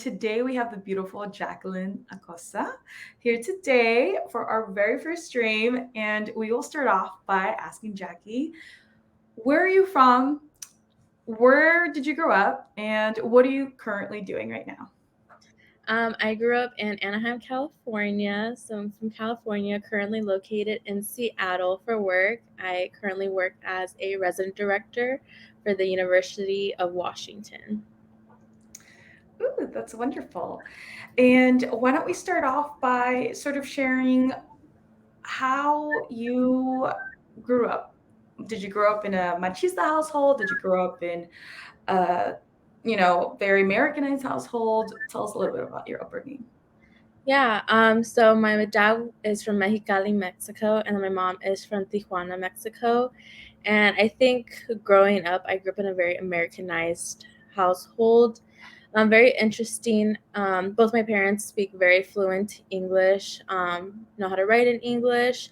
today we have the beautiful Jacqulyn Acosta here today for our very first stream. And we will start off by asking Jackie, where are you from? Where did you grow up? And what are you currently doing right now? I grew up in Anaheim, California. So I'm from California, currently located in Seattle for work. I currently work as a resident director for the University of Washington. Ooh, that's wonderful. And why don't we start off by sort of sharing how you grew up? Did you grow up in a machista household? Did you grow up in a, very Americanized household? Tell us a little bit about your upbringing. Yeah, so my dad is from Mexicali, Mexico, and my mom is from Tijuana, Mexico. And I think growing up, I grew up in a very Americanized household. Very interesting. Both my parents speak very fluent English, know how to write in English.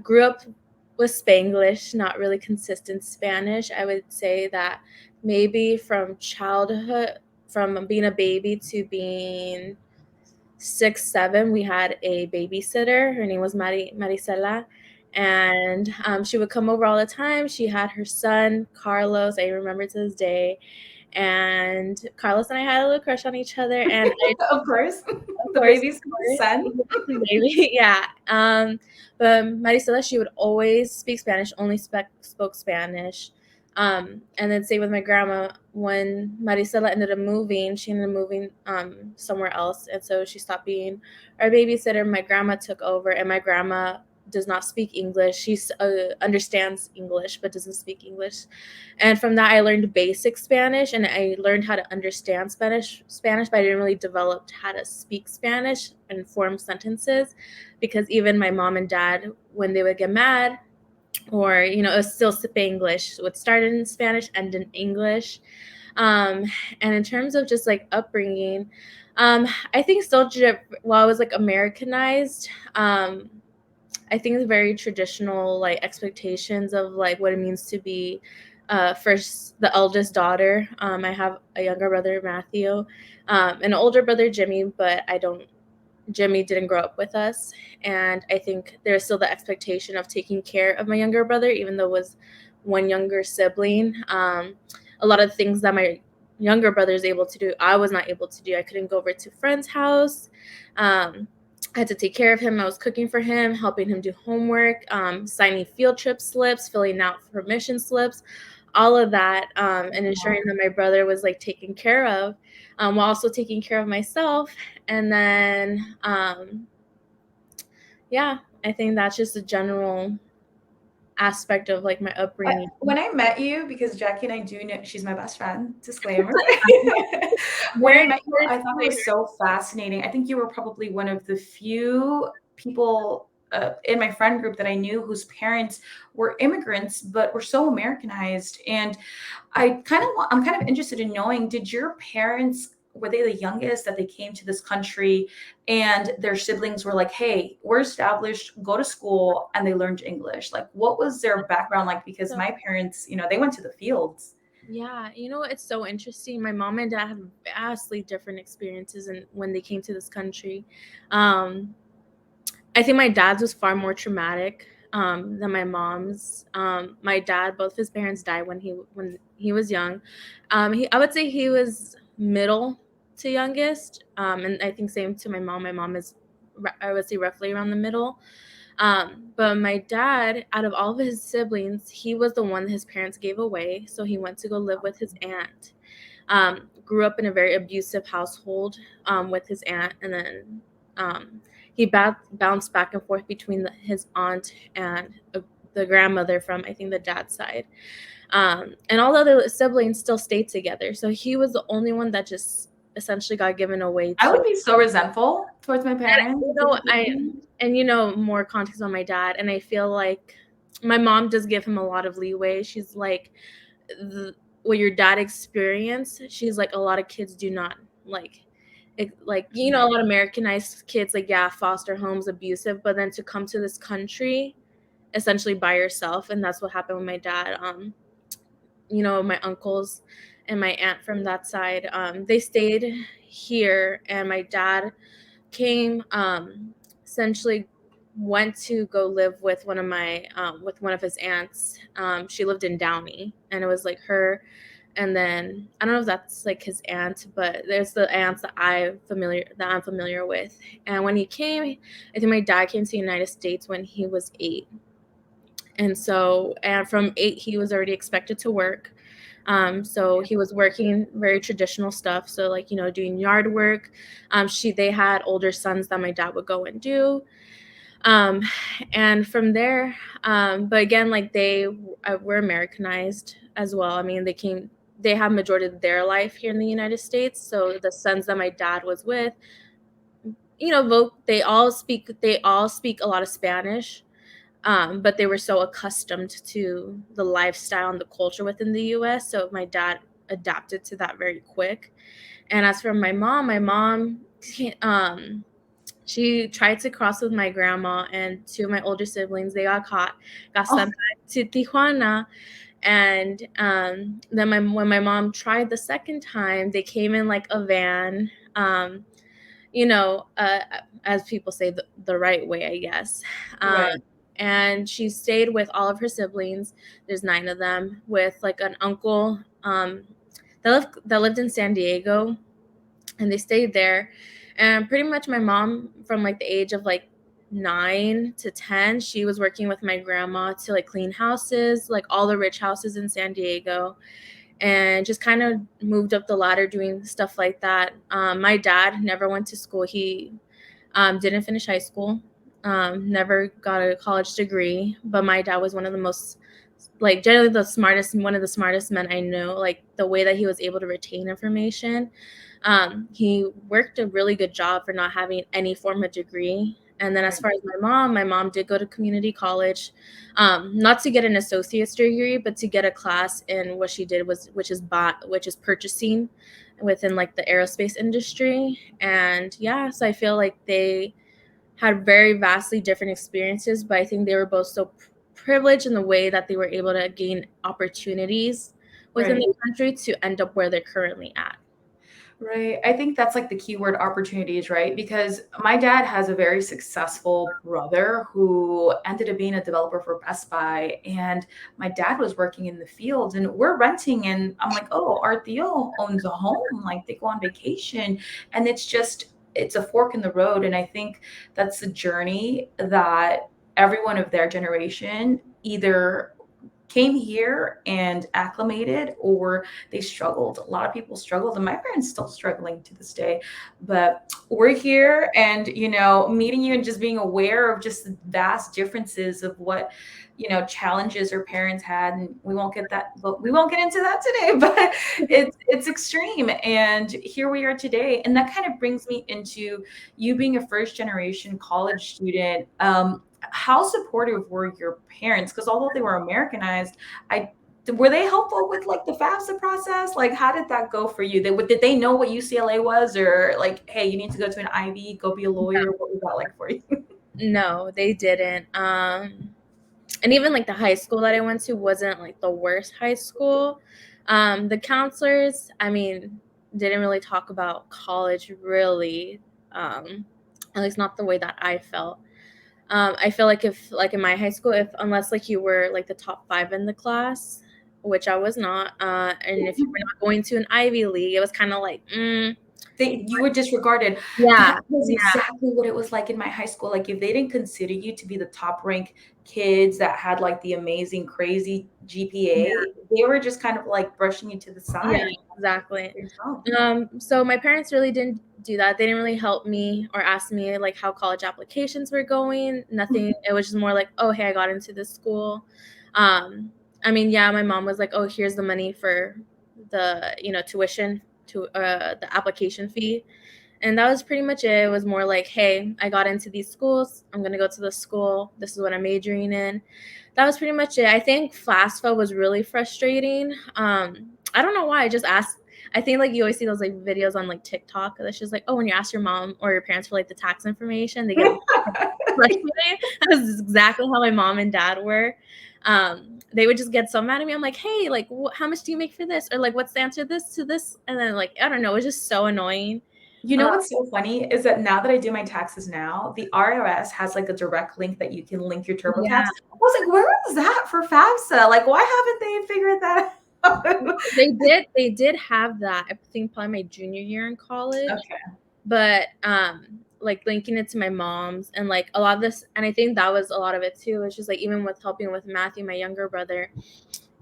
Grew up with Spanglish, not really consistent Spanish. I would say that maybe from childhood, from being a baby to being 6, 7, we had a babysitter. Her name was Maricela, and she would come over all the time. She had her son Carlos. I remember to this day, and Carlos and I had a little crush on each other. And I, Of course, of the course, baby's son. baby, yeah. But Maricela, she would always speak Spanish. Only spoke Spanish. And then same with my grandma. When Maricela ended up moving, she ended up moving somewhere else, and so she stopped being our babysitter. My grandma took over, and my grandma does not speak English. She understands English but doesn't speak English. And from that, I learned basic Spanish, and I learned how to understand Spanish, but I didn't really develop how to speak Spanish and form sentences, because even my mom and dad, when they would get mad, or it was still Spanglish. It would start in Spanish, end in English. And in terms of just like upbringing, I think still while I was like Americanized, I think it's very traditional like expectations of like what it means to be first the eldest daughter. I have a younger brother, Matthew, an older brother, Jimmy, but I don't Jimmy didn't grow up with us. And I think there's still the expectation of taking care of my younger brother, even though it was one younger sibling. A lot of things that my younger brother is able to do, I was not able to do. I couldn't go over to a friend's house. I had to take care of him. I was cooking for him, helping him do homework, signing field trip slips, filling out permission slips, all of that, and ensuring that my brother was like taken care of, while also taking care of myself. And then, yeah, I think that's just a general aspect of like my upbringing. When I met you, because Jackie and I do know she's my best friend, disclaimer. When I Very, met you, very I thought it similar. was so fascinating. I think you were probably one of the few people in my friend group that I knew whose parents were immigrants, but were so Americanized. And I'm kind of interested in knowing, did your parents, were they the youngest that they came to this country and their siblings were like, hey, we're established, go to school, and they learned English? Like, what was their background like? Because So, my parents, they went to the fields. yeah, it's so interesting. My mom and dad had vastly different experiences and when they came to this country. Um, I think my dad's was far more traumatic than my mom's. My dad, both his parents died when he was young. I would say he was middle to youngest, and I think same to my mom. My mom is, I would say, roughly around the middle. But my dad, out of all of his siblings, he was the one his parents gave away, so he went to go live with his aunt. Grew up in a very abusive household with his aunt, and then he bounced back and forth between his aunt and the grandmother from, I think, the dad's side. And all the other siblings still stayed together. So he was the only one that just essentially got given away I to. would be so resentful towards my And parents if it was me. more context on my dad, and I feel like my mom does give him a lot of leeway. She's like, what your dad experienced, she's like, a lot of kids do not like like a lot of Americanized kids, like, yeah, foster homes, abusive, but then to come to this country essentially by yourself. And that's what happened with my dad. My uncles and my aunt from that side, they stayed here, and my dad came, essentially went to go live with one of his aunts. She lived in Downey, and it was like her, and then I don't know if that's like his aunt, but there's the aunts that I'm familiar with. And when he came, I think my dad came to the United States when he was 8. And so, and from 8, he was already expected to work. So he was working very traditional stuff. So like, doing yard work. They had older sons that my dad would go and do. Um, and from there, but again, like they were Americanized as well. I mean, they have majority of their life here in the United States. So the sons that my dad was with, they all speak a lot of Spanish. But they were so accustomed to the lifestyle and the culture within the US. So my dad adapted to that very quick. And as for my mom, she tried to cross with my grandma and 2 of my older siblings. They got caught, got Oh, sent back to Tijuana. And then when my mom tried the second time, they came in like a van. You know, uh, as people say, the right way, I guess. Um, right. and she stayed with all of her siblings. There's 9 of them, with like an uncle that lived in San Diego, and they stayed there. And pretty much my mom, from like the age of like 9 to 10, she was working with my grandma to like clean houses, like all the rich houses in San Diego, and just kind of moved up the ladder doing stuff like that. My dad never went to school. He didn't finish high school, never got a college degree, but my dad was one of the most, like, generally one of the smartest men I know. Like, the way that he was able to retain information. He worked a really good job for not having any form of degree. And then as Right. far as my mom did go to community college, not to get an associate's degree, but to get a class in what she did which is purchasing within like the aerospace industry. And yeah, so I feel like they had very vastly different experiences, but I think they were both so privileged in the way that they were able to gain opportunities within Right. the country to end up where they're currently at. Right. I think that's like the keyword opportunities, right? Because my dad has a very successful brother who ended up being a developer for Best Buy. And my dad was working in the field and we're renting. And I'm like, oh, our Theo owns a home. Like they go on vacation. And it's a fork in the road. And I think that's the journey that everyone of their generation either came here and acclimated or they struggled. A lot of people struggled and my parents still struggling to this day, but we're here and meeting you and just being aware of just the vast differences of what challenges our parents had. And we won't get into that today, but it's extreme. And here we are today, and that kind of brings me into you being a first generation college student. How supportive were your parents? Because although they were Americanized, I were they helpful with like the FAFSA process? Like, how did that go for you? Did they know what UCLA was, or like, hey, you need to go to an Ivy, go be a lawyer? What was that like for you? No, they didn't. And even like the high school that I went to wasn't like the worst high school. The counselors, I mean, didn't really talk about college really, at least not the way that I felt. I feel like if like in my high school, if unless like you were like the top 5 in the class, which I was not, and if you were not going to an Ivy League, it was kind of like, You were disregarded. yeah, That was yeah, exactly what it was like in my high school. Like if they didn't consider you to be the top ranked kids that had like the amazing, crazy GPA, they were just kind of like brushing you to the yeah, side. exactly. Yourself. So my parents really didn't do that. They didn't really help me or ask me like how college applications were going. Nothing. It was just more like, oh, hey, I got into this school. Um, I mean, yeah, my mom was like, oh, here's the money for the tuition to the application fee. And that was pretty much it. It was more like, hey, I got into these schools. I'm going to go to this school. This is what I'm majoring in. That was pretty much it. I think FAFSA was really frustrating. I don't know why. I just asked. I think like you always see those like videos on like TikTok that's just like, oh, when you ask your mom or your parents for like the tax information, they get frustrated. That's exactly how my mom and dad were. they would just get so mad at me. I'm like, hey, like, how much do you make for this? Or like, what's the answer this to this? And then like, I don't know, it's just so annoying. You know what's so funny is that now that I do my taxes now, the IRS has like a direct link that you can link your TurboTax. Yeah, I was like, where is that for FAFSA? Like, why haven't they figured that out? they did have that. I think probably my junior year in college. Okay, But like linking it to my mom's and like a lot of this, and I think that was a lot of it too. It's just like even with helping with Matthew, my younger brother,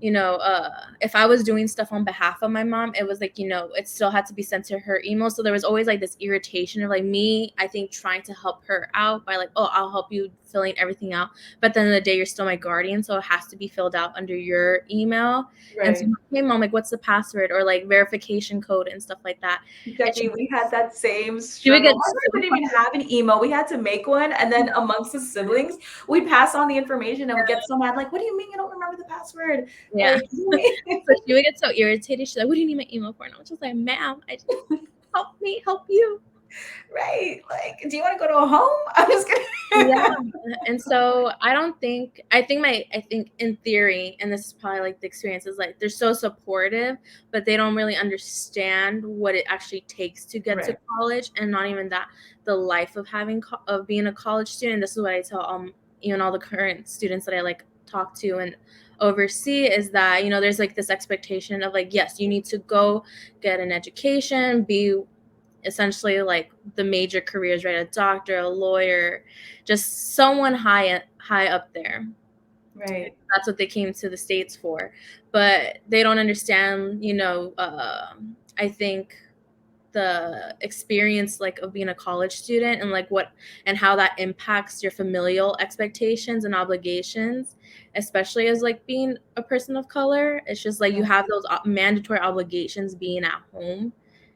if I was doing stuff on behalf of my mom, it was like, it still had to be sent to her email. So there was always like this irritation of like me, I think, trying to help her out by like, oh, I'll help you filling everything out. But at the end of the day, you're still my guardian. So it has to be filled out under your email. And so, right. hey, mom, like, what's the password or like verification code and stuff like that. And Jackie, we had that same she would struggle. get My so mom didn't even have an email. We had to make one, and then amongst the siblings, we'd pass on the information and we get so mad, like, what do you mean you don't remember the password? yeah. Like, So she would get so irritated. She's like, what do you need my email for? And I was just like, ma'am, I just help me help you. right. Like, do you want to go to a home? I'm just kidding. Yeah. And so I think in theory, and this is probably like the experience, is like they're so supportive, but they don't really understand what it actually takes to get to Right. college, and not even that, the life of of being a college student. This is what I tell even all the current students that I like talk to and oversee, is that there's like this expectation of like, yes, you need to go get an education, be essentially like the major careers, right? A doctor, a lawyer, just someone high up there. Right. That's what they came to the States for. But they don't understand, I think the experience like of being a college student and like what and how that impacts your familial expectations and obligations, especially as like being a person of color. It's just like you Yeah. have those mandatory obligations being at home,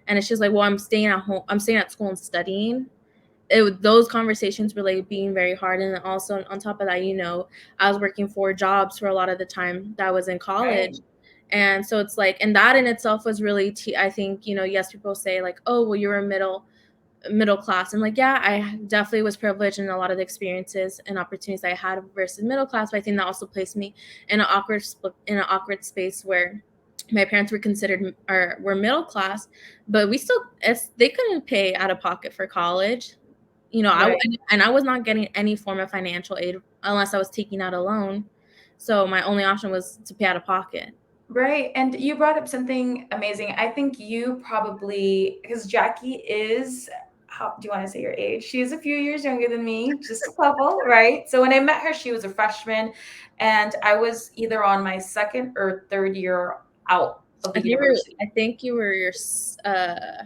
and it's just like, well, I'm staying at home, I'm staying at school and studying. Those conversations were like being very hard. And then also on top of that, I was working 4 jobs for a lot of the time that I was in Right. college. And so it's like, and that in itself was really I think, yes, people say like, oh, well, you're a middle class, and like, yeah, I definitely was privileged in a lot of the experiences and opportunities I had versus middle class. But I think that also placed me in an awkward space where my parents were considered or were middle class, but they couldn't pay out of pocket for college. Right. I was not getting any form of financial aid unless I was taking out a loan. So my only option was to pay out of pocket. Right. And you brought up something amazing. I think you probably, because Jackie is, how do you want to say your age? She's a few years younger than me, just a couple, right? So when I met her, she was a freshman, and I was either on my second or third year out of the university. I think you were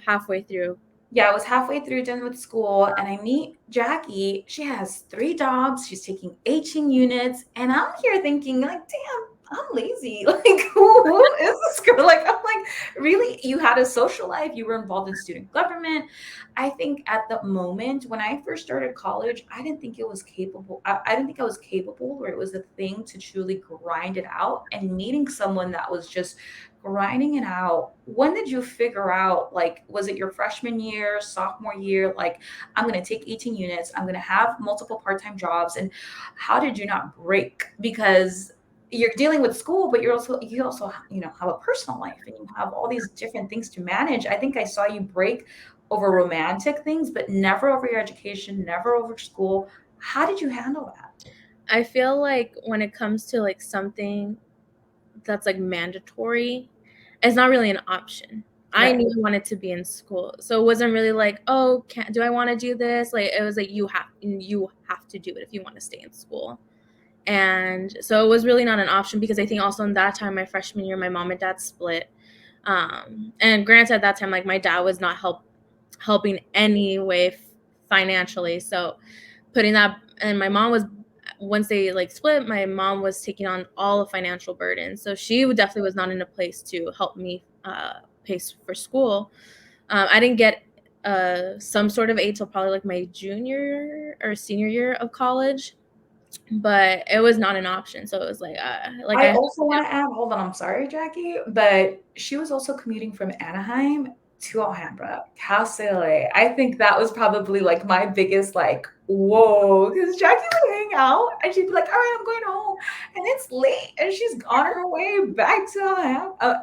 halfway through. Yeah, I was halfway through done with school, and I meet Jackie. She has 3 jobs. She's taking 18 units, and I'm here thinking, like, damn, I'm lazy. Like, who is this girl? Like, I'm like, really? You had a social life. You were involved in student government. I think at the moment when I first started college, I didn't think it was capable. I didn't think I was capable, where it was a thing to truly grind it out. And meeting someone that was just grinding it out, when did you figure out, like, was it your freshman year, sophomore year, like, I'm going to take 18 units, I'm going to have multiple part-time jobs? And how did you not break? Because you're dealing with school, but you also have a personal life, and you have all these different things to manage. I think I saw you break over romantic things, but never over your education, never over school. How did you handle that? I feel like when it comes to like something that's like mandatory, it's not really an option. I Right. knew I wanted to be in school, so it wasn't really like, oh, do I want to do this? Like, it was like, you have to do it if you want to stay in school. And so it was really not an option, because I think also in that time, my freshman year, my mom and dad split. And granted, at that time, like, my dad was not helping any way financially. So putting that, and my mom was, once they like split, my mom was taking on all the financial burden. So she definitely was not in a place to help me pay for school. I didn't get some sort of aid till probably like my junior or senior year of college, but it was not an option. So it was like I I also want to add, hold on, I'm sorry, Jackie, but she was also commuting from Anaheim to Alhambra, Casa LA. I think that was probably like my biggest like whoa, because Jackie would hang out and she'd be like, "All right, I'm going home," and it's late, and she's on her way back to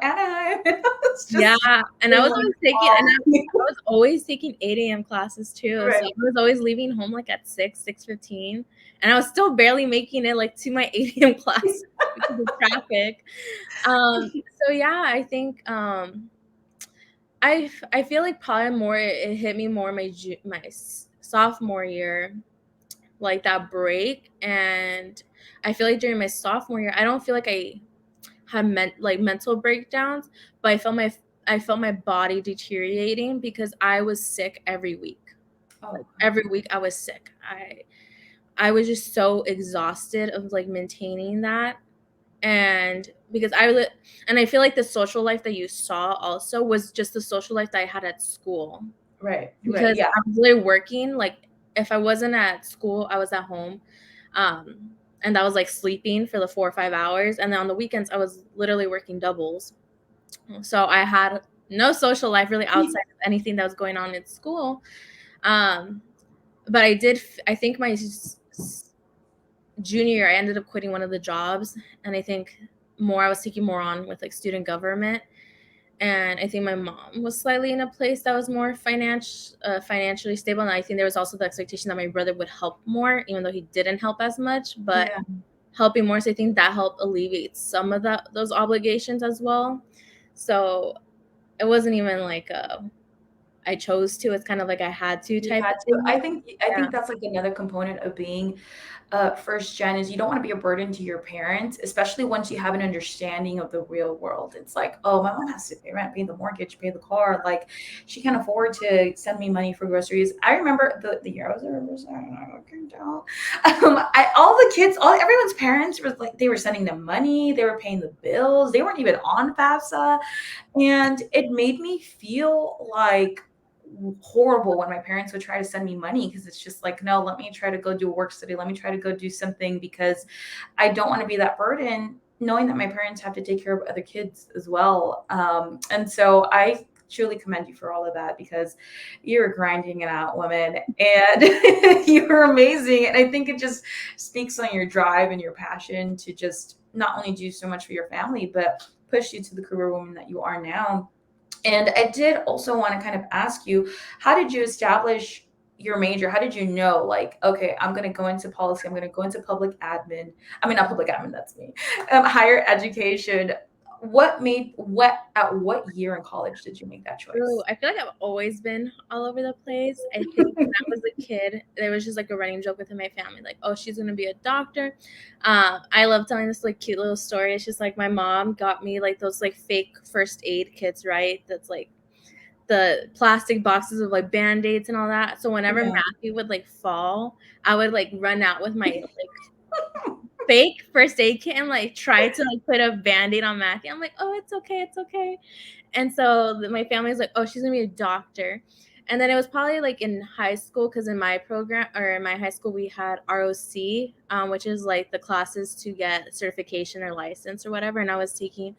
Anaheim. And I was Yeah, just and I oh was my always taking and I was always taking 8 a.m. classes too. So right. I was always leaving home like at 6:15, and I was still barely making it like to my 8 a.m. class because of traffic. So yeah, I think I feel like probably more it hit me more my sophomore year, like that break, and I feel like during my sophomore year, I don't feel like I had mental breakdowns, but I felt my body deteriorating because I was sick every week. Oh, Like every week I was sick. I was just so exhausted of like maintaining that. And because and I feel like the social life that you saw also was just the social life that I had at school, right, right, because yeah, I was literally working. Like if I wasn't at school, I was at home. And that was like sleeping for the 4 or 5 hours. And then on the weekends, I was literally working doubles. So I had no social life really outside of anything that was going on in school. Um, but I think my junior year, I ended up quitting one of the jobs. And I think I was taking more on with like student government. And I think my mom was slightly in a place that was more financially stable. And I think there was also the expectation that my brother would help more, even though he didn't help as much, but yeah. helping more. So I think that helped alleviate some of those obligations as well. So it wasn't even like I chose to. It's kind of like I had to You type had of to. thing. I Yeah. think that's like another component of being first gen is you don't want to be a burden to your parents, especially once you have an understanding of the real world. It's like, oh, my mom has to pay rent, pay the mortgage, pay the car. Like, she can't afford to send me money for groceries. I remember the year I was there, I can tell. All the kids, everyone's parents were like, they were sending them money, they were paying the bills, they weren't even on FAFSA, and it made me feel like horrible when my parents would try to send me money because it's just like, no, let me try to go do a work study. Let me try to go do something because I don't want to be that burden, knowing that my parents have to take care of other kids as well. And so I truly commend you for all of that because you're grinding it out, woman, and you're amazing. And I think it just speaks on your drive and your passion to just not only do so much for your family, but push you to the career woman that you are now. And I did also want to kind of ask you, how did you establish your major? How did you know, like, okay, I'm going to go into policy, I'm going to go into public admin? I mean, not public admin, that's me. Higher education. At what year in college did you make that Ooh, choice? I feel like I've always been all over the place. I think when I was a kid, there was just like a running joke within my family, like, oh, she's gonna be a doctor. I love telling this like cute little story. It's just like my mom got me like those like fake first aid kits, right? That's like the plastic boxes of like band-aids and all that. So whenever Yeah. Matthew would like fall, I would like run out with my like fake first aid kit and like try to like put a band-aid on Matthew. I'm like, oh, it's okay, it's okay. And so my family was like, oh, she's gonna be a doctor. And then it was probably like in high school, because in my program or in my high school we had ROC, which is like the classes to get certification or license or whatever. And I was taking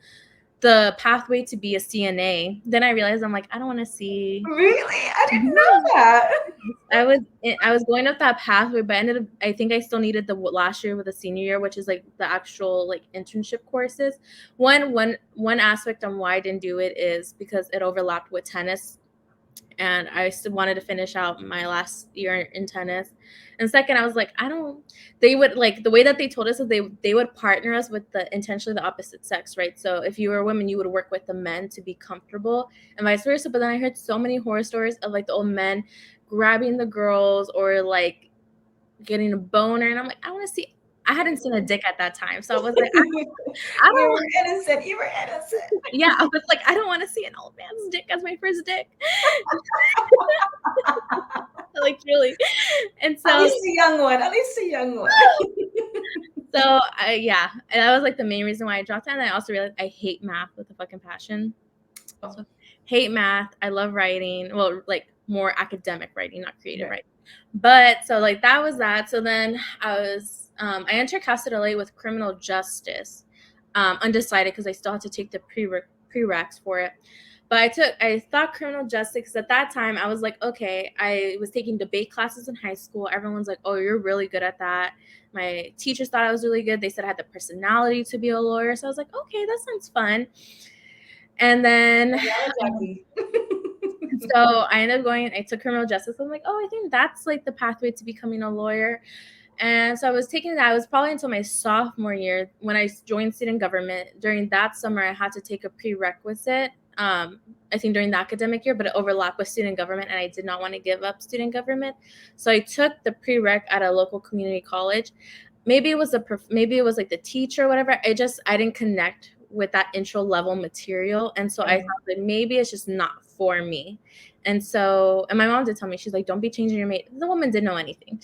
the pathway to be a CNA. Then I realized I'm like, I don't want to see. Really? I didn't Yeah. know that. I was going up that pathway, but I think I still needed the last year with the senior year, which is like the actual like internship courses. One aspect on why I didn't do it is because it overlapped with tennis, and I still wanted to finish out my last year in tennis. And second, I was like, I don't. They would like the way that they told us is they would partner us with the intentionally the opposite sex, right? So if you were a woman, you would work with the men to be comfortable, and vice versa. But then I heard so many horror stories of like the old men grabbing the girls or like getting a boner, and I'm like, I want to see. I hadn't seen a dick at that time, so I was like, I You don't. were innocent. You were innocent. Yeah, I was like, I don't want to see an old man's dick as my first dick. Like really. And At so least a young one. At least a young one. yeah, and that was like the main reason why I dropped out. And I also realized I hate math with a fucking passion. Oh, So hate math. I love writing. Well, like more academic writing, not creative right. writing. But so like that was that. So then I entered Casa LA with criminal justice, undecided because I still had to take the prereqs for it. But I thought criminal justice, because at that time I was like, okay, I was taking debate classes in high school. Everyone's like, oh, you're really good at that. My teachers thought I was really good. They said I had the personality to be a lawyer. So I was like, okay, that sounds fun. And then Jackie. so I ended up I took criminal justice. I'm like, oh, I think that's like the pathway to becoming a lawyer. And so I was taking that. I was probably until my sophomore year when I joined student government. During that summer, I had to take a prerequisite, I think during the academic year, but it overlapped with student government, and I did not want to give up student government. So I took the prereq at a local community college. Maybe it was like the teacher or whatever. I didn't connect with that intro level material. And so I thought that maybe it's just not for me. And my mom did tell me, she's like, don't be changing your major. The woman didn't know anything.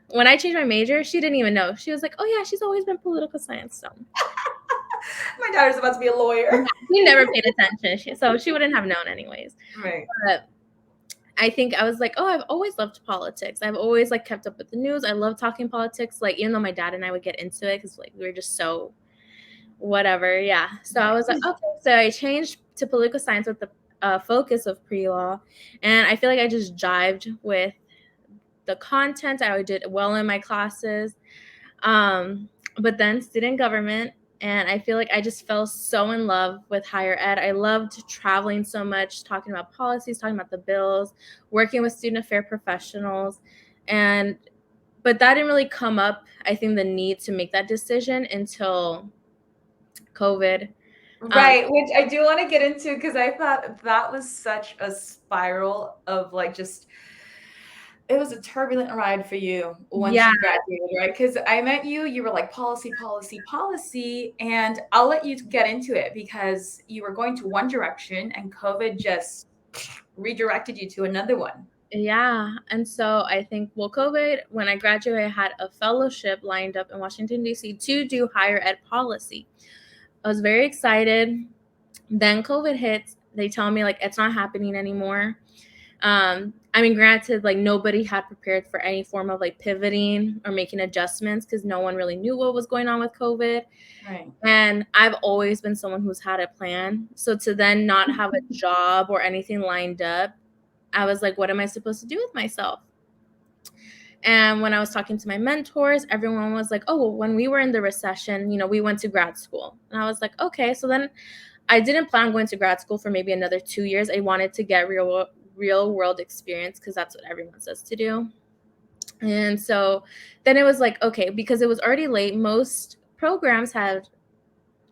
When I changed my major, she didn't even know. She was like, oh yeah, she's always been political science. So My daughter's about to be a lawyer. she never paid attention. So she wouldn't have known anyways. Right. But I think I was like, oh, I've always loved politics. I've always like kept up with the news. I love talking politics. Like, even though my dad and I would get into it because like we were just so whatever. Yeah. So I was like, okay. So I changed to political science with the focus of pre-law. And I feel like I just jived with the content. I did well in my classes. But then student government, and I feel like I just fell so in love with higher ed. I loved traveling so much, talking about policies, talking about the bills, working with student affair professionals. But that didn't really come up, I think, the need to make that decision until COVID. Right, which I do want to get into because I thought that was such a spiral of like just it was a turbulent ride for you once Yeah. you graduated, right? Because I met you, you were like policy, policy, policy, and I'll let you get into it because you were going to one direction and COVID just redirected you to another one. Yeah. And so I think, well, COVID, when I graduated, I had a fellowship lined up in Washington, D.C. to do higher ed policy. I was very excited. Then COVID hits. They tell me like it's not happening anymore. I mean, granted, like nobody had prepared for any form of like pivoting or making adjustments because no one really knew what was going on with COVID. Right. And I've always been someone who's had a plan. So to then not have a job or anything lined up, I was like, what am I supposed to do with myself? And when I was talking to my mentors, everyone was like, oh, well, when we were in the recession, we went to grad school. And I was like, okay. So then I didn't plan on going to grad school for maybe another 2 years. I wanted to get real world experience because that's what everyone says to do. And so then it was like, okay, because it was already late. Most programs had,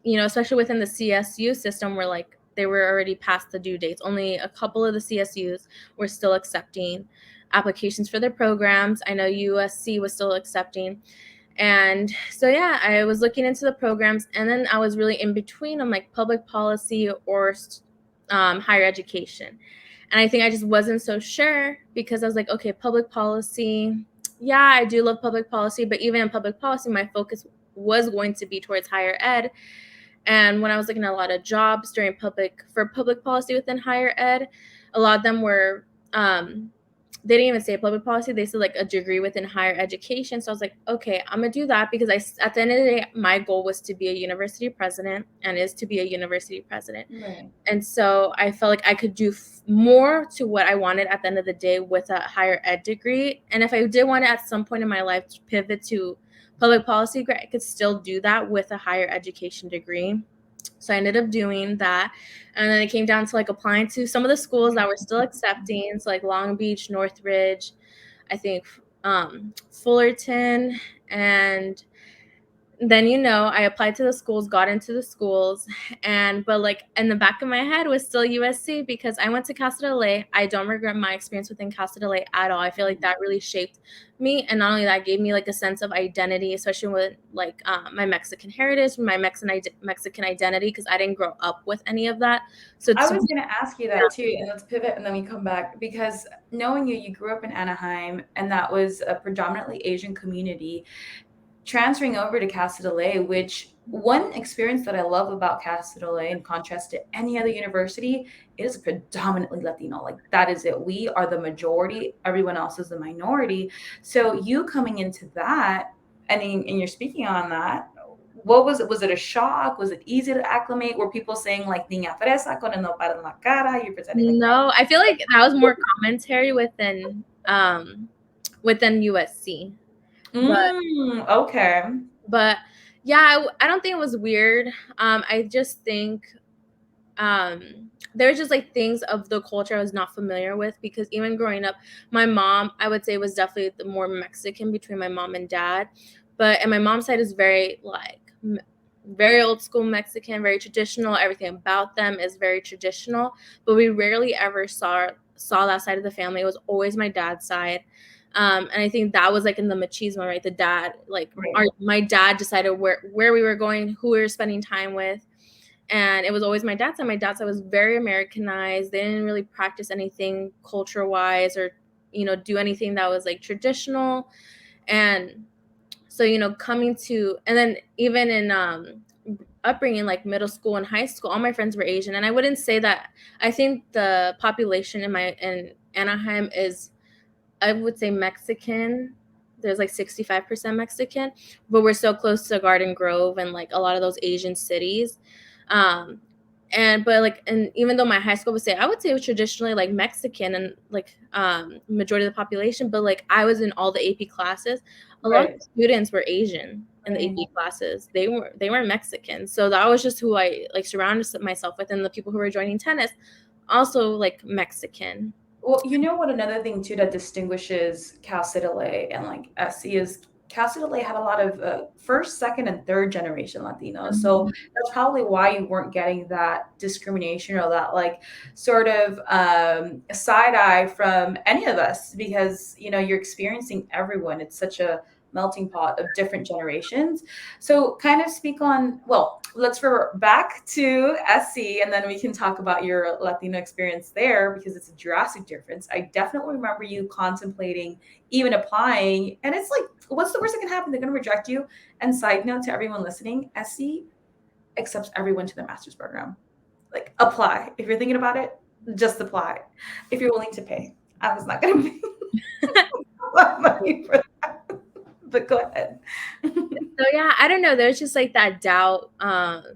especially within the CSU system, were like, they were already past the due dates. Only a couple of the CSUs were still accepting applications for their programs. I know USC was still accepting. And so, yeah, I was looking into the programs, and then I was really in between. I'm like public policy or higher education. And I think I just wasn't so sure because I was like, okay, public policy. Yeah, I do love public policy, but even in public policy, my focus was going to be towards higher ed. And when I was looking at a lot of jobs for public policy within higher ed, a lot of them were, they didn't even say public policy. They said like a degree within higher education. So I was like, okay, I'm going to do that because at the end of the day, my goal was to be a university president and is to be a university president. Right. And so I felt like I could do more to what I wanted at the end of the day with a higher ed degree. And if I did want to at some point in my life to pivot to public policy, I could still do that with a higher education degree. So I ended up doing that. And then it came down to like applying to some of the schools that were still accepting. So like Long Beach, Northridge, I think Fullerton. And then, I applied to the schools, got into the schools, but like in the back of my head was still USC because I went to Casa de Ley. I don't regret my experience within Casa de Ley at all. I feel like that really shaped me. And not only that, gave me like a sense of identity, especially with like my Mexican heritage, my Mexican identity, because I didn't grow up with any of that. So I was going to ask you that too, and let's pivot and then we come back because knowing you grew up in Anaheim and that was a predominantly Asian community. Transferring over to Casa de Ley, which one experience that I love about Casa de Ley in contrast to any other university, it is predominantly Latino. Like that is it. We are the majority. Everyone else is the minority. So you coming into that and you're speaking on that, what was it? Was it a shock? Was it easy to acclimate? Were people saying like niña fresa con el nopal en la cara? You're presenting like No, I feel like that was more commentary within USC. But Okay. but yeah, I don't think it was weird. I just think there's just like things of the culture I was not familiar with, because even growing up, my mom, I would say, was definitely the more Mexican between my mom and dad. And my mom's side is very like very old school Mexican, very traditional. Everything about them is very traditional, but we rarely ever saw that side of the family. It was always my dad's side. And I think that was like in the machismo, right? The dad, like Right. my dad decided where we were going, who we were spending time with. And it was always my dad's side. My dad's side was very Americanized. They didn't really practice anything culture wise, or, do anything that was like traditional. And so, coming to, and then even in upbringing, like middle school and high school, all my friends were Asian. And I wouldn't say that. I think the population in Anaheim is, I would say, Mexican. There's like 65% Mexican, but we're so close to Garden Grove and like a lot of those Asian cities. Um, and even though my high school would say, I would say it was traditionally like Mexican and like majority of the population, but like I was in all the AP classes. A lot of Right. the students were Asian in the AP classes. They weren't Mexican. So that was just who I like surrounded myself with, and the people who were joining tennis also like Mexican. Well, you know what? Another thing too that distinguishes Cal City LA and like SC is Cal City LA had a lot of first, second, and third generation Latinos. So Mhm. that's probably why you weren't getting that discrimination or that like sort of side eye from any of us, because you're experiencing everyone. It's such a melting pot of different generations. So kind of speak on, well, let's revert back to SC, and then we can talk about your Latino experience there, because it's a drastic difference. I definitely remember you contemplating even applying, and it's like, what's the worst that can happen? They're going to reject you. And side note to everyone listening, SC accepts everyone to their master's program. Like, apply. If you're thinking about it, just apply. If you're willing to pay. I was not going to pay a lot of money for that, but go ahead. So yeah, I don't know. There's just like that doubt, and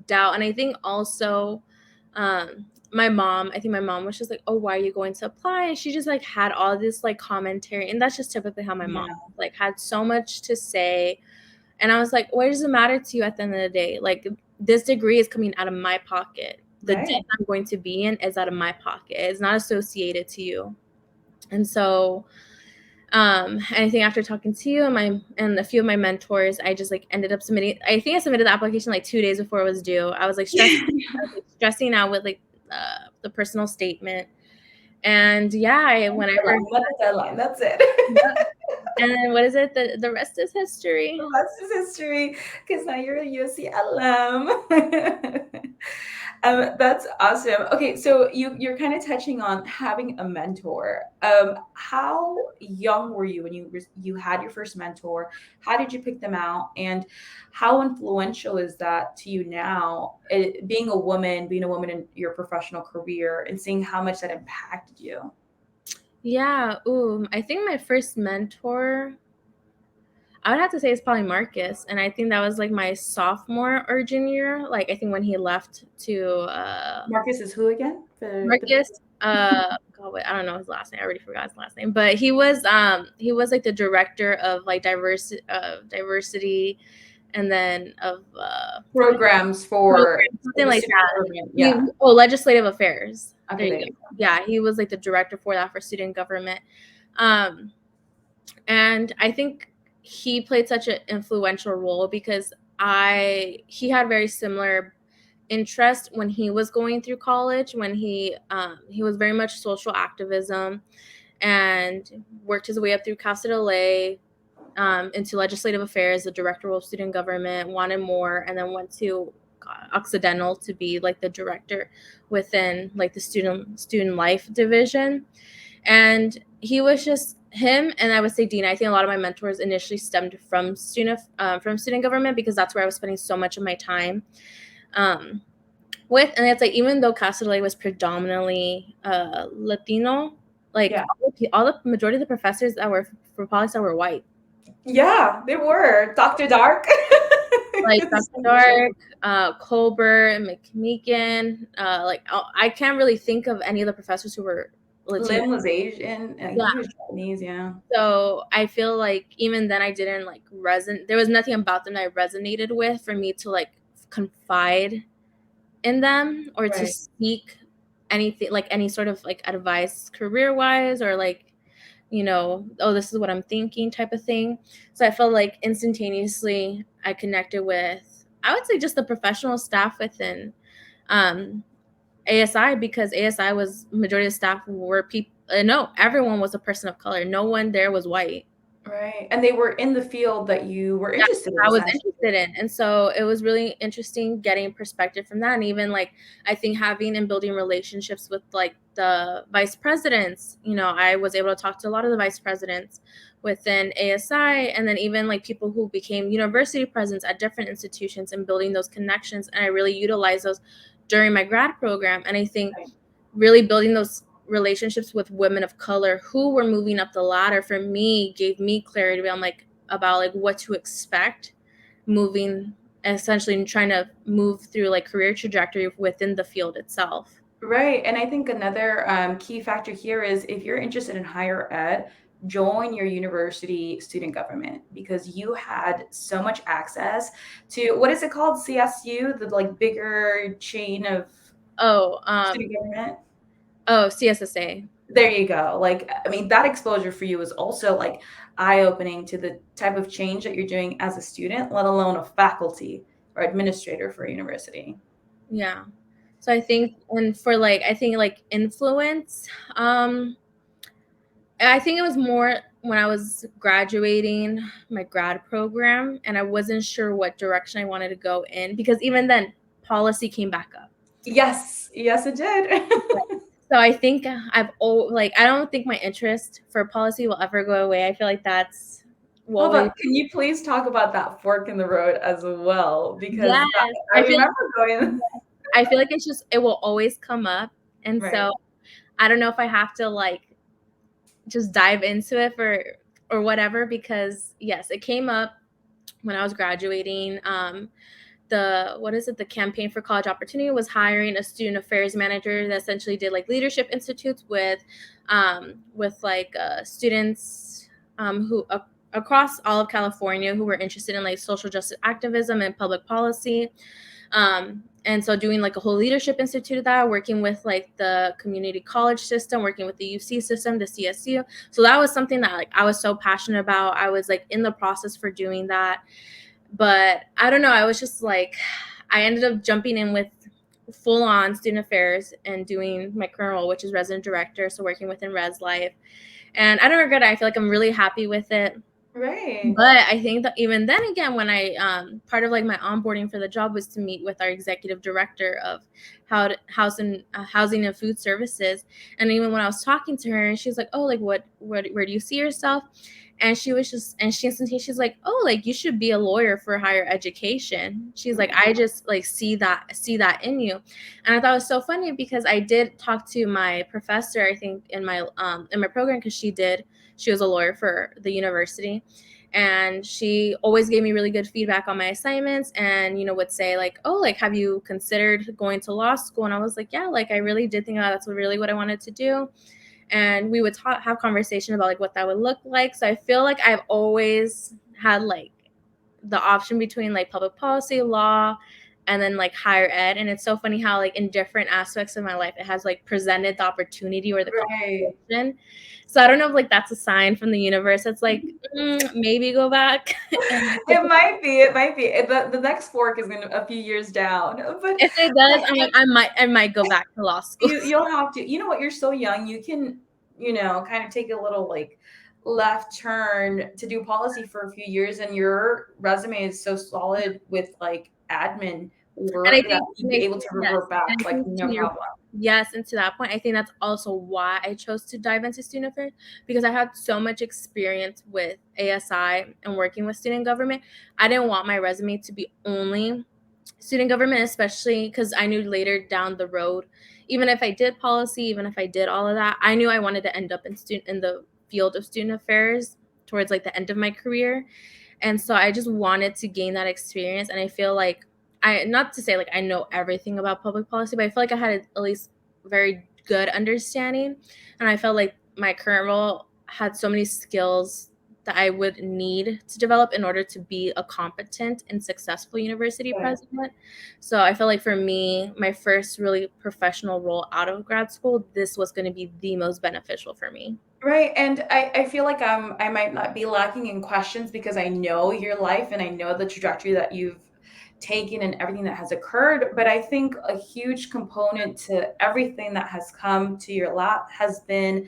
I think also, I think my mom was just like, "Oh, why are you going to apply?" And she just like had all this like commentary, and that's just typically how my Yeah. mom like had so much to say. And I was like, "What does it matter to you at the end of the day? Like, this degree is coming out of my pocket. The Right. debt I'm going to be in is out of my pocket. It's not associated to you." And so and I think after talking to you and a few of my mentors, I just like ended up submitting. I think I submitted the application like 2 days before it was due. I was like stressing out with like the personal statement. And yeah, whenever, Deadline. Met the deadline. That's it. and then what is it? The rest is history. The rest is history, because now you're a USC alum. That's awesome. Okay, so you're kind of touching on having a mentor. How young were you when you had your first mentor? How did you pick them out, and how influential is that to you now? Being a woman in your professional career, and seeing how much that impacted you. Yeah. I think my first mentor, I would have to say, it's probably Marcus. And I think that was like my sophomore or junior year. Like I think when he left to Marcus is who again? The Marcus, God, wait, I don't know his last name. I already forgot his last name. But he was like the director of like diversity, and then of programs for programs, something the like student that. government. Yeah. Legislative affairs. There Okay, there you you go. Yeah, he was like the director for that for student government. Um, and I think he played such an influential role because he had very similar interest when he was going through college, when he was very much social activism and worked his way up through Cal State LA, into legislative affairs, the director of student government, wanted more, and then went to Occidental to be like the director within like the student life division. And he was just him, and I would say Dina. I think a lot of my mentors initially stemmed from student government, because that's where I was spending so much of my time. And it's like, even though Castellet was predominantly Latino, like Yeah. all the majority of the professors that were for poli sci were white. Yeah, they were. Dr. Dark. like This Dr. is for sure. Dark, Colbert, McMeekin. Like I can't really think of any of the professors who were Latino. Lim was Asian. I Yeah. think he was Japanese. Yeah. So I feel like even then I didn't like resonate. There was nothing about them that I resonated with for me to like confide in them or to Right. seek anything like any sort of like advice career wise or like oh, this is what I'm thinking type of thing. So I felt like instantaneously I connected with, I would say, just the professional staff within um, ASI, because ASI was majority of staff were people. No, everyone was a person of color. No one there was white. Right. And they were in the field that you were Yeah, interested in, I was essentially. interested in. And so it was really interesting getting perspective from that. And even like, I think having and building relationships with like the vice presidents, I was able to talk to a lot of the vice presidents within ASI, and then even like people who became university presidents at different institutions and building those connections. And I really utilized those during my grad program. And I think Right. really building those relationships with women of color who were moving up the ladder for me gave me clarity about like what to expect moving, essentially trying to move through like career trajectory within the field itself. Right. And I think another key factor here is if you're interested in higher ed, join your university student government because you had so much access to what is it called? CSU, the like bigger chain of Oh, student government. CSSA. There you go. Like, I mean, that exposure for you is also like eye-opening to the type of change that you're doing as a student, let alone a faculty or administrator for a university. Yeah. So I think, and for like, I think like influence, I think it was more when I was graduating my grad program and I wasn't sure what direction I wanted to go in, because even then policy came back up. Yes, yes, it did. So I think I don't think my interest for policy will ever go away. I feel like that's will Hold always. on, can you please talk about that fork in the road as well? Because Yes, that, I I feel remember going. I feel like it will always come up, and Right, so I don't know if I have to like just dive into it or whatever, because yes, it came up when I was graduating. The campaign for college opportunity was hiring a student affairs manager that essentially did like leadership institutes with like students who across all of California who were interested in like social justice activism and public policy. And so doing like a whole leadership institute of that, working with like the community college system, working with the UC system, the CSU. So that was something that like I was so passionate about. I was like in the process for doing that. But I don't know, I was just like, I ended up jumping in with full on student affairs and doing my current role, which is resident director. So working within Res Life. And I don't regret it. I feel like I'm really happy with it. right, But I think that even then again, when I part of like my onboarding for the job was to meet with our executive director of housing and food services. And even when I was talking to her, and she was like, "Oh, like what where do you see yourself?" And she was just, and she instantaneously, she's like, "Oh, like you should be a lawyer for higher education." She's like, "I just like see that in you." And I thought it was so funny because I did talk to my professor, I think in my program, because she was a lawyer for the university, and she always gave me really good feedback on my assignments, and would say like, "Oh, like have you considered going to law school?" And I was like, "Yeah, like I really did think that's really what I wanted to do." And we would have conversation about like what that would look like. So I feel like I've always had like the option between like public policy, law, and then like higher ed. And it's so funny how like in different aspects of my life it has like presented the opportunity or the right. competition. So I don't know if like that's a sign from the universe. It's like maybe go back. And It might be. It might be. The next fork is going to a few years down, but if it does, I might go back to law school. you'll have to. You know what? You're so young. You can, kind of take a little like left turn to do policy for a few years, and your resume is so solid with like admin And I work that think, you'd be able to yes, revert back and I like think no problem. yes, and to that point, I think that's also why I chose to dive into student affairs, because I had so much experience with ASI and working with student government. I didn't want my resume to be only student government, especially because I knew later down the road, even if I did policy, even if I did all of that, I knew I wanted to end up in the field of student affairs towards like the end of my career. And so I just wanted to gain that experience. And I feel like not to say like I know everything about public policy, but I feel like I had at least very good understanding. And I felt like my current role had so many skills that I would need to develop in order to be a competent and successful university Right. president. So I feel like for me, my first really professional role out of grad school, this was going to be the most beneficial for me. Right. And I feel like I might not be lacking in questions because I know your life and I know the trajectory that you've taken and everything that has occurred. But I think a huge component to everything that has come to your lap has been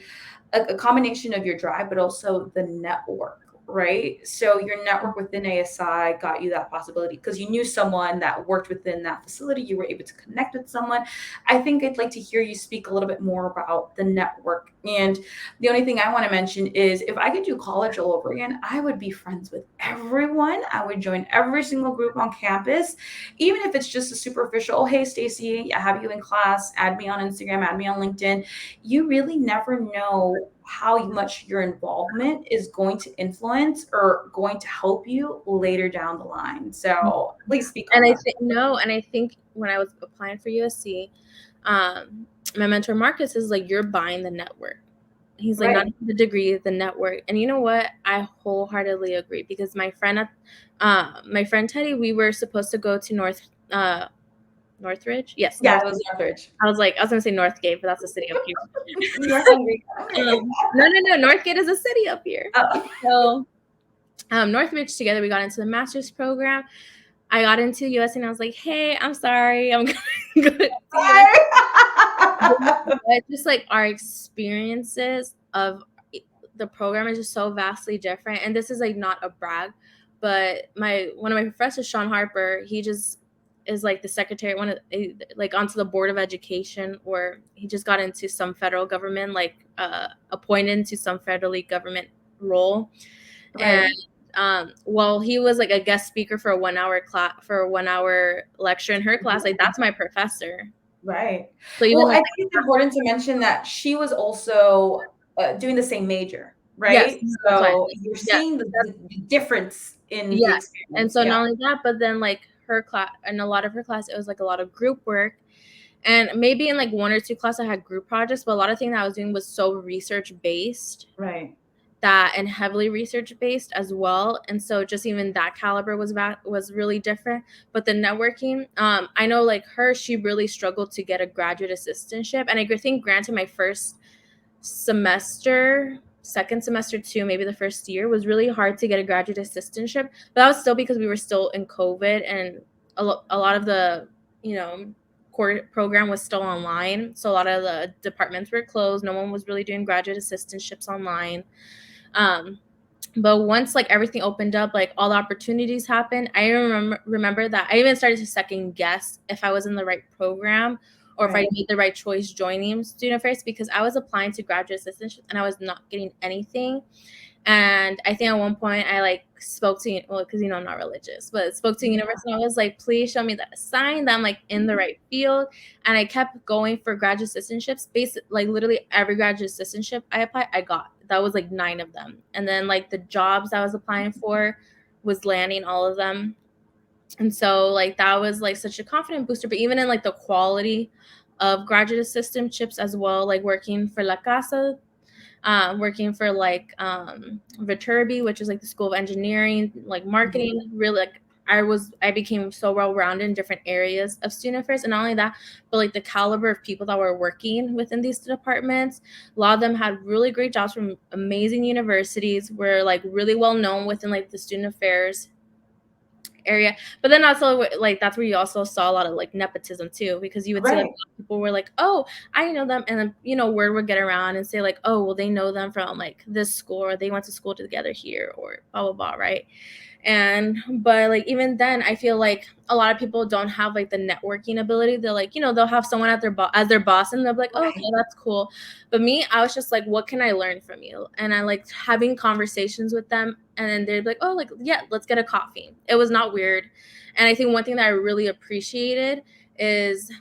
a combination of your drive, but also the network, right? So your network within ASI got you that possibility because you knew someone that worked within that facility. You were able to connect with someone. I think I'd like to hear you speak a little bit more about the network. And the only thing I want to mention is if I could do college all over again, I would be friends with everyone. I would join every single group on campus, even if it's just a superficial, oh, hey, Stacy, I have you in class, add me on Instagram, add me on LinkedIn. You really never know how much your involvement is going to influence or going to help you later down the line. So please speak on And I that. think no, and I think when I was applying for USC, my mentor Marcus is like, you're buying the network. He's like, not Right. the degree, the network. And you know what? I wholeheartedly agree because my friend Teddy, we were supposed to go to Northridge. Yes, Yeah, it was Northridge. Northridge. I was gonna say Northgate, but that's a city up here. You're hungry. No, Northgate is a city up here. Oh. So Northridge together, we got into the master's program. I got into US and I was like, hey, I'm sorry, I'm going to US. But just like our experiences of the program is just so vastly different. And this is like not a brag, but one of my professors, Sean Harper, he just is like the secretary, like onto the board of education, or he just got into some federal government, like appointed into some federally government role. Right. And well, he was like a guest speaker for a 1 hour class, for a 1 hour lecture in her class. Like that's my professor. Right. So even Well, I like think it's important to mention that she was also doing the same major, yes, right? that's why. So you're Yes, seeing the difference in the yes. And experience. so Yeah. not only that, but then like her class and a lot of her class, it was like a lot of group work. And maybe in like one or two classes I had group projects, but a lot of things that I was doing was so research based, Right. that and heavily research based as well. And so just even that caliber was really different. But the networking, I know like her, she really struggled to get a graduate assistantship. And I think granted my first semester, second semester too, maybe the first year was really hard to get a graduate assistantship. But that was still because we were still in COVID and a lot of the, you know, core program was still online. So a lot of the departments were closed. No one was really doing graduate assistantships online. Um, but once like everything opened up, like all the opportunities happened, I remember that I even started to second guess if I was in the right program or if I Right. made the right choice joining student affairs, because I was applying to graduate assistantships and I was not getting anything. And I think at one point I like spoke to, well, because I'm not religious, but spoke to university and I was like, please show me that sign that I'm like in the right field. And I kept going for graduate assistantships. Like literally every graduate assistantship I applied, I got. That was like 9 of them. And then like the jobs I was applying for was landing all of them. And so like that was like such a confident booster. But even in like the quality of graduate assistantships as well, like working for La Casa, working for like Viterbi, which is like the School of Engineering, like marketing, really like I became so well rounded in different areas of student affairs. And not only that, but like the caliber of people that were working within these departments, a lot of them had really great jobs from amazing universities, were like really well known within like the student affairs area. But then also like that's where you also saw a lot of like nepotism too, because you would see like Right. people were like, oh, I know them, and then word would get around and say like, oh, well, they know them from like this school, or they went to school together here, or blah blah blah, right? And but like even then I feel like a lot of people don't have like the networking ability. They're like, they'll have someone at as their boss and they'll be like, oh, okay, that's cool. But me, I was just like, what can I learn from you? And I liked having conversations with them, and then they'd be like, oh, like, yeah, let's get a coffee. It was not weird. And I think one thing that I really appreciated is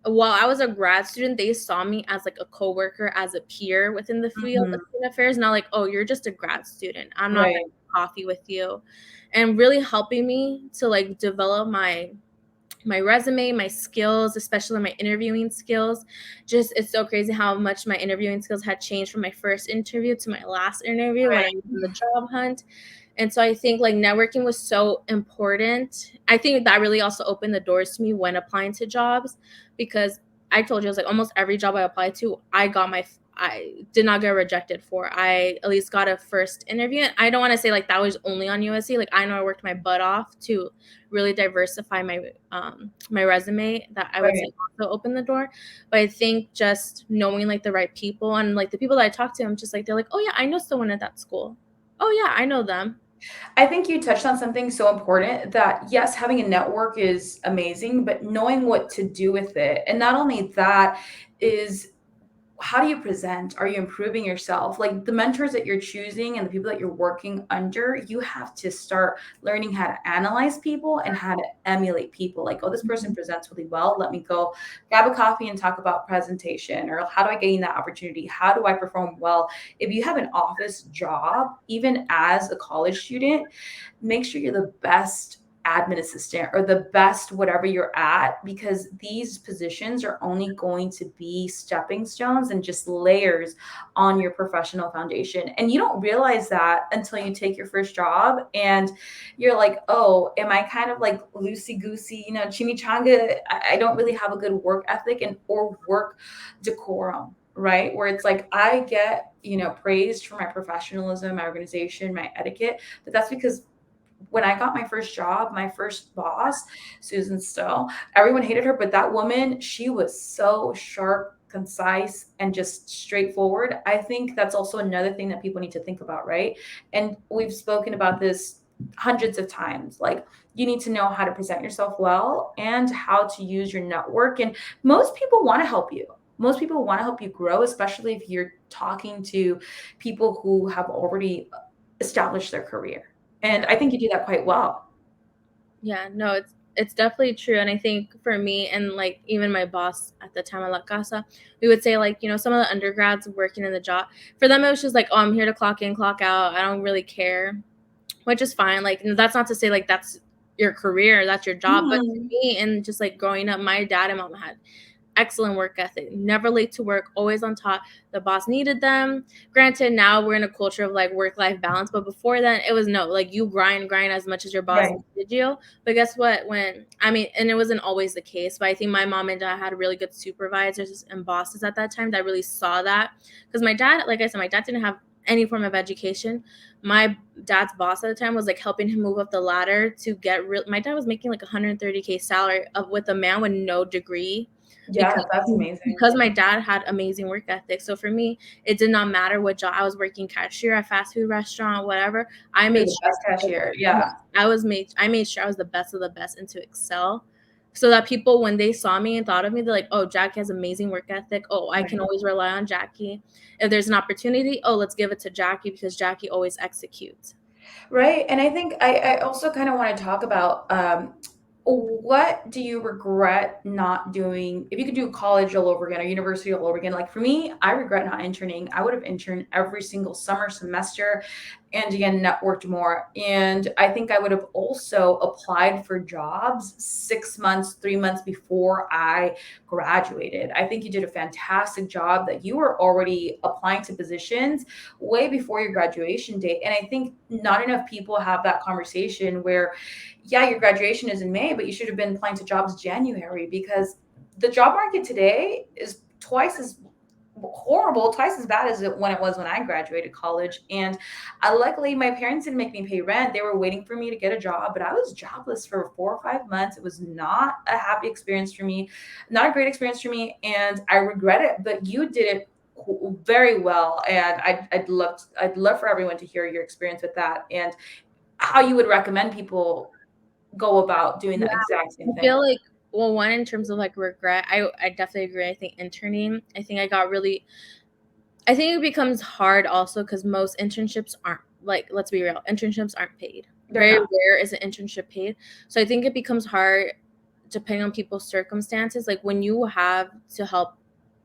while I was a grad student, they saw me as like a coworker, as a peer within the field of Mhm. student affairs, not like, oh, you're just a grad student. I'm not Right. coffee with you, and really helping me to like develop my resume, my skills, especially my interviewing skills. Just it's so crazy how much my interviewing skills had changed from my first interview to my last interview when I was in the job hunt. And so I think like networking was so important. I think that really also opened the doors to me when applying to jobs, because I told you I was like almost every job I applied to, I did not get rejected for. I at least got a first interview. And I don't want to say like that was only on USC. Like I know I worked my butt off to really diversify my resume. That I would say Right. also opened the door. But I think just knowing like the right people, and like the people that I talked to, I'm just like they're like, oh yeah, I know someone at that school. Oh yeah, I know them. I think you touched on something so important that yes, having a network is amazing, but knowing what to do with it. And not only that is how do you present? Are you improving yourself? Like the mentors that you're choosing and the people that you're working under, you have to start learning how to analyze people and how to emulate people. Like, oh, this person presents really well. Let me go grab a coffee and talk about presentation, or how do I gain that opportunity? How do I perform well? If you have an office job, even as a college student, make sure you're the best admin assistant or the best whatever you're at, because these positions are only going to be stepping stones and just layers on your professional foundation. And you don't realize that until you take your first job and you're like, oh, am I kind of like loosey goosey, chimichanga? I don't really have a good work ethic and or work decorum, right? Where it's like I get, praised for my professionalism, my organization, my etiquette, but that's because when I got my first job, my first boss, Susan Stowe, everyone hated her, but that woman, she was so sharp, concise, and just straightforward. I think that's also another thing that people need to think about, right? And we've spoken about this hundreds of times. Like, you need to know how to present yourself well and how to use your network. And most people want to help you. Most people want to help you grow, especially if you're talking to people who have already established their career. And Yeah. I think you do that quite well. Yeah, no, it's definitely true. And I think for me and like even my boss at the time at La Casa, we would say like, some of the undergrads working in the job, for them it was just like, oh, I'm here to clock in, clock out. I don't really care, which is fine. Like that's not to say like that's your career, that's your job. But to Mhm. me and just like growing up, my dad and mom had excellent work ethic, never late to work, always on top. The boss needed them. Granted, now we're in a culture of like work life balance, but before then, it was no, like you grind as much as your boss Right. needed you. But guess what? And it wasn't always the case, but I think my mom and dad had really good supervisors and bosses at that time that really saw that. Because my dad, like I said, my dad didn't have any form of education. My dad's boss at the time was like helping him move up the ladder to get real. My dad was making like 130K salary with a man with no degree, Yeah, because that's amazing. my dad had amazing work ethic. So for me, it did not matter what job I was working, cashier at fast food restaurant, whatever. I You're made the best sure cashier. Yeah. I made sure I was the best of the best and to excel. So that people, when they saw me and thought of me, they're like, oh, Jackie has amazing work ethic. Oh, I can Right. always rely on Jackie. If there's an opportunity, oh, let's give it to Jackie because Jackie always executes. Right. And I think I also kind of want to talk about what do you regret not doing if you could do college all over again or university all over again? Like for me, I regret not interning. I would have interned every single summer, semester, and again, networked more. And I think I would have also applied for jobs 6 months, 3 months before I graduated. I think you did a fantastic job that you were already applying to positions way before your graduation date. And I think not enough people have that conversation where, yeah, your graduation is in May, but you should have been applying to jobs January, because the job market today is twice as horrible, twice as bad as when it was when I graduated college. And luckily, my parents didn't make me pay rent. They were waiting for me to get a job, but I was jobless for 4 or 5 months. It was not a happy experience for me, not a great experience for me, and I regret it. But you did it very well, and I'd love for everyone to hear your experience with that and how you would recommend people go about doing Yeah, the exact same I thing. feel like, well, one, in terms of like regret, I definitely agree. I think interning, I think it becomes hard also because most internships aren't, like, let's be real, internships aren't paid. They're Very not. rare is an internship paid. So I think it becomes hard depending on people's circumstances. Like when you have to help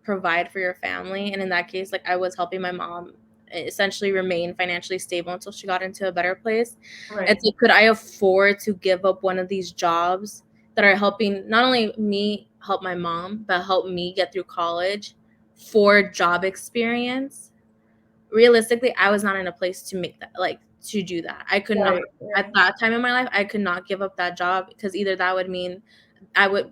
provide for your family, and in that case, like I was helping my mom essentially remain financially stable until she got into a better place. Right. It's like, could I afford to give up one of these jobs that are helping not only me help my mom, but help me get through college for job experience? Realistically, I was not in a place to make that, like, to do that. I could not, Right. at Right. that time in my life, I could not give up that job, because either that would mean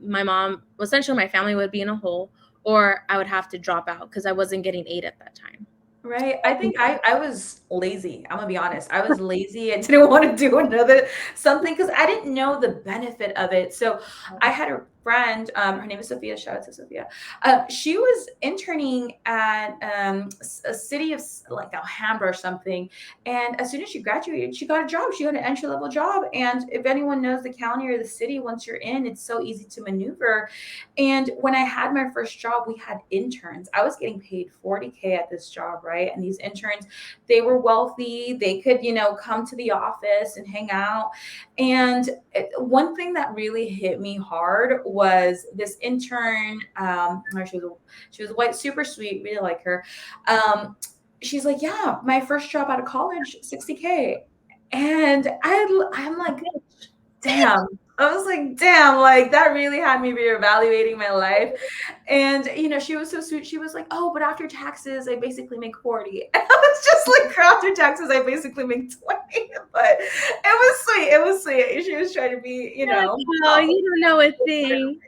my mom, essentially my family would be in a hole, or I would have to drop out because I wasn't getting aid at that time. Right. I think I was lazy. I'm gonna be honest. I was lazy. I didn't want to do another something because I didn't know the benefit of it. So I had a friend, her name is Sophia. Shout out to Sophia. She was interning at a city of like Alhambra or something. And as soon as she graduated, she got a job. She got an entry level job. And if anyone knows the county or the city, once you're in, it's so easy to maneuver. And when I had my first job, we had interns. I was getting paid 40K at this job, right? And these interns, they were wealthy. They could, come to the office and hang out. And one thing that really hit me hard was this intern. She was white, super sweet, really like her. She's like, yeah, my first job out of college, 60K. And I'm like, damn. I was like, damn, like that really had me reevaluating my life. And she was so sweet. She was like, oh, but after taxes, I basically make 40. And I was just like, girl, after taxes, I basically make 20. But it was sweet. It was sweet. She was trying to be, Oh, you don't know a thing.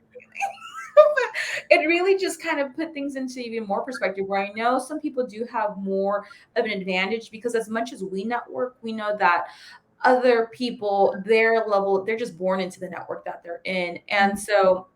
it really just kind of put things into even more perspective, where I know some people do have more of an advantage because as much as we network, we know that other people, their level, they're just born into the network that they're in. And so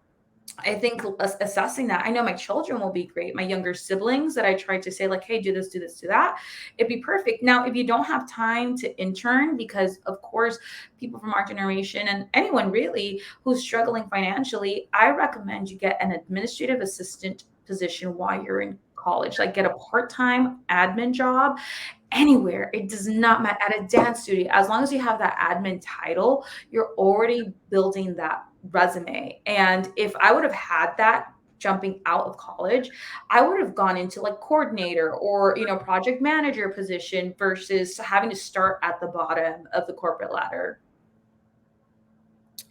I think assessing that, I know my children will be great. My younger siblings that I tried to say, like, hey, do this, do this, do that, it'd be perfect. Now, if you don't have time to intern, because of course, people from our generation and anyone really who's struggling financially, I recommend you get an administrative assistant position while you're in college. Like, get a part time admin job anywhere. It does not matter, at a dance studio. As long as you have that admin title, you're already building that resume. And if I would have had that jumping out of college, I would have gone into like coordinator or project manager position versus having to start at the bottom of the corporate ladder.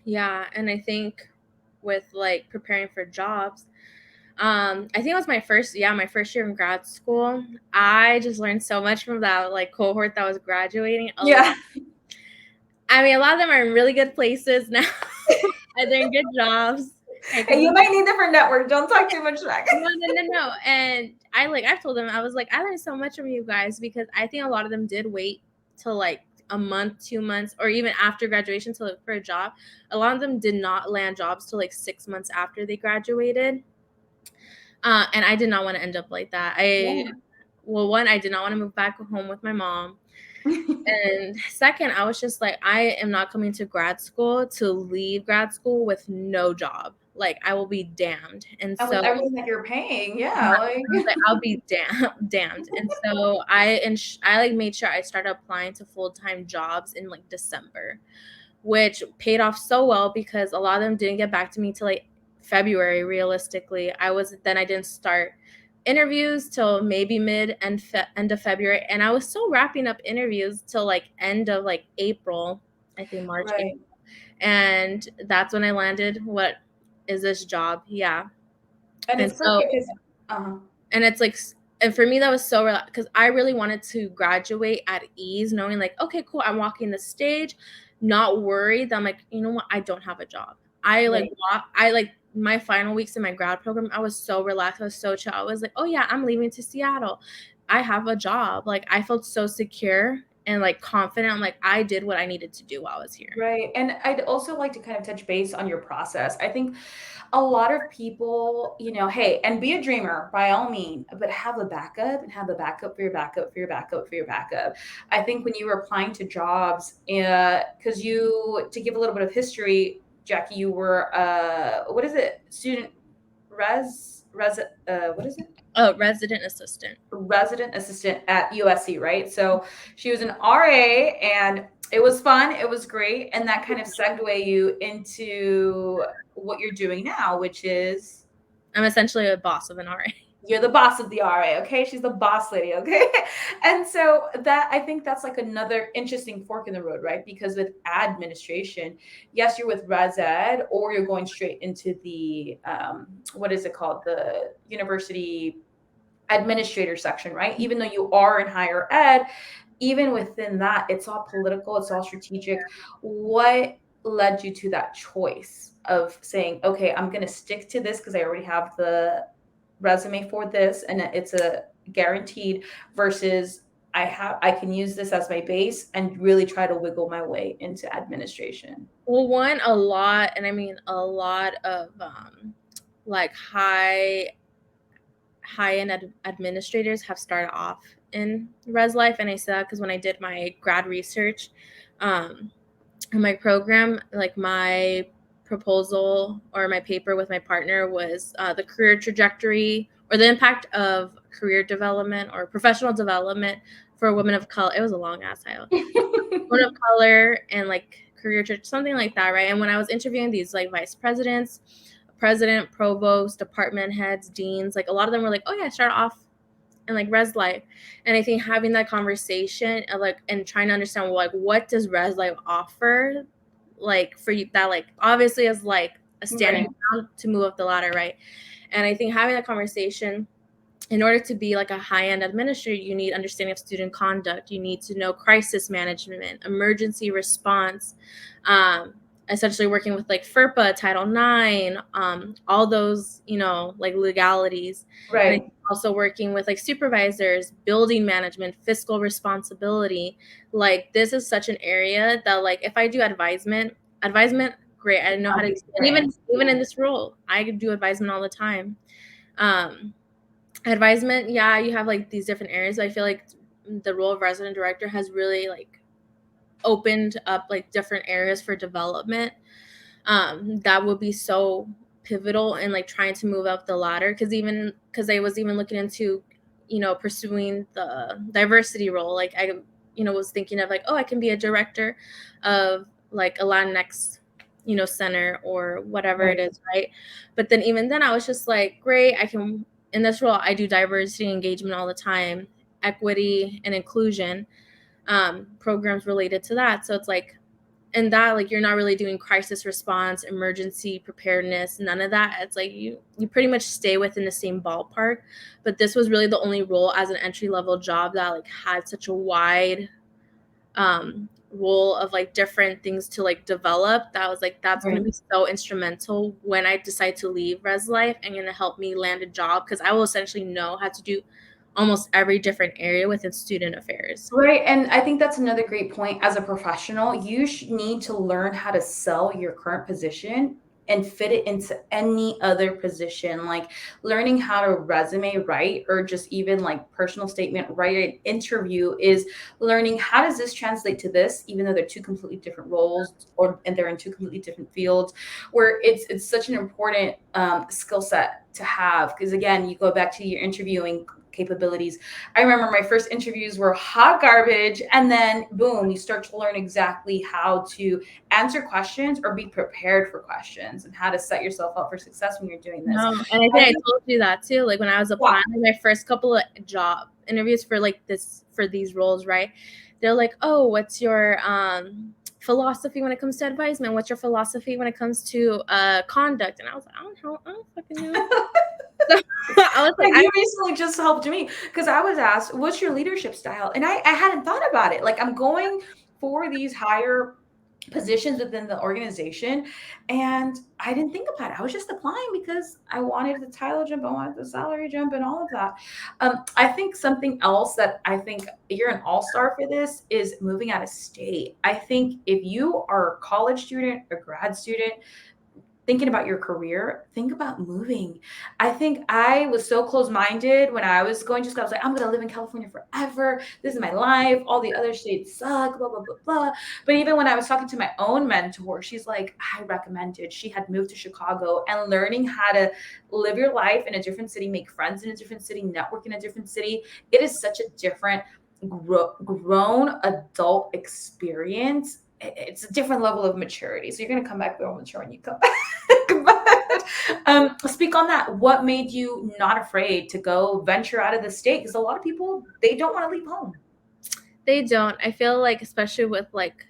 Yeah, and I think with like preparing for jobs, I think it was my first year in grad school. I just learned so much from that like cohort that was graduating. A lot. Yeah. I mean, a lot of them are in really good places now. And they're in good jobs. And you might need different network. Don't talk too much back. No. And I've told them, I was like, I learned so much from you guys, because I think a lot of them did wait till like a month, 2 months, or even after graduation to look for a job. A lot of them did not land jobs till like 6 months after they graduated. And I did not want to end up like that. Yeah. Well, one, I did not want to move back home with my mom. And second, I was just like, I am not coming to grad school to leave grad school with no job. Like, I will be damned. And And so with everything that you're paying, yeah, yeah, like I was like, I'll be damned. And so I like made sure I started applying to full-time jobs in like December, which paid off so well because a lot of them didn't get back to me till like February. Realistically, I didn't start interviews till maybe end of February, and I was still wrapping up interviews till like end of like April, I think March, right. April. And that's when I landed what is this job. Yeah. And And it's so perfect because and it's like, and for me that was so relaxed because I really wanted to graduate at ease, knowing like, okay, cool, I'm walking the stage, not worried that I'm like, you know what, I don't have a job. right. I like my final weeks in my grad program, I was so relaxed, I was so chill. I was like, oh yeah, I'm leaving to Seattle, I have a job. Like, I felt so secure and like confident. I'm like, I did what I needed to do while I was here. Right. And I'd also like to kind of touch base on your process. I think a lot of people, hey, and be a dreamer by all means, but have a backup and have a backup for your backup for your backup for your backup. I think when you were applying to jobs, because to give a little bit of history, Jackie, you were, what is it? Student what is it? Oh, resident assistant. Resident assistant at USC, right? So she was an RA and it was fun. It was great. And that kind of segue you into what you're doing now, which is I'm essentially a boss of an RA. You're the boss of the RA, okay? She's the boss lady, okay? And so that I think that's like another interesting fork in the road, right? Because with administration, yes, you're with Res Ed, or you're going straight into the what is it called? The university administrator section, right? Even though you are in higher ed, even within that, it's all political, it's all strategic. What led you to that choice of saying, okay, I'm going to stick to this because I already have the resume for this and it's a guaranteed versus I can use this as my base and really try to wiggle my way into administration. Well, one, a lot, and I mean a lot of like high-end administrators have started off in res life, and I say that because when I did my grad research in my program, like my proposal or my paper with my partner was the career trajectory or the impact of career development or professional development for women of color. It was a long ass title. Women of color and like career something like that, right? And when I was interviewing these like vice presidents, president, provost, department heads, deans, like a lot of them were like, oh yeah, I started off in like res life. And I think having that conversation of like and trying to understand, well, like what does res life offer, like for you, that like obviously is like a standing Right. ground to move up the ladder, right? And I think having that conversation, in order to be like a high-end administrator, you need understanding of student conduct. You need to know crisis management, emergency response, um, essentially working with like FERPA, Title IX, all those, you know, like legalities. And Right. also working with like supervisors, building management, fiscal responsibility. Like this is such an area that like if I do advisement, great. I know how to, and even in this role, I do advisement all the time. Um, Advisement, yeah, you have like these different areas. I feel like the role of resident director has really like opened up like different areas for development that would be so pivotal in like trying to move up the ladder, because I was even looking into, you know, pursuing the diversity role. Like I, you know, was thinking of like, oh, I can be a director of like a Latinx, you know, center or whatever Right. it is, right? But then even then I was just like, great, I can, in this role I do diversity engagement all the time, equity and inclusion, programs related to that. So it's like, and that like you're not really doing crisis response, emergency preparedness, none of that. It's like you pretty much stay within the same ballpark. But this was really the only role as an entry level job that like had such a wide role of like different things to like develop, that was like that's going to Right. be so instrumental when I decide to leave res life and going to help me land a job, because I will essentially know how to do almost every different area within student affairs. Right. And I think that's another great point. As a professional, you need to learn how to sell your current position and fit it into any other position. Like learning how to resume write or just even like personal statement write an interview is learning how does this translate to this, even though they're two completely different roles or and they're in two completely different fields, where it's such an important skill set to have. Because again, you go back to your interviewing capabilities. I remember my first interviews were hot garbage. And then, boom, you start to learn exactly how to answer questions or be prepared for questions and how to set yourself up for success when you're doing this. No, and I I think I think, told you that too. Like when I was yeah, applying my first couple of job interviews for like this for these roles, right? They're like, "Oh, what's your philosophy when it comes to advisement? What's your philosophy when it comes to conduct?" And I was like, I don't fucking know." So I was like, like you recently just helped me because I was asked, what's your leadership style? And I hadn't thought about it. Like I'm going for these higher positions within the organization. And I didn't think about it. I was just applying because I wanted the title jump, I wanted the salary jump, and all of that. I think something else that I think you're an all star for this is moving out of state. I think if you are a college student, a grad student, thinking about your career, think about moving. I think I was so close minded when I was going to school. I was like, I'm going to live in California forever. This is my life. All the other states suck, blah, blah, blah, blah. But even when I was talking to my own mentor, she's like, I recommended. She had moved to Chicago and learning how to live your life in a different city, make friends in a different city, network in a different city. It is such a different grown adult experience. It's a different level of maturity. So you're going to come back real mature when you come back. Speak on that. What made you not afraid to go venture out of the state? Because a lot of people, they don't want to leave home. They don't. I feel like, especially with like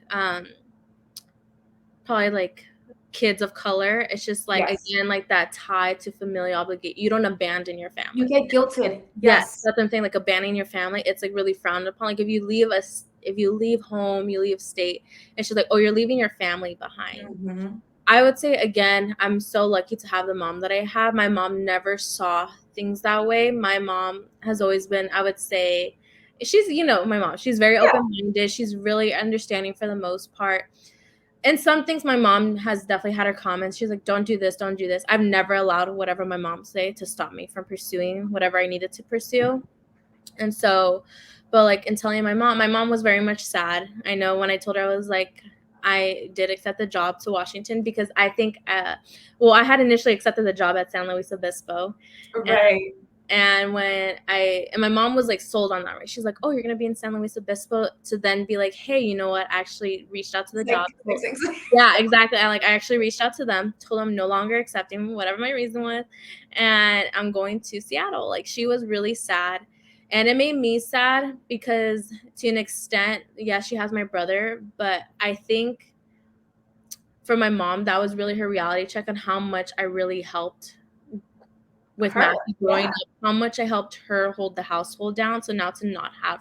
probably like kids of color, it's just like, Yes. again, like that tie to familial obligation. You don't abandon your You family. get guilted. Yes, Yes. that's what I'm saying. Like abandoning your family, it's like really frowned upon. Like if you leave home, you leave state, it's just like, oh, you're leaving your family behind. Mm-hmm. I would say, again, I'm so lucky to have the mom that I have. My mom never saw things that way. My mom has always been, I would say, she's, my mom, she's very Yeah. open-minded. She's really understanding for the most part. And some things my mom has definitely had her comments. She's like, don't do this, don't do this. I've never allowed whatever my mom say to stop me from pursuing whatever I needed to pursue. And so, but like in telling my mom was very much sad. I know when I told her, I was like, I did accept the job to Washington because I think, I had initially accepted the job at San Luis Obispo. And Right. and my mom was like sold on that, right? She's like, oh, you're gonna be in San Luis Obispo, to then be like, hey, you know what? I actually reached out to the job. Yeah, exactly. I actually reached out to them, told them no longer accepting whatever my reason was, and I'm going to Seattle. Like, she was really sad. And it made me sad because, to an extent, yeah, she has my brother, but I think for my mom, that was really her reality check on how much I really helped with Her. Matthew growing Yeah. up, how much I helped her hold the household down. So now to not have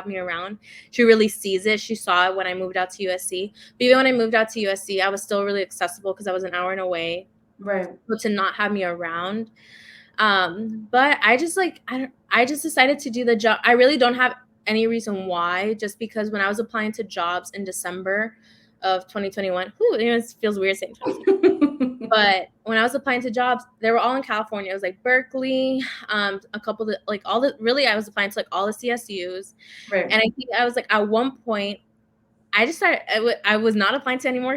me around, she really sees it. She saw it when I moved out to USC. But even when I moved out to USC, I was still really accessible because I was an hour and away. Right. But to not have me around, but I just decided to do the job. I really don't have any reason why, just because when I was applying to jobs in December of 2021, it feels weird saying 2020. But when I was applying to jobs, they were all in California. It was like Berkeley, a couple of like all the really I was applying to like all the CSUs, Right. and I think I was like at one point I just started. I was not applying to any more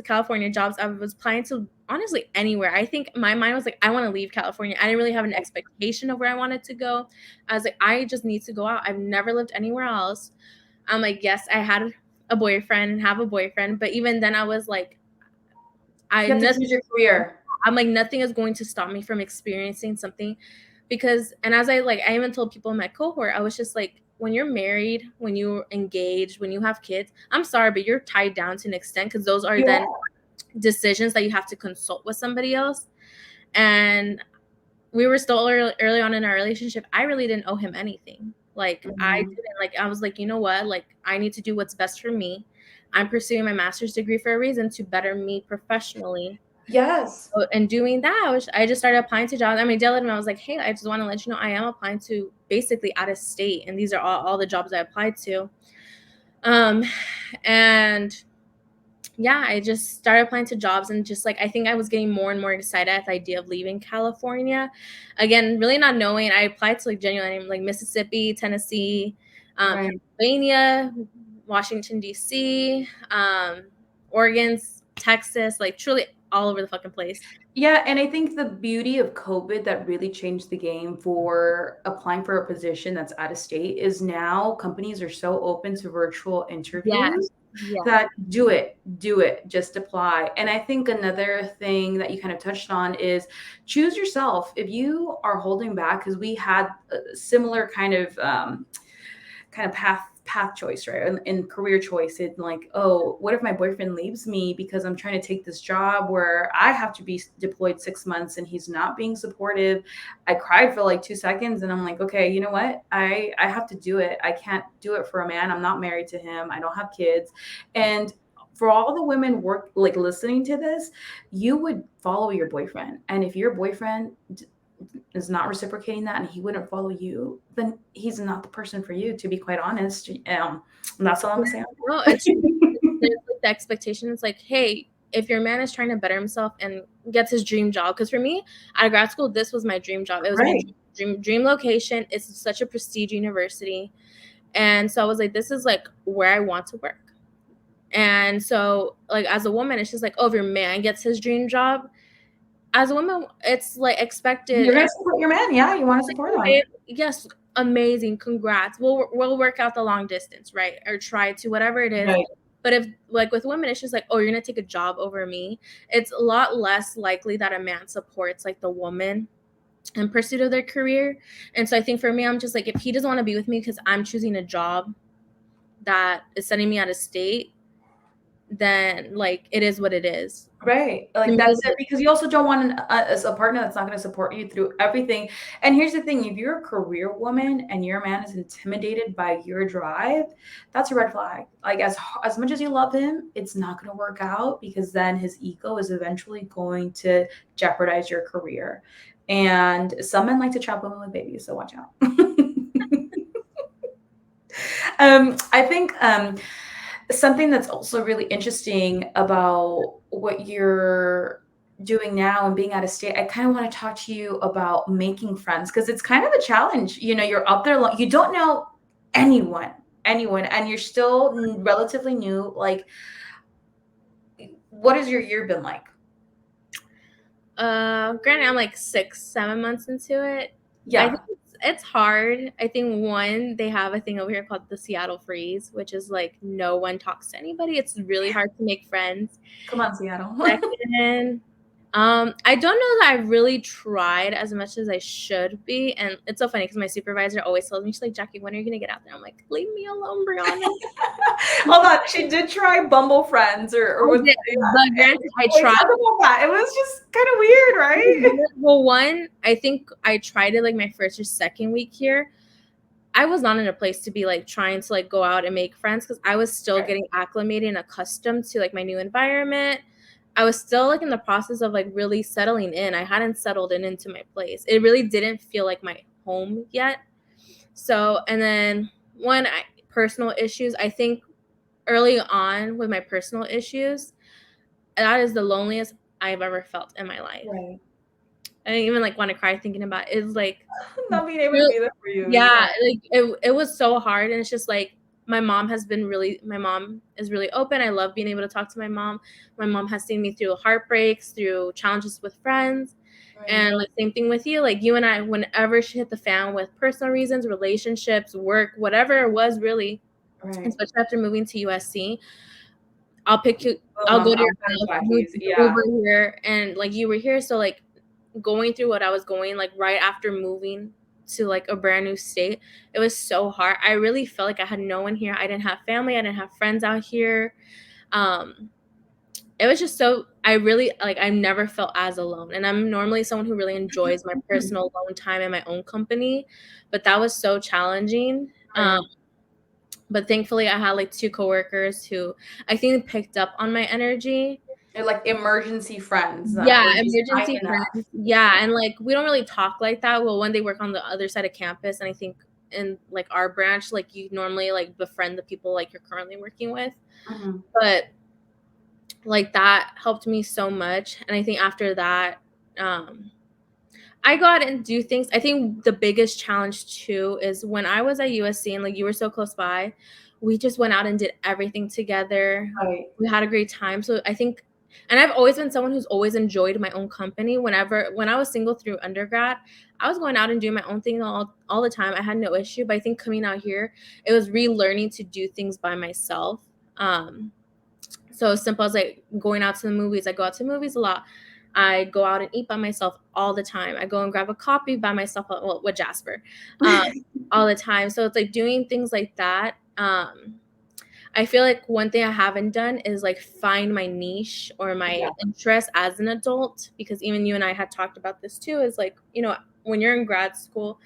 California jobs. I was applying to honestly anywhere. I think my mind was like, I want to leave California. I didn't really have an expectation of where I wanted to go. I was like, I just need to go out. I've never lived anywhere else. I'm like, yes, I had a boyfriend and have a boyfriend, but even then, I was like, You have to choose your career. I'm like, nothing is going to stop me from experiencing something, because, and as I even told people in my cohort, I was just like, when you're married, when you're engaged, when you have kids, I'm sorry, but you're tied down to an extent, because those are You then are. decisions that you have to consult with somebody else. And we were still early on in our relationship. I really didn't owe him anything. Like, I Mhm. didn't, like, I was like, you know what? Like, I need to do what's best for me. I'm pursuing my master's degree for a reason, to better me professionally. Yes. And doing that, I just started applying to jobs. I mean, Dylan, I was like, hey, I just want to let you know I am applying to basically out of state, and these are all the jobs I applied to. And yeah, I just started applying to jobs, and just like, I think I was getting more and more excited at the idea of leaving California. Again, really not knowing. I applied to like genuinely like Mississippi, Tennessee, Right. Pennsylvania, Washington D.C., Oregon, Texas, like truly all over the fucking place. Yeah, and I think the beauty of COVID that really changed the game for applying for a position that's out of state is now companies are so open to virtual Yes, interviews yes, that do it, just apply. And I think another thing that you kind of touched on is choose yourself. If you are holding back, because we had a similar kind of path choice, right? In career choice, it's like, oh, what if my boyfriend leaves me because I'm trying to take this job where I have to be deployed 6 months and he's not being supportive. I cried for like 2 seconds and I'm like, okay, you know what? I have to do it. I can't do it for a man. I'm not married to him. I don't have kids. And for all the women work like listening to this, you would follow your boyfriend. And if your boyfriend is not reciprocating that and he wouldn't follow you, then he's not the person for you, to be quite honest. And that's all I'm yeah. gonna say. No, there's like the expectation. It's like, hey, if your man is trying to better himself and gets his dream job, because for me, out of grad school, this was my dream job. It was my Right. dream location. It's such a prestige university, and so I was like, this is like where I want to work. And so, like, as a woman, it's just like, oh, if your man gets his dream job, as a woman, it's like expected. You're gonna support your man. Yeah, you want to support them. Yes, amazing, congrats. We'll work out the long distance, right? Or try to, whatever it is. Right. But if like with women, it's just like, oh, you're gonna take a job over me. It's a lot less likely that a man supports like the woman in pursuit of their career. And so I think for me, I'm just like, if he doesn't want to be with me because I'm choosing a job that is sending me out of state, then like it is what it is. Right. To Like me, that's it, because you also don't want a partner that's not going to support you through everything. And here's the thing, if you're a career woman and your man is intimidated by your drive, that's a red flag. Like as much as you love him, it's not going to work out, because then his ego is eventually going to jeopardize your career. And some men like to trap women with babies, so watch out. I think something that's also really interesting about what you're doing now and being out of state, I kind of want to talk to you about making friends, because it's kind of a challenge. You know, you're up there, you don't know anyone, and you're still relatively new. Like, what has your year been like? Granted, I'm like 6, 7 months into it. I think Yeah, it's hard. I think one, they have a thing over here called the Seattle Freeze, which is like no one talks to anybody. It's really hard to make friends. come on, Seattle. Second, I don't know that I really tried as much as I should be. And it's so funny because my supervisor always tells me, she's like, Jackie, when are you gonna get out there? I'm like, leave me alone, Brianna. Hold on, she did try Bumble Friends, or I was did, but granted, I wait, tried. talk about that. It was just kind of weird, right? Well, one, I think I tried it like my first or second week here. I was not in a place to be like trying to like go out and make friends because I was still Right. getting acclimated and accustomed to like my new environment. I was still like in the process of like really settling in. I hadn't settled in into my place. It really didn't feel like my home yet. So, and then personal issues. I think early on with my personal issues, that is the loneliest I've ever felt in my life. Right. I didn't even like want to cry thinking about it. It's like Not being able to real, be there for you is yeah, hard. like it was so hard. And it's just like my mom is really open. I love being able to talk to my mom. My mom has seen me through heartbreaks, through challenges with friends. Right. And like same thing with you. Like you and I, whenever she hit the fan with personal reasons, relationships, work, whatever it was really, Right. especially after moving to USC, I'll pick you, Boom, I'll go to your I'm kind of house, Jackies. you Yeah. over here, and like you were here. So like going through what I was going, like right after moving to like a brand new state, it was so hard. I really felt like I had no one here. I didn't have family. I didn't have friends out here. Um, it was just so, I really like, I never felt as alone. And I'm normally someone who really enjoys my personal alone time and my own company, but that was so challenging. Right. But thankfully I had like two coworkers who I think picked up on my energy. They're like emergency friends that Yeah, were just kind emergency enough. friends. Yeah, and like we don't really talk like that. Well, when they work on the other side of campus, and I think in like our branch, like you normally like befriend the people like you're currently working with. Mhm. But like that helped me so much. And I think after that, um, I go out and do things. I think the biggest challenge too is when I was at USC and like you were so close by, we just went out and did everything together. Right. We had a great time. So I think, and I've always been someone who's always enjoyed my own company. When I was single through undergrad, I was going out and doing my own thing all the time. I had no issue. But I think coming out here, it was relearning to do things by myself. So as simple as like going out to the movies. I go out to movies a lot. I go out and eat by myself all the time. I go and grab a coffee by myself, well, with Jasper, um, all the time. So it's like doing things like that. I feel like one thing I haven't done is like find my niche or my Yeah. interest as an adult, because even you and I had talked about this too, is like, when you're in grad school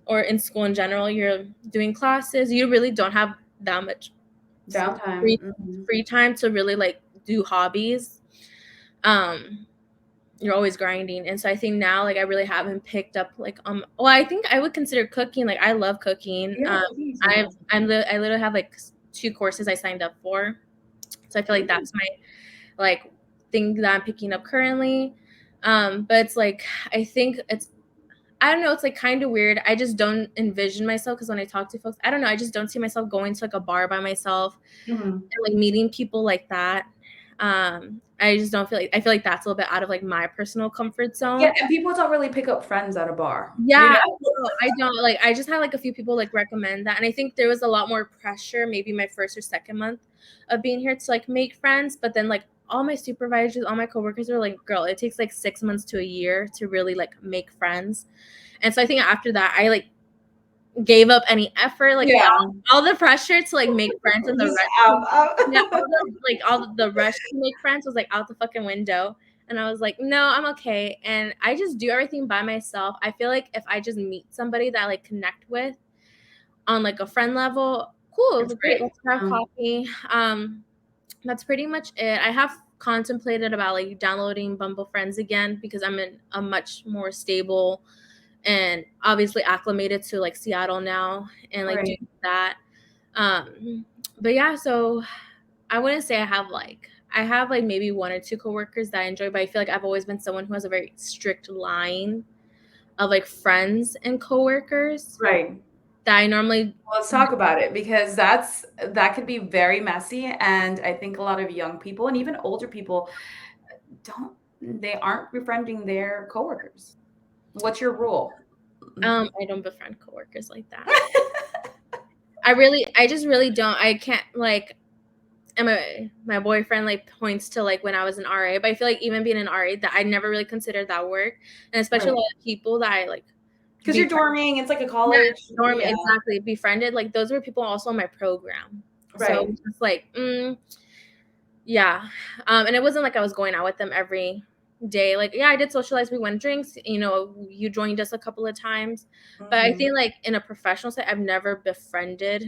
or in school in general, you're doing classes, you really don't have that much Downtime. free Mhm. free time to really like do hobbies. Um, you're always grinding. And so I think now like I really haven't picked up like well, I think I would consider cooking. Like I love cooking. Yeah, cooking's amazing. I literally have like 2 courses I signed up for. So I feel like that's my like thing that I'm picking up currently. But it's like I don't know, it's like kind of weird. I just don't envision myself, because when I talk to folks, I don't know, I just don't see myself going to like a bar by myself Mhm. and like meeting people like that. I just don't feel like, I feel like that's a little bit out of like my personal comfort Yeah, zone. and people don't really pick up friends at a bar, you Yeah, know? no, I don't like, I just had like a few people like recommend that, and I think there was a lot more pressure maybe my first or second month of being here to like make friends, but then like all my supervisors, all my coworkers were like, girl, it takes like 6 months to a year to really like make friends. And so I think after that I like gave up any effort, like Yeah, all the pressure to like make friends and the just rush, yeah, out. all the rush to make friends was like out the fucking window. And I was like, no, I'm okay. And I just do everything by myself. I feel like if I just meet somebody that I like connect with on like a friend level, cool, It's great, great. let's grab Mhm. coffee. That's pretty much it. I have contemplated about like downloading Bumble Friends again because I'm in a much more stable and obviously acclimated to like Seattle now and like Right. doing that. But yeah, so I wouldn't say I have like maybe one or two coworkers that I enjoy, but I feel like I've always been someone who has a very strict line of like friends and coworkers Right. that I normally. Well, let's talk about it because that could be very messy, and I think a lot of young people and even older people don't they aren't befriending their coworkers. What's your rule? I don't befriend coworkers like that. I just really don't. I can't like. And my boyfriend like points to like when I was an RA, but I feel like even being an RA, that I never really considered that work, and especially a Right. lot of people that I like Because you're befriend, dorming, it's like a yeah, college. norm Yeah. exactly befriended. Like those were people also in my program, so it Right. was just like, yeah, and it wasn't like I was going out with them every day. Like, yeah, I did socialize. We went drinks. You know, you joined us a couple of times, but I Mhm. think like in a professional set, I've never befriended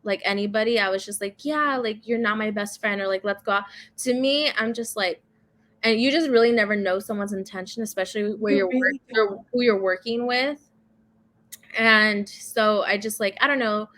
like anybody. I was just like, yeah, like you're not my best friend, or like let's go out. To me, I'm just like, and you just really never know someone's intention, especially where You really don't. who you're working with. And so I just like, I don't know,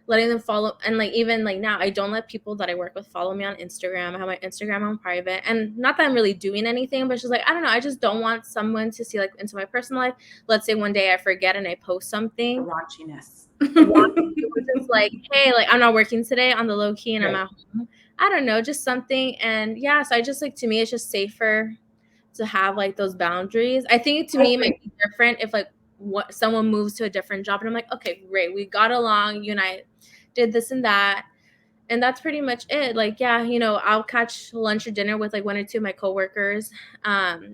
letting them follow, and like even like now I don't let people that I work with follow me on Instagram. I have my Instagram on private, and not that I'm really doing anything, but it's just like, I don't know, I just don't want someone to see like into my personal life. Let's say one day I forget and I post The something, raunchiness. want it was just like, hey, like I'm not working today on the low key and I'm Right. at home. I don't know, just something. And yeah, so I just like, to me, it's just safer to have like those boundaries. I think to I me it might agree. be different if like what someone moves to a different job and I'm like, okay, great, we got along, you and I did this and that. And that's pretty much it. Like, yeah, you know, I'll catch lunch or dinner with like one or two of my coworkers.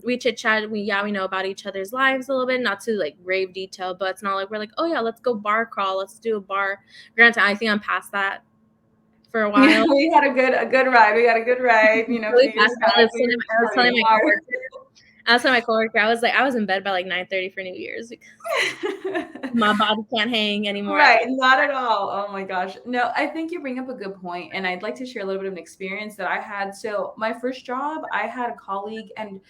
We chit chat. We know about each other's lives a little bit, not to like grave detail, but it's not like we're like, oh yeah, let's go bar crawl, let's do a bar. Granted, I think I'm past that for a Yeah, while. we had a good ride. We had a good ride, a Really few years past that. back. We were just I was telling partying my hard. coworker, I was like, I was in bed by like 9:30 for New Year's because my body can't hang anymore. Right, not at all. Oh my gosh. No, I think you bring up a good point, and I'd like to share a little bit of an experience that I had. So, my first job, I had a colleague, and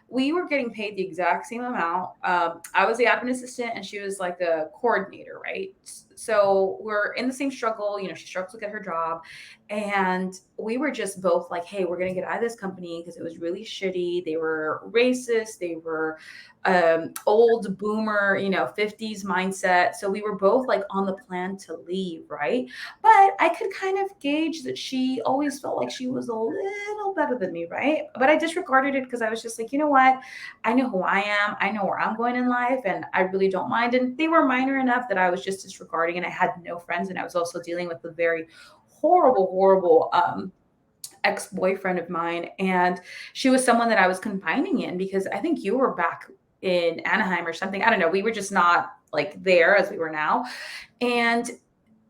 we were getting paid the exact same amount. I was the admin assistant, and she was like a coordinator, right? So we're in the same struggle. She struggles to get her job, and we were just both like, "Hey, we're gonna get out of this company because it was really shitty. They were racist. They were old boomer, 50s mindset. So we were both like on the plan to leave, right? But I could kind of gauge that she always felt like she was a little better than me, right? But I disregarded it because I was just like, you know what? I know who I am. I know where I'm going in life, and I really don't mind. And they were minor enough that I was just disregarding, and I had no friends, and I was also dealing with a very horrible, horrible ex-boyfriend of mine, and she was someone that I was confining in because I think you were back in Anaheim or something. I don't know. We were just not like there as we were now. And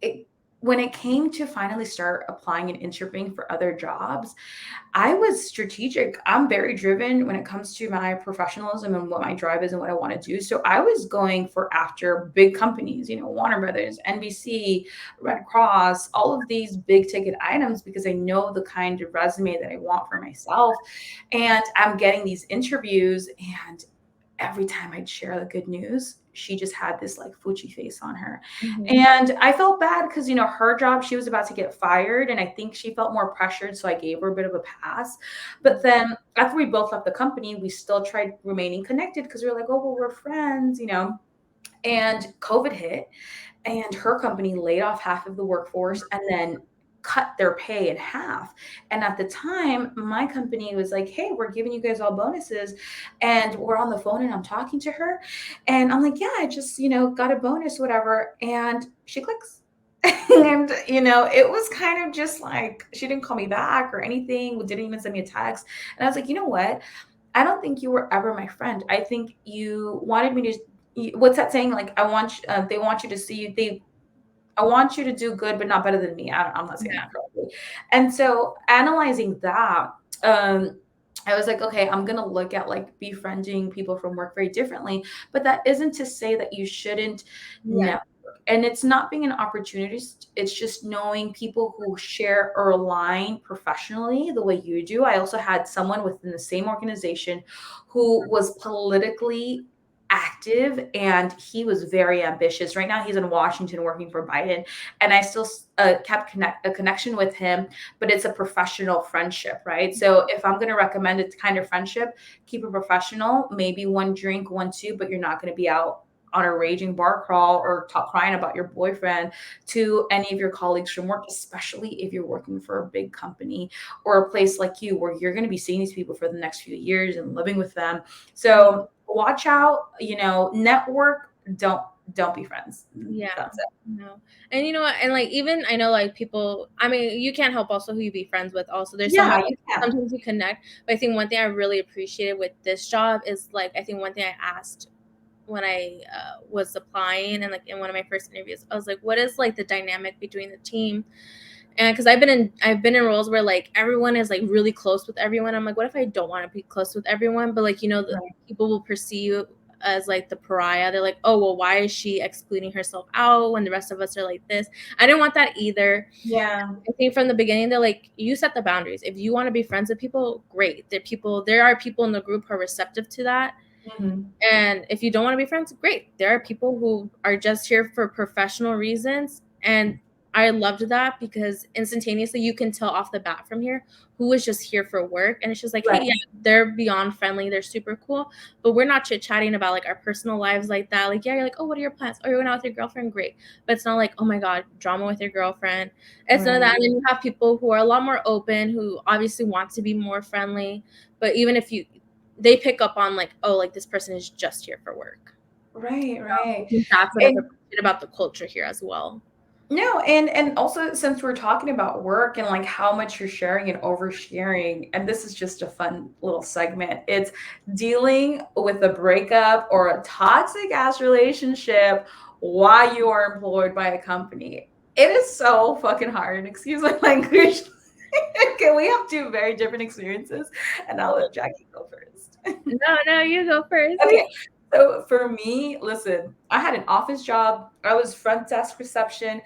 it, when it came to finally start applying and interviewing for other jobs, I was strategic. I'm very driven when it comes to my professionalism and what my drive is and what I want to do. So I was going for after big companies, Warner Brothers, NBC, Red Cross, all of these big ticket items because I know the kind of resume that I want for myself. And I'm getting these interviews, and every time I'd share the good news, she just had this like Fuji face on her. Mhm. And I felt bad because, her job, she was about to get fired. And I think she felt more pressured. So I gave her a bit of a pass. But then after we both left the company, we still tried remaining connected because we were like, oh, well, we're friends. And COVID hit, and her company laid off half of the workforce. And then cut their pay in half. And at the time, my company was like, hey, we're giving you guys all bonuses. And we're on the phone and I'm talking to her. And I'm like, yeah, I just, got a bonus, whatever. And she clicks. And, it was kind of just like, she didn't call me back or anything, didn't even send me a text. And I was like, you know what? I don't think you were ever my friend. I think you wanted me to, what's that saying? Like, they want you to see you, I want you to do good, but not better than me. I'm not saying Yeah. that correctly. And so analyzing that, I was like, okay, I'm gonna look at like befriending people from work very differently. But that isn't to say that you shouldn't Yeah. network. And it's not being an opportunist. It's just knowing people who share or align professionally the way you do. I also had someone within the same organization who was politically active and he was very ambitious. Right now, he's in Washington working for Biden, and I still kept a connection with him, but it's a professional friendship, right? So if I'm going to recommend a kind of friendship, keep it professional, maybe one drink, one, two, but you're not going to be out on a raging bar crawl or talk crying about your boyfriend to any of your colleagues from work, especially if you're working for a big company or a place like you where you're going to be seeing these people for the next few years and living with them. So watch out, network, don't be friends. Yeah. That's it. No. And you know what? And like, even I know like people, I mean, you can't help also who you be friends with. Also, there's Yeah, someone you can. sometimes you connect. But I think one thing I really appreciated with this job is like, I think one thing I asked when I was applying and like in one of my first interviews, I was like, what is like the dynamic between the team? And because I've been in roles where like everyone is like really close with everyone. I'm like, what if I don't want to be close with everyone? But like, the Right. people will perceive you as like the pariah. They're like, oh well, why is she excluding herself out when the rest of us are like this? I didn't want that either. Yeah. I think from the beginning they're like, you set the boundaries. If you want to be friends with people, great. There are people in the group who are receptive to that. Mhm. And if you don't want to be friends, great. There are people who are just here for professional reasons. And I loved that because instantaneously you can tell off the bat from here who was just here for work. And it's just like, hey, Right. yeah, they're beyond friendly. They're super cool. But we're not chit chatting about like our personal lives like that. Like, yeah, you're like, oh, what are your plans? Oh, you're going out with your girlfriend? Great. But it's not like, oh my God, drama with your girlfriend. It's none of that. Right. And then you have people who are a lot more open, who obviously want to be more friendly. But even if they pick up on like, oh, like this person is just here for work. Right, I right. think that's what I And appreciate about the culture here as well. no, and also since we're talking about work and like how much you're sharing and oversharing, and this is just a fun little segment. It's dealing with a breakup or a toxic ass relationship while you are employed by a company. It is so fucking hard. Excuse my language. Okay, we have two very different experiences, and I'll let Jackie go first. No, no, you go first. Okay. So for me, listen, I had an office job. I was front desk reception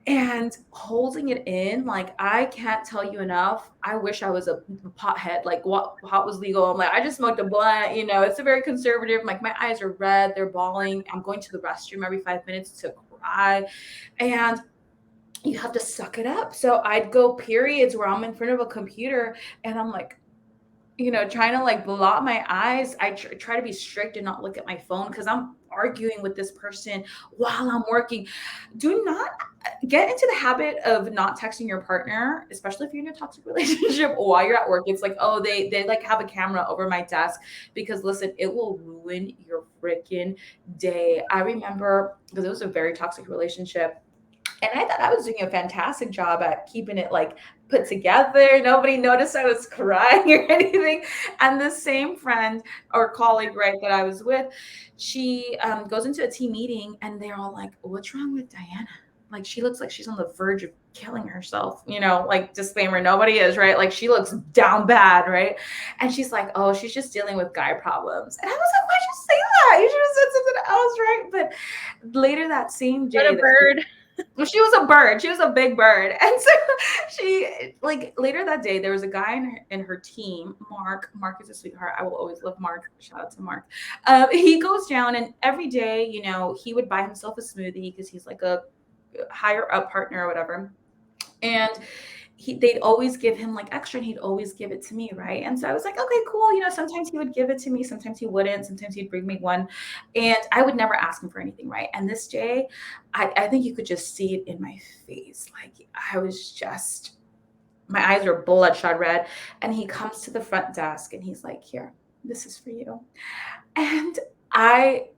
and holding it in. Like, I can't tell you enough. I wish I was a pothead. Like, what pot was legal? I'm like, I just smoked a blunt. It's a very conservative. Like, my eyes are red. They're bawling. I'm going to the restroom every 5 minutes to cry. And you have to suck it up. So I'd go periods where I'm in front of a computer and I'm like, trying to like blot my eyes. I try to be strict and not look at my phone because I'm arguing with this person while I'm working. Do not get into the habit of not texting your partner, especially if you're in a toxic relationship while you're at work. It's like, oh, they like have a camera over my desk because listen, it will ruin your freaking day. I remember because it was a very toxic relationship. And I thought I was doing a fantastic job at keeping it like put together. Nobody noticed I was crying or anything. And the same friend or colleague, right, that I was with, she goes into a team meeting and they're all like, what's wrong with Diana? Like, she looks like she's on the verge of killing herself, like disclaimer, nobody is, right? Like, she looks down bad, right? And she's like, oh, she's just dealing with guy problems. And I was like, why'd you say that? You should have said something else, right? But later that same What day, a bird. well, she was a bird. She was a big bird. And so she, like, later that day, there was a guy in her team, Mark. Mark is a sweetheart. I will always love Mark. Shout out to Mark. He goes down, and every day, he would buy himself a smoothie because he's like a higher up partner or whatever. And they'd always give him like extra and he'd always give it to me, right? And so I was like, okay, cool. Sometimes he would give it to me, sometimes he wouldn't, sometimes he'd bring me one. And I would never ask him for anything, right? And this day, I think you could just see it in my face. Like I was just, my eyes were bloodshot red. And he comes to the front desk and he's like, here, this is for you. And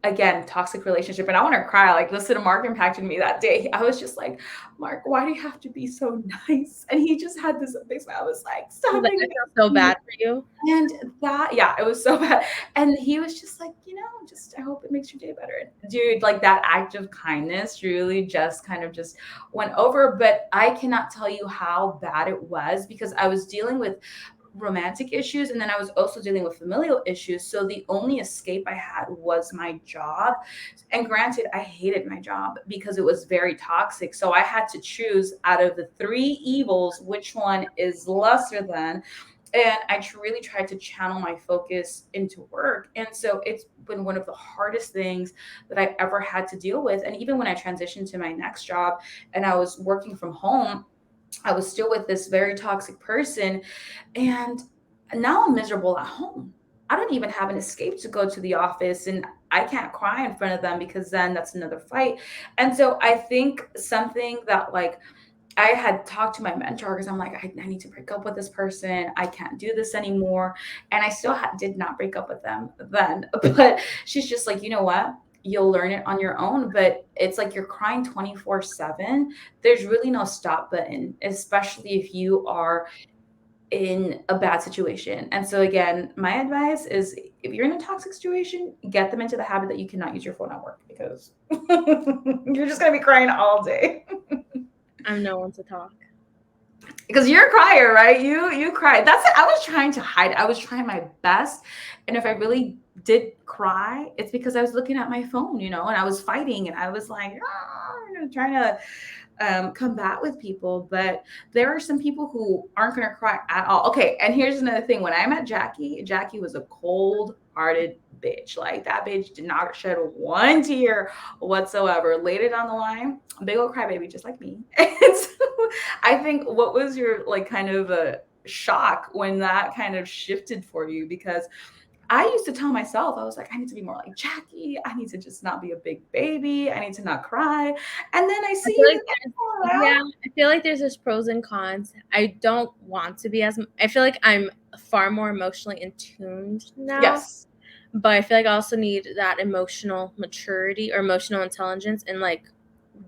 again, toxic relationship, and I want to cry. Like, listen, Mark impacted me that day. I was just like, Mark, why do you have to be so nice? And he just had this big smile. I was like, stop Like, I making feel so me. bad for you. And yeah, it was so bad. And he was just like, just I hope it makes your day better. Dude, like that act of kindness really just kind of just went over. But I cannot tell you how bad it was because I was dealing with romantic issues and then I was also dealing with familial issues. So the only escape I had was my job. And granted, I hated my job because it was very toxic. So I had to choose out of the three evils which one is lesser than. And I really tried to channel my focus into work. And so it's been one of the hardest things that I ever had to deal with. And even when I transitioned to my next job and I was working from home, I was still with this very toxic person. And now I'm miserable at home. I don't even have an escape to go to the office and I can't cry in front of them because then that's another fight. And so I think something that like I had talked to my mentor because I'm like, I need to break up with this person. I can't do this anymore. And I still did not break up with them then. But she's just like, you know what? You'll learn it on your own. But it's like you're crying 24/7. There's really no stop button, especially if you are in a bad situation. And so again, my advice is if you're in a toxic situation, get them into the habit that you cannot use your phone at work because you're just going to be crying all day. I'm no one to talk. Because you're a crier, right? You cry. That's it. I was trying to hide. I was trying my best. And if I really did cry, it's because I was looking at my phone, and I was fighting and I was like, trying to combat with people. But there are some people who aren't going to cry at all. Okay. And here's another thing. When I met Jackie was a cold hearted bitch. Like that bitch did not shed one tear whatsoever. Later down the line, big old crybaby, just like me. And so I think what was your like kind of a shock when that kind of shifted for you? Because I used to tell myself, I was like, I need to be more like Jackie. I need to just not be a big baby. I need to not cry. And then I I see feel you. like I feel like there's just pros and cons. I don't want to be I feel like I'm far more emotionally in tuned now. Yes. But I feel like I also need that emotional maturity or emotional intelligence and like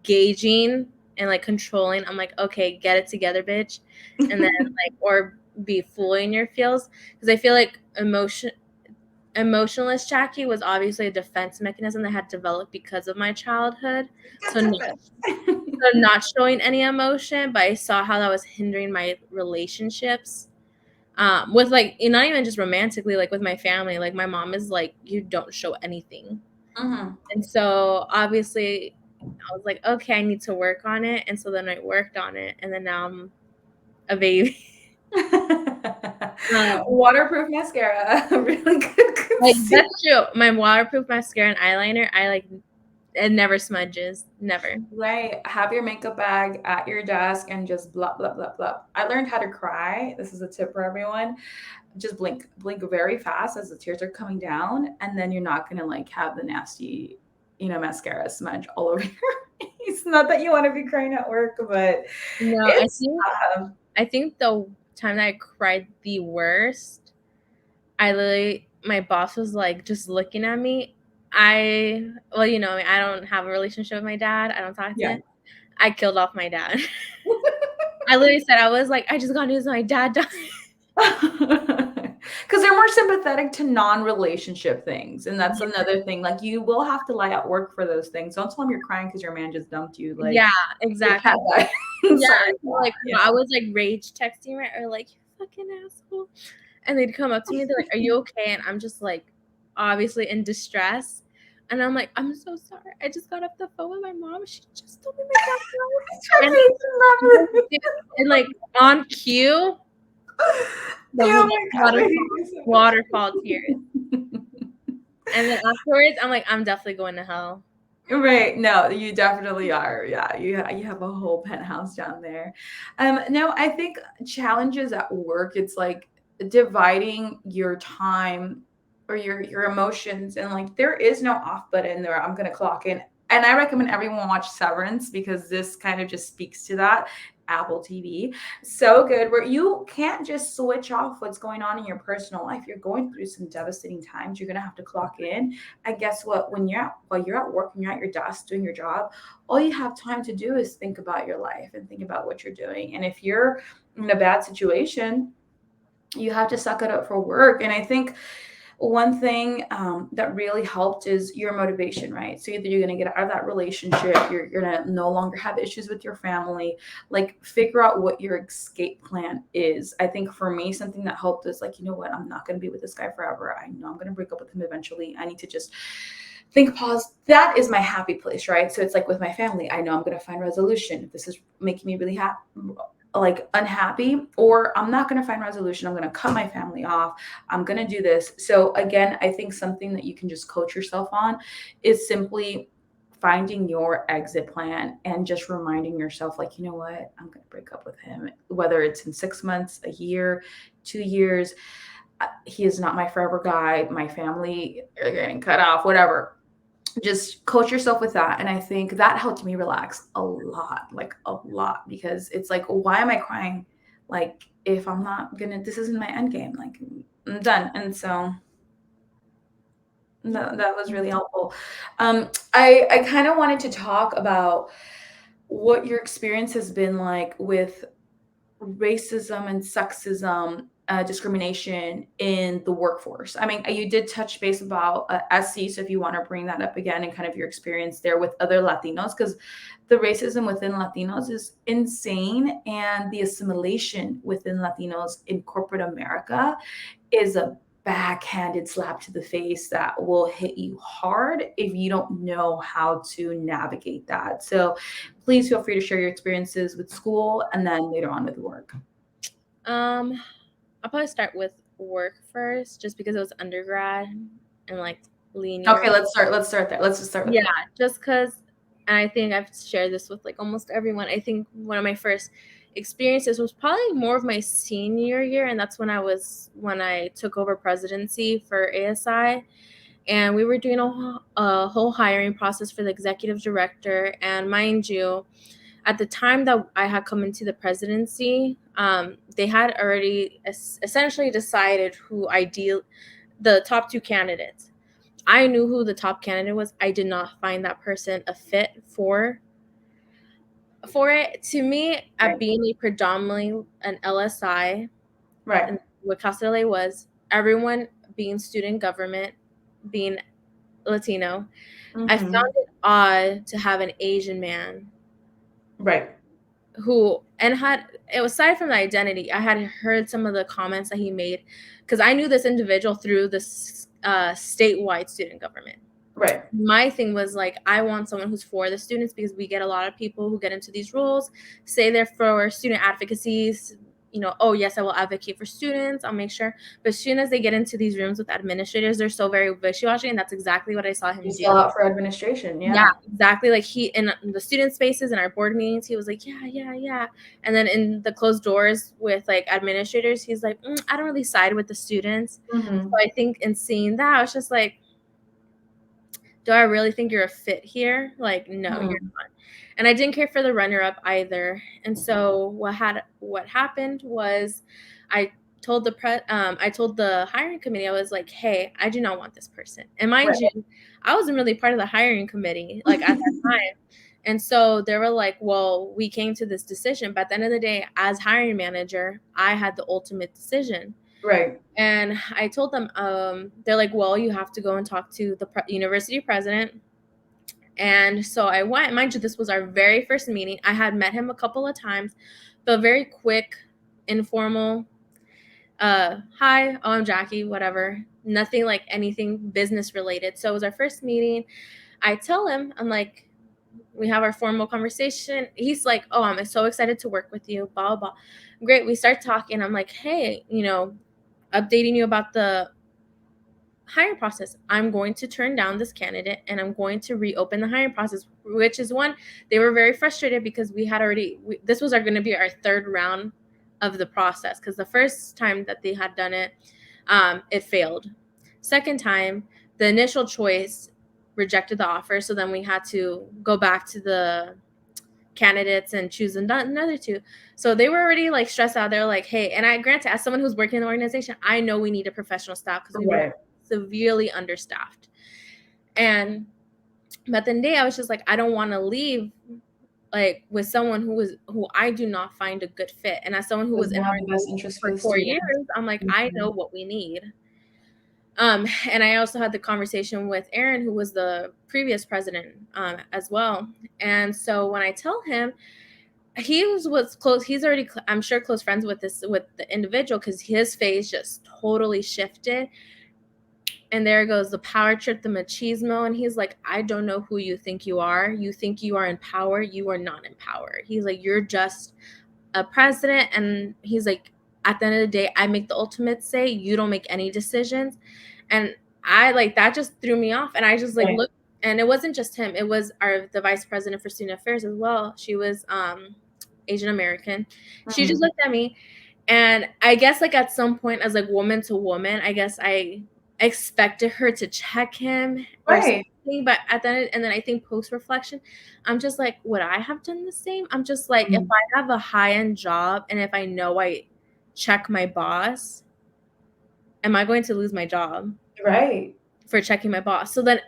gauging and like controlling. I'm like, okay, get it together, bitch. And then like, or be fooling your feels. Because I feel like emotionless Jackie was obviously a defense mechanism that had developed because of my childhood. So not showing any emotion, but I saw how that was hindering my relationships. With like not even just romantically, like with my family. Like my mom is like, you don't show anything. Mm-hmm. And so obviously I was like, okay, I need to work on it. And so then I worked on it, and then now I'm a baby. Waterproof mascara, really good Like concealer. that's true. My waterproof mascara and eyeliner, it never smudges. Never. Right. Have your makeup bag at your desk and just blah, blah, blah, blah. I learned how to cry. This is a tip for everyone. Just blink very fast as the tears are coming down. And then you're not going to like have the nasty, mascara smudge all over your face. Not that you want to be crying at work, but No, it's, I think the time that I cried the worst, my boss was like just looking at me. I don't have a relationship with my dad. I don't talk to yeah. him. I killed off my dad. I literally said, I was like, I just got news my dad died. Because they're more sympathetic to non-relationship things. And that's another thing. Like you will have to lie at work for those things. Don't tell them you're crying because your man just dumped you. Like Yeah, your exactly. cat died. Yeah, Sorry. like I was like rage texting right or like, you fucking asshole. And they'd come up to me, they're like, are you okay? And I'm just like obviously in distress. And I'm like, I'm so sorry. I just got off the phone with my mom. She just told me my dad died. And like on cue, Oh the my God, waterfall tears. And then afterwards, I'm like, I'm definitely going to hell. Right. No, you definitely are. Yeah, you have a whole penthouse down there. No, I think challenges at work, it's like dividing your time or your emotions, and like there is no off button there. I'm gonna clock in. And I recommend everyone watch Severance because this kind of just speaks to that. Apple TV. So good where you can't just switch off what's going on in your personal life. You're going through some devastating times. You're gonna have to clock in. And guess what? While you're at work and you're at your desk doing your job, all you have time to do is think about your life and think about what you're doing. And if you're in a bad situation, you have to suck it up for work. And I think one thing that really helped is your motivation, right? So either you're going to get out of that relationship, you're going to no longer have issues with your family, like figure out what your escape plan is. I think for me, something that helped is like, you know what, I'm not going to be with this guy forever. I know I'm going to break up with him eventually. I need to just think, pause. That is my happy place, right? So it's like with my family, I know I'm going to find resolution. If this is making me really happy, like unhappy, or I'm not going to find resolution, I'm going to cut my family off, I'm going to do this. So again, I think something that you can just coach yourself on is simply finding your exit plan and just reminding yourself like, you know what, I'm going to break up with him, whether it's in 6 months, a year, 2 years. He is not my forever guy. My family are getting cut off, whatever. Just coach yourself with that. And I think that helped me relax a lot, like a lot, because it's like, why am I crying? Like, if I'm not gonna, this isn't my end game. Like, I'm done. And so that was really helpful. I kind of wanted to talk about what your experience has been like with racism and sexism, discrimination in the workforce. I mean, you did touch base about SC, so if you want to bring that up again and kind of your experience there with other Latinos, because the racism within Latinos is insane, and the assimilation within Latinos in corporate America is a backhanded slap to the face that will hit you hard if you don't know how to navigate that. So please feel free to share your experiences with school and then later on with work. Um, I'll probably start with work first, just because it was undergrad and like Okay, linear. let's start there. Let's just start with Yeah, work. just because, and I think I've shared this with like almost everyone. I think one of my first experiences was probably more of my senior year, and that's when I took over presidency for ASI, and we were doing a whole hiring process for the executive director. And mind you, at the time that I had come into the presidency, they had already essentially decided the top two candidates. I knew who the top candidate was. I did not find that person a fit for it. To me, at Right. being a predominantly an LSI, Right. and what Casa LA was, everyone being student government, being Latino, I Hmm. found it odd to have an Asian man Right. who and had it was aside from the identity. I had heard some of the comments that he made because I knew this individual through this statewide student government. Right. My thing was like, I want someone who's for the students, because we get a lot of people who get into these roles, say they're for student advocacies, oh yes, I will advocate for students, I'll make sure. But as soon as they get into these rooms with administrators, they're so very wishy-washy, and that's exactly what I saw him You do. sell out for administration. Yeah, Yeah. exactly. Like, he in the student spaces and our board meetings, he was like, yeah, yeah, yeah. And then in the closed doors with like administrators, he's like, I don't really side with the students. So Hmm. I think in seeing that, I was just like, do I really think you're a fit here? Like, no, you're Hmm. not. And I didn't care for the runner up either. And so what happened was, I I told the hiring committee, I was like, hey, I do not want this person. And mind you, Right. I wasn't really part of the hiring committee like at that time. And so they were like, well, we came to this decision, but at the end of the day, as hiring manager, I had the ultimate decision. Right. And I told them, they're like, well, you have to go and talk to the university president. And so I went. Mind you, this was our very first meeting. I had met him a couple of times, but very quick, informal. Hi, oh, I'm Jackie, whatever. Nothing like anything business related. So it was our first meeting. I tell him, I'm like, we have our formal conversation. He's like, oh, I'm so excited to work with you, blah, blah, blah. Great. We start talking. I'm like, hey, updating you about the hiring process. I'm going to turn down this candidate and I'm going to reopen the hiring process, which is one, they were very frustrated because this was going to be our third round of the process, because the first time that they had done it, it failed. Second time, the initial choice rejected the offer. So then we had to go back to the candidates and choose another two. So they were already like stressed out. They're like, hey, and I granted, as someone who's working in the organization, I know we need a professional staff because we were Right. severely understaffed. And but then I was just like, I don't want to leave like with someone who I do not find a good fit. And as someone who was Doesn't in have our the best interest for for the 4 years, student. I'm like, I know what we need. And I also had the conversation with Aaron, who was the previous president, as well. And so when I tell him, was close, he's already, I'm sure, close friends with the individual, because his face just totally shifted. And there goes the power trip, the machismo. And he's like, I don't know who you think you are. You think you are in power. You are not in power. He's like, you're just a president. And he's like, at the end of the day, I make the ultimate say. You don't make any decisions. And I like that just threw me off. And I just like looked, and it wasn't just him. It was the vice president for student affairs as well. She was Asian American. She just looked at me, and I guess like at some point, as like woman to woman, I guess I expected her to check him or Right. something. But at the end, and then I think post reflection, I'm just like, would I have done the same? I'm just like, if I have a high end job and if I know I check my boss, am I going to lose my job? Right. For checking my boss. So then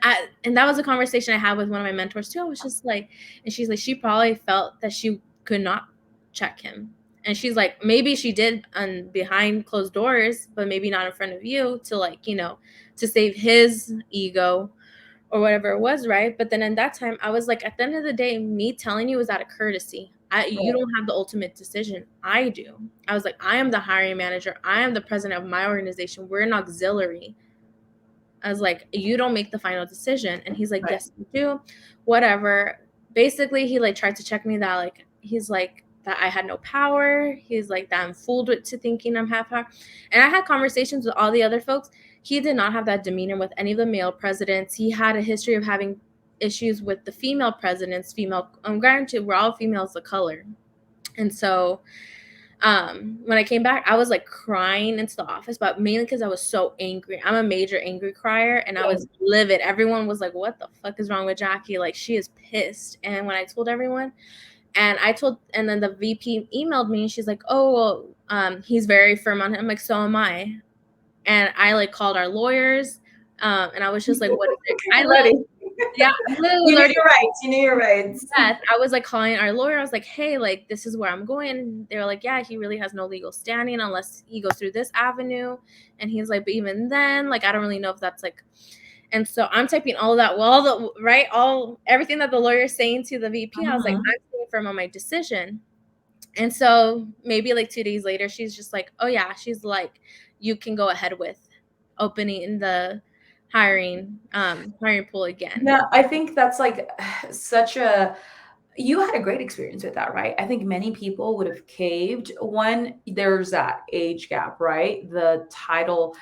and that was a conversation I had with one of my mentors too. I was just like, and she's like, she probably felt that she could not check him. And she's like, maybe she did behind closed doors, but maybe not in front of you, to like, to save his ego or whatever it was, right? But then in that time, I was like, at the end of the day, me telling you is out of courtesy. You don't have the ultimate decision. I do. I was like, I am the hiring manager. I am the president of my organization. We're an auxiliary. I was like, you don't make the final decision. And he's like, yes, you do. Whatever. Basically, he like tried to check me that like, he's like, that I had no power. He's like, that I'm fooled to thinking I'm half power. And I had conversations with all the other folks. He did not have that demeanor with any of the male presidents. He had a history of having issues with the female presidents. Granted, we're all females of color. And so when I came back, I was like crying into the office, but mainly because I was so angry. I'm a major angry crier, and I was livid. Everyone was like, what the fuck is wrong with Jackie? Like, she is pissed. And when I told everyone, and then the VP emailed me, and she's like, oh, well, he's very firm on him. I'm like, so am I. And I like called our lawyers, and I was just like, what is it? I literally, yeah, You knew your rights. You knew your rights. Yes, I was like calling our lawyer. I was like, hey, like, this is where I'm going. And they were like, yeah, he really has no legal standing unless he goes through this avenue. And he's like, but even then, like, I don't really know if that's like. And so I'm typing all of that. Well, everything that the lawyer is saying to the VP, I was like, I'm staying firm on my decision. And so maybe like 2 days later, she's just like, oh yeah, she's like, you can go ahead with opening the hiring pool again. Yeah, I think that's like you had a great experience with that, right? I think many people would have caved. One, there's that age gap, right? The title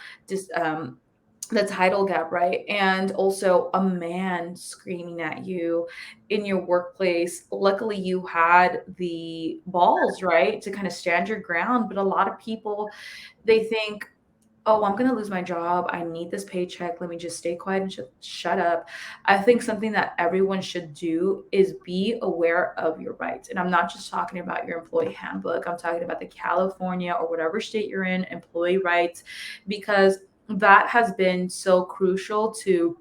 gap, right? And also a man screaming at you in your workplace. Luckily, you had the balls, right, to kind of stand your ground. But a lot of people, they think, oh, I'm going to lose my job. I need this paycheck. Let me just stay quiet and shut up. I think something that everyone should do is be aware of your rights. And I'm not just talking about your employee handbook. I'm talking about the California or whatever state you're in, employee rights, because that has been so crucial to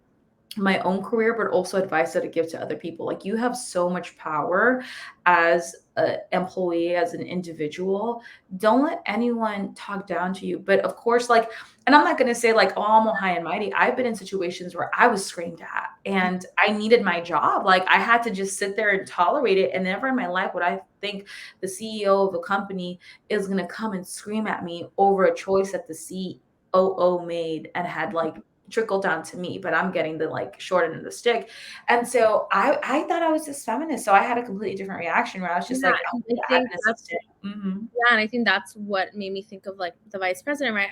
my own career, but also advice that I give to other people. Like, you have so much power as an employee, as an individual. Don't let anyone talk down to you. But of course, like, and I'm not going to say like, oh, I'm all high and mighty. I've been in situations where I was screamed at and I needed my job. Like, I had to just sit there and tolerate it. And never in my life would I think the CEO of a company is going to come and scream at me over a choice that the COO made and had like trickle down to me, but I'm getting the like short end of the stick. And so I thought I was this feminist. So I had a completely different reaction where I was just Yeah, like, I I'm think an assistant. Mhm. Yeah, and I think that's what made me think of, like, the vice president, right?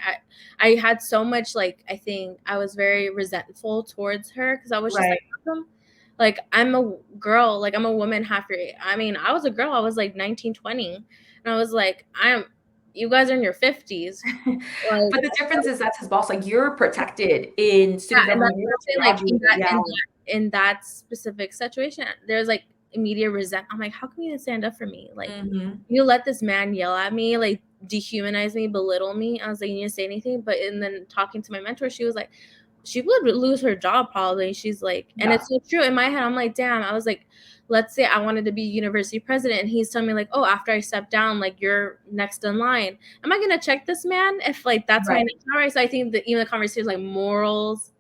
I had so much, like, I think I was very resentful towards her because I was just like, Right. "How come?" Like, I'm a girl, like, I'm a woman half your age. I mean, I was a girl, I was, like, 19, 20, and I was like, You guys are in your 50s." Like, But the difference is that's his boss, like, you're protected in yeah, student and government that's what I'm leaders who saying, like, graduated, yeah. in that specific situation, there's, like, immediate I'm like, "How come you didn't stand up for me?" Like, Mhm. "You let this man yell at me, like, dehumanize me, belittle me." I was like, "You didn't say anything?" But and then talking to my mentor, she was like she would lose her job probably. She's like and Yeah, it's so true. In my head, I'm like, "Damn." I was like, let's say I wanted to be university president, and he's telling me like, "Oh, after I step down, like, you're next in line." Am I gonna check this man if, like, that's my right. next right? So I think that even the conversation like morals,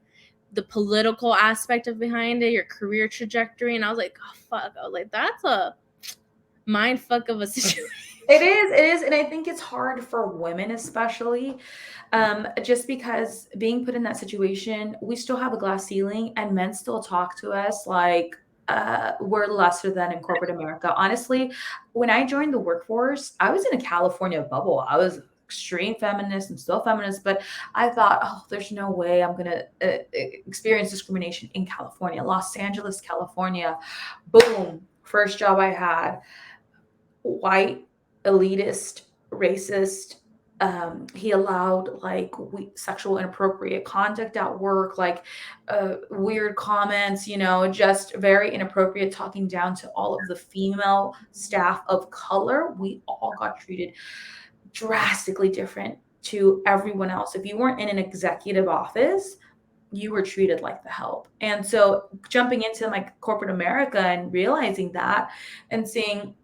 the political aspect of behind it, your career trajectory, and I was like, "Oh, fuck." I was like, "That's a mind fuck of a situation." It is, and I think it's hard for women especially, just because being put in that situation, we still have a glass ceiling and men still talk to us like, we're lesser than in corporate America. Honestly, when I joined the workforce, I was in a California bubble. I was extreme feminist and still feminist, but I thought, "Oh, there's no way I'm gonna, experience discrimination in California." Los Angeles, California, boom, first job I had, white, elitist, racist. He allowed like sexual inappropriate conduct at work, like weird comments, just very inappropriate, talking down to all of the female staff of color. We all got treated drastically different to everyone else. If you weren't in an executive office, you were treated like the help. And so jumping into like corporate America and realizing that and seeing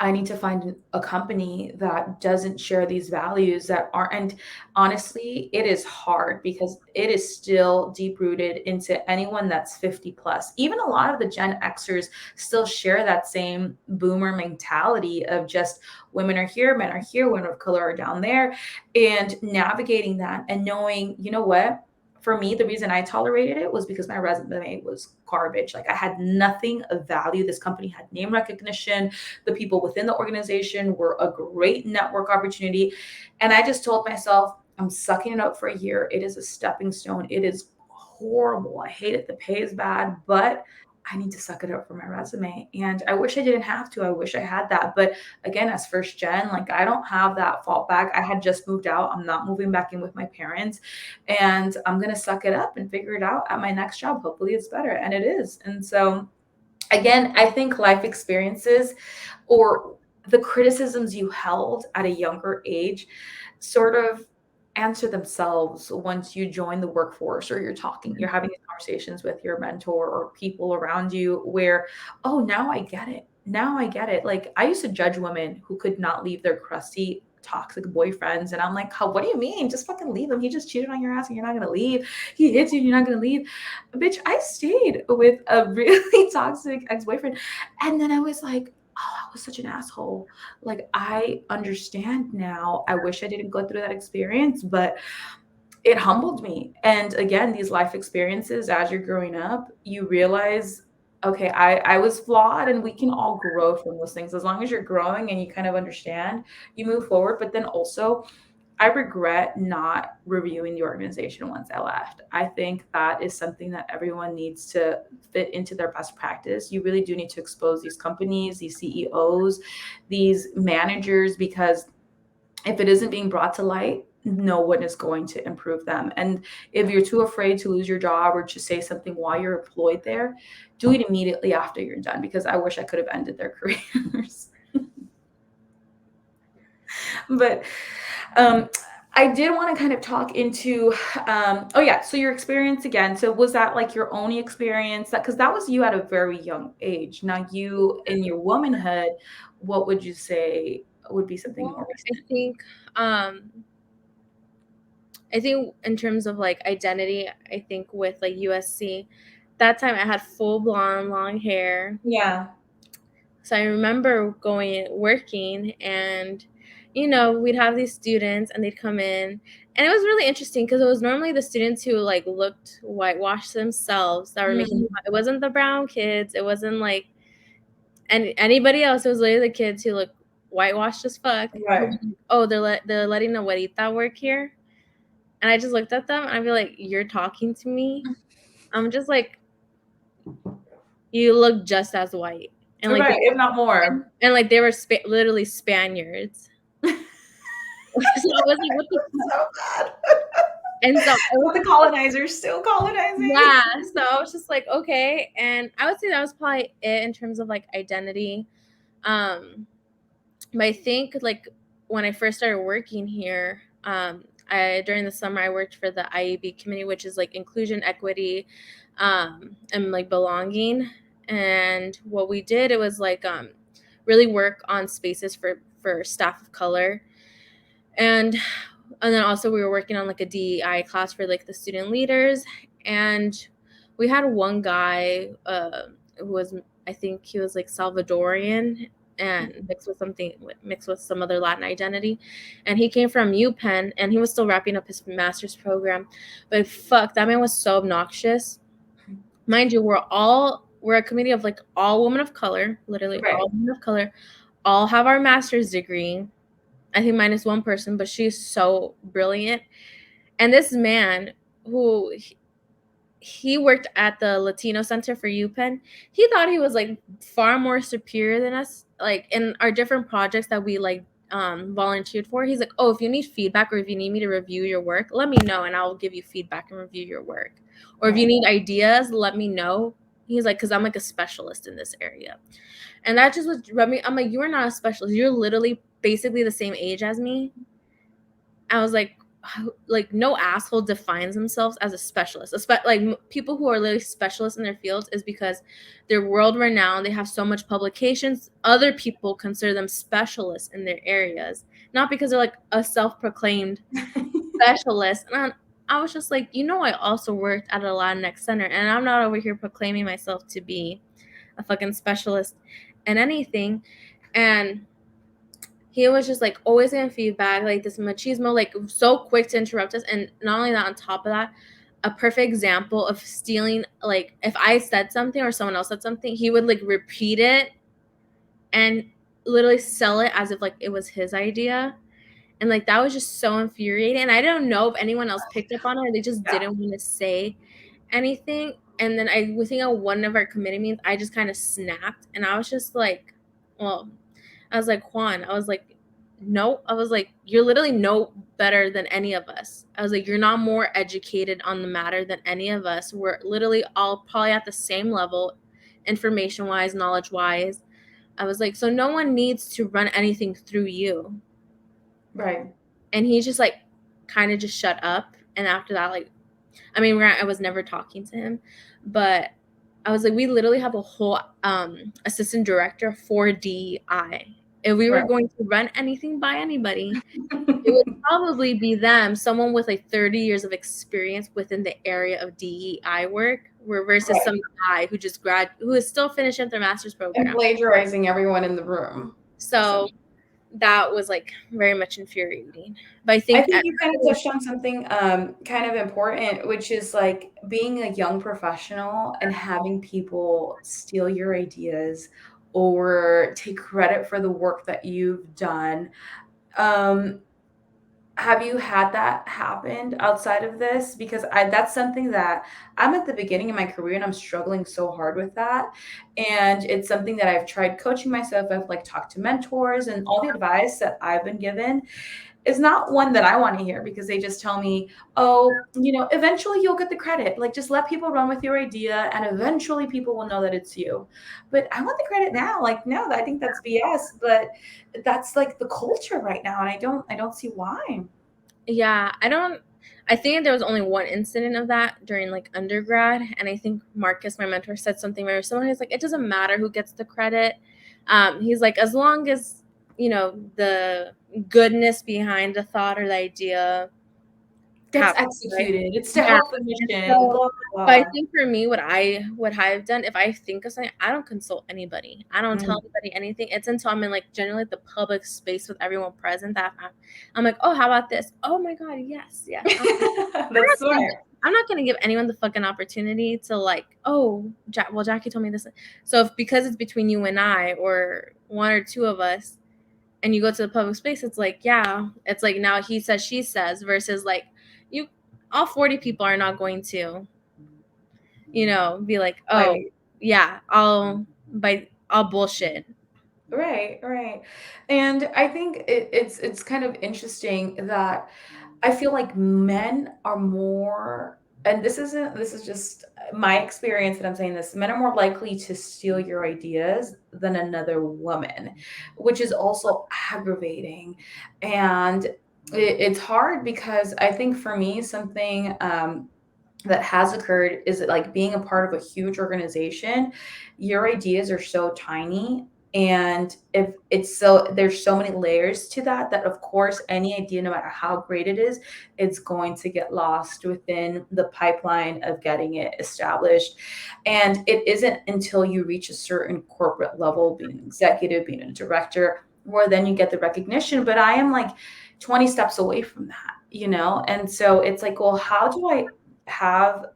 I need to find a company that doesn't share these values that are and honestly, it is hard because it is still deep rooted into anyone that's 50 plus. Even a lot of the Gen Xers still share that same boomer mentality of just women are here, men are here, women of color are down there. And navigating that and knowing, you know what? For me, the reason I tolerated it was because my resume was garbage. Like I had nothing of value. This company had name recognition, the people within the organization were a great network opportunity. And I just told myself, I'm sucking it up for a year. It is a stepping stone. It is horrible. I hate it. The pay is bad, but I need to suck it up for my resume. And I wish I didn't have to. I wish I had that. But again, as first gen, like I don't have that fallback. I had just moved out. I'm not moving back in with my parents. And I'm going to suck it up and figure it out at my next job. Hopefully it's better. And it is. And so again, I think life experiences or the criticisms you held at a younger age sort of answer themselves once you join the workforce or you're having these conversations with your mentor or people around you where, oh, now I get it. Now I get it. Like I used to judge women who could not leave their crusty toxic boyfriends. And I'm like, how, what do you mean? Just fucking leave him. He just cheated on your ass and you're not going to leave. He hits you and you're not going to leave. Bitch, I stayed with a really toxic ex-boyfriend. And then I was like, oh, I was such an asshole. Like, I understand now. I wish I didn't go through that experience, but it humbled me. And again, these life experiences as you're growing up, you realize, okay, I was flawed and we can all grow from those things. As long as you're growing and you kind of understand, you move forward. But then also, I regret not reviewing the organization once I left. I think that is something that everyone needs to fit into their best practice. You really do need to expose these companies, these CEOs, these managers, because if it isn't being brought to light, no one is going to improve them. And if you're too afraid to lose your job or to say something while you're employed there, do it immediately after you're done because I wish I could have ended their careers. But um, I did want to kind of talk into, oh yeah, so your experience again. So was that like your only experience that, because that was you at a very young age. Now you in your womanhood, what would you say would be something more Well, recent? um I think in terms of like identity, I think with like USC, that time I had full blonde long hair. Yeah. So I remember going working and we'd have these students and they'd come in and it was really interesting because it was normally the students who like looked whitewashed themselves that were making Mm, it wasn't the brown kids, it wasn't like anybody else, it was literally the kids who looked whitewashed as fuck. Right. Oh, they're letting a güerita work here. And I just looked at them and I'd be like, you're talking to me? I'm just like, you look just as white. And like Right, if not more. and like they were literally Spaniards. So I was like, what the fuck? So bad. And so But the colonizers still colonizing. yeah, so I was just like, okay. And I would say that was probably it in terms of like identity. But I think like when I first started working here, I during the summer I worked for the IEB committee, which is like inclusion, equity, and like belonging. And what we did, it was like really work on spaces for staff of color, and then also we were working on like a DEI class for like the student leaders. And we had one guy who was, I think he was like Salvadorian and mixed with some other Latin identity, and he came from UPenn and he was still wrapping up his master's program. But fuck, that man was so obnoxious. Mind you, we're a committee of like all women of color, literally Right. all women of color, all have our master's degree. I think minus one person, but she's so brilliant. And this man who he worked at the Latino Center for UPenn, he thought he was like far more superior than us. Like in our different projects that we like volunteered for, he's like, oh, if you need feedback or if you need me to review your work, let me know and I'll give you feedback and review your work. Or if you need ideas, let me know. He's like, because I'm like a specialist in this area. And that just was rubbing me. I'm like, you are not a specialist. You're literally basically the same age as me. I was like no asshole defines themselves as a specialist. Like people who are literally specialists in their fields is because they're world renowned. They have so much publications. Other people consider them specialists in their areas, not because they're like a self-proclaimed specialist. And I was just like, I also worked at a Latinx center, and I'm not over here proclaiming myself to be a fucking specialist in anything. And he was just like always giving feedback, like this machismo, like so quick to interrupt us. And not only that, on top of that, a perfect example of stealing. Like if I said something or someone else said something, he would like repeat it and literally sell it as if like it was his idea. And like that was just so infuriating. And I don't know if anyone else picked up on it or they just didn't want to say anything. And then I think at one of our committee meetings, I just kind of snapped. And I was just like, well, I was like, Juan, I was like, no, I was like, you're literally no better than any of us. I was like, you're not more educated on the matter than any of us. We're literally all probably at the same level, information wise, knowledge wise. I was like, so no one needs to run anything through you. Right. And he just like kind of just shut up. And after that, like, I mean, I was never talking to him, but I was like, we literally have a whole assistant director for DEI. If we were going to run anything by anybody, it would probably be them, someone with like 30 years of experience within the area of DEI work, versus some guy who just who is still finishing their master's program. And plagiarizing everyone in the room. So that was like very much infuriating. But I think you kind of touched on something kind of important, which is like being a young professional and having people steal your ideas or take credit for the work that you've done. Have you had that happen outside of this? Because that's something that I'm at the beginning of my career and I'm struggling so hard with that. And it's something that I've tried coaching myself. I've like talked to mentors, and all the advice that I've been given is not one that I want to hear, because they just tell me, oh, eventually you'll get the credit. Like, just let people run with your idea and eventually people will know that it's you. But I want the credit now. Like, no, I think that's BS, but that's like the culture right now. And I don't see why. Yeah, I think there was only one incident of that during like undergrad. And I think Marcus, my mentor, said something very similar. He's like, it doesn't matter who gets the credit. He's like, as long as, the goodness behind the thought or the idea gets executed. Right? It's to help the mission. So, blah, blah, blah. But I think for me, what I've done, if I think of something, I don't consult anybody. I don't tell anybody anything. It's until I'm in like generally the public space with everyone present that I'm like, oh, how about this? Oh my God, yes. That's smart. I'm not gonna give anyone the fucking opportunity to like, oh, Jackie told me this. So because it's between you and I, or one or two of us, and you go to the public space, it's like, yeah, it's like now he says, she says, versus like you, all 40 people are not going to, be like, oh, Right. yeah, I'll bullshit. Right. And I think it's kind of interesting that I feel like men are more, and this is just my experience that I'm saying this, men are more likely to steal your ideas than another woman, which is also aggravating. And it's hard because I think for me, something that has occurred is that, like, being a part of a huge organization, your ideas are so tiny, and if it's so there's so many layers to that, that of course any idea, no matter how great it is, it's going to get lost within the pipeline of getting it established. And it isn't until you reach a certain corporate level, being an executive, being a director, where then you get the recognition. But I am like 20 steps away from that. And so it's like, well, how do I have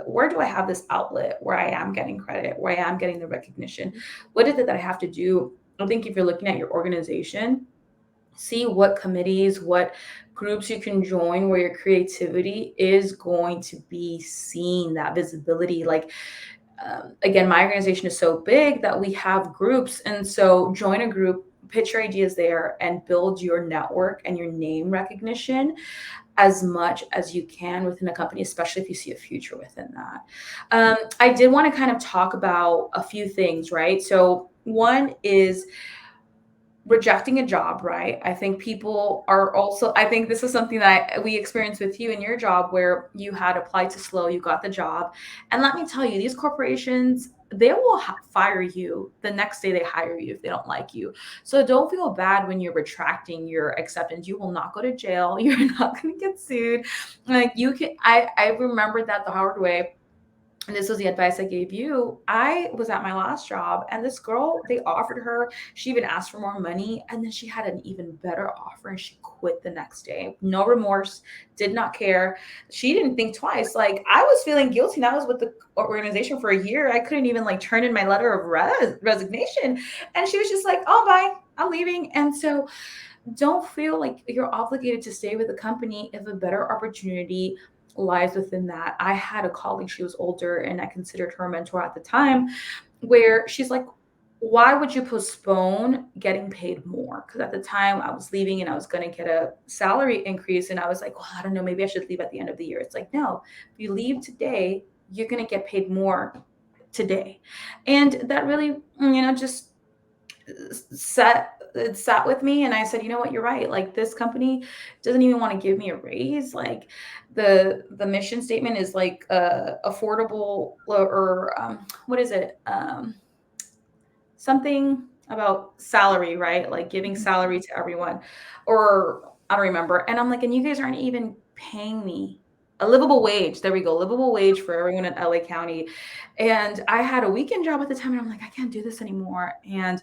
where do I have this outlet where I am getting credit, where I am getting the recognition? What is it that I have to do? I think if you're looking at your organization, see what committees, what groups you can join where your creativity is going to be seen, that visibility. Like, again, my organization is so big that we have groups. And so join a group, pitch your ideas there, and build your network and your name recognition as much as you can within a company, especially if you see a future within that. I did want to kind of talk about a few things, right? So one is rejecting a job, right? I think people are also, I think this is something that we experienced with you in your job, where you had applied to SLO, you got the job. And let me tell you, these corporations, they will fire you the next day they hire you if they don't like you. So don't feel bad when you're retracting your acceptance. You will not go to jail. You're not going to get sued. Like, you can, I remember that the hard way. And this was the advice I gave you. I was at my last job, and this girl, they offered her, she even asked for more money, and then she had an even better offer, and she quit the next day. No remorse, did not care. She didn't think twice. Like, I was feeling guilty, and I was with the organization for a year. I couldn't even like turn in my letter of resignation. And she was just like, oh, bye, I'm leaving. And so don't feel like you're obligated to stay with the company if a better opportunity lies within that. I had a colleague, she was older, and I considered her a mentor at the time, where she's like, why would you postpone getting paid more? Because at the time I was leaving and I was going to get a salary increase. And I was like, well, I don't know, maybe I should leave at the end of the year. It's like, no, if you leave today, you're going to get paid more today. And that really, just sat with me, and I said, you know what, you're right. Like, this company doesn't even want to give me a raise. Like, the mission statement is like affordable, or what is it, something about salary, right? Like giving salary to everyone, or I don't remember. And I'm like, and you guys aren't even paying me a livable wage. There we go, livable wage for everyone in LA County. And I had a weekend job at the time, and I'm like, I can't do this anymore. And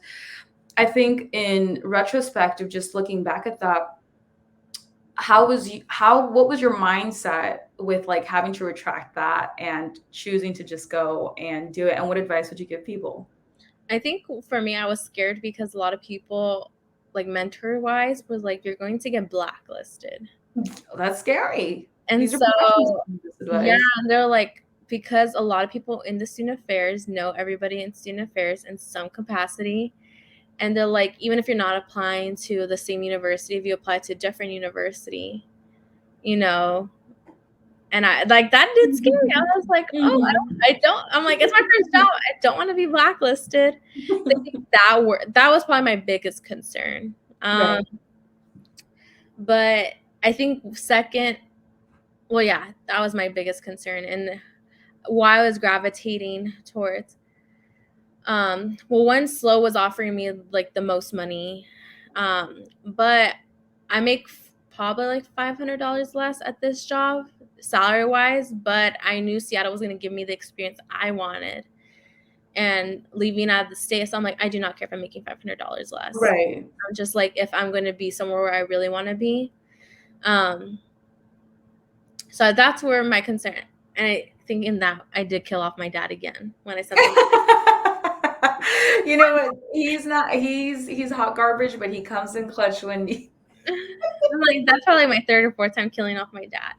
I think in retrospect of just looking back at that, what was your mindset with like having to retract that and choosing to just go and do it? And what advice would you give people? I think for me, I was scared because a lot of people, like mentor wise, was like, you're going to get blacklisted. That's scary. And These are so, professionals giving this yeah, advice. they're like, because a lot of people in the student affairs know everybody in student affairs in some capacity. And they're like, even if you're not applying to the same university, if you apply to a different university, you know, and I like that did scare me. I was like, oh, Mhm. I'm like, it's my first job. I don't want to be blacklisted. So I think that was probably my biggest concern. Right. But I think second, well, yeah, that was my biggest concern, and why I was gravitating towards. Well, one SLO was offering me like the most money, but I make probably like $500 less at this job salary wise. But I knew Seattle was going to give me the experience I wanted, and leaving out of the state, so I'm like, I do not care if I'm making $500 less. Right. I'm just like, if I'm going to be somewhere where I really want to be. Um, so that's where my concern, and I think in that I did kill off my dad again when I said that. You know what? He's not. He's hot garbage, but he comes in clutch when. I'm like, that's probably my third or fourth time killing off my dad.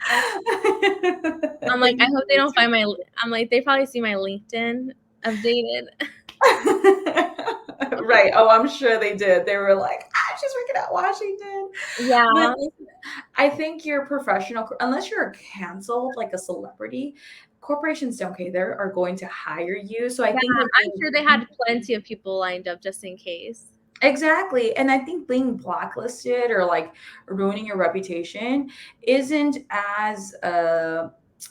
I'm like, I hope they don't find my. I'm like, they probably see my LinkedIn updated. Right. Oh, I'm sure they did. They were like, she's working at Washington. But Yeah. I think your professional, unless you're canceled like a celebrity, corporations don't care. They are going to hire you. So I Yeah, think like I'm sure they had plenty of people lined up just in case. exactly. And I think being blacklisted or like ruining your reputation isn't as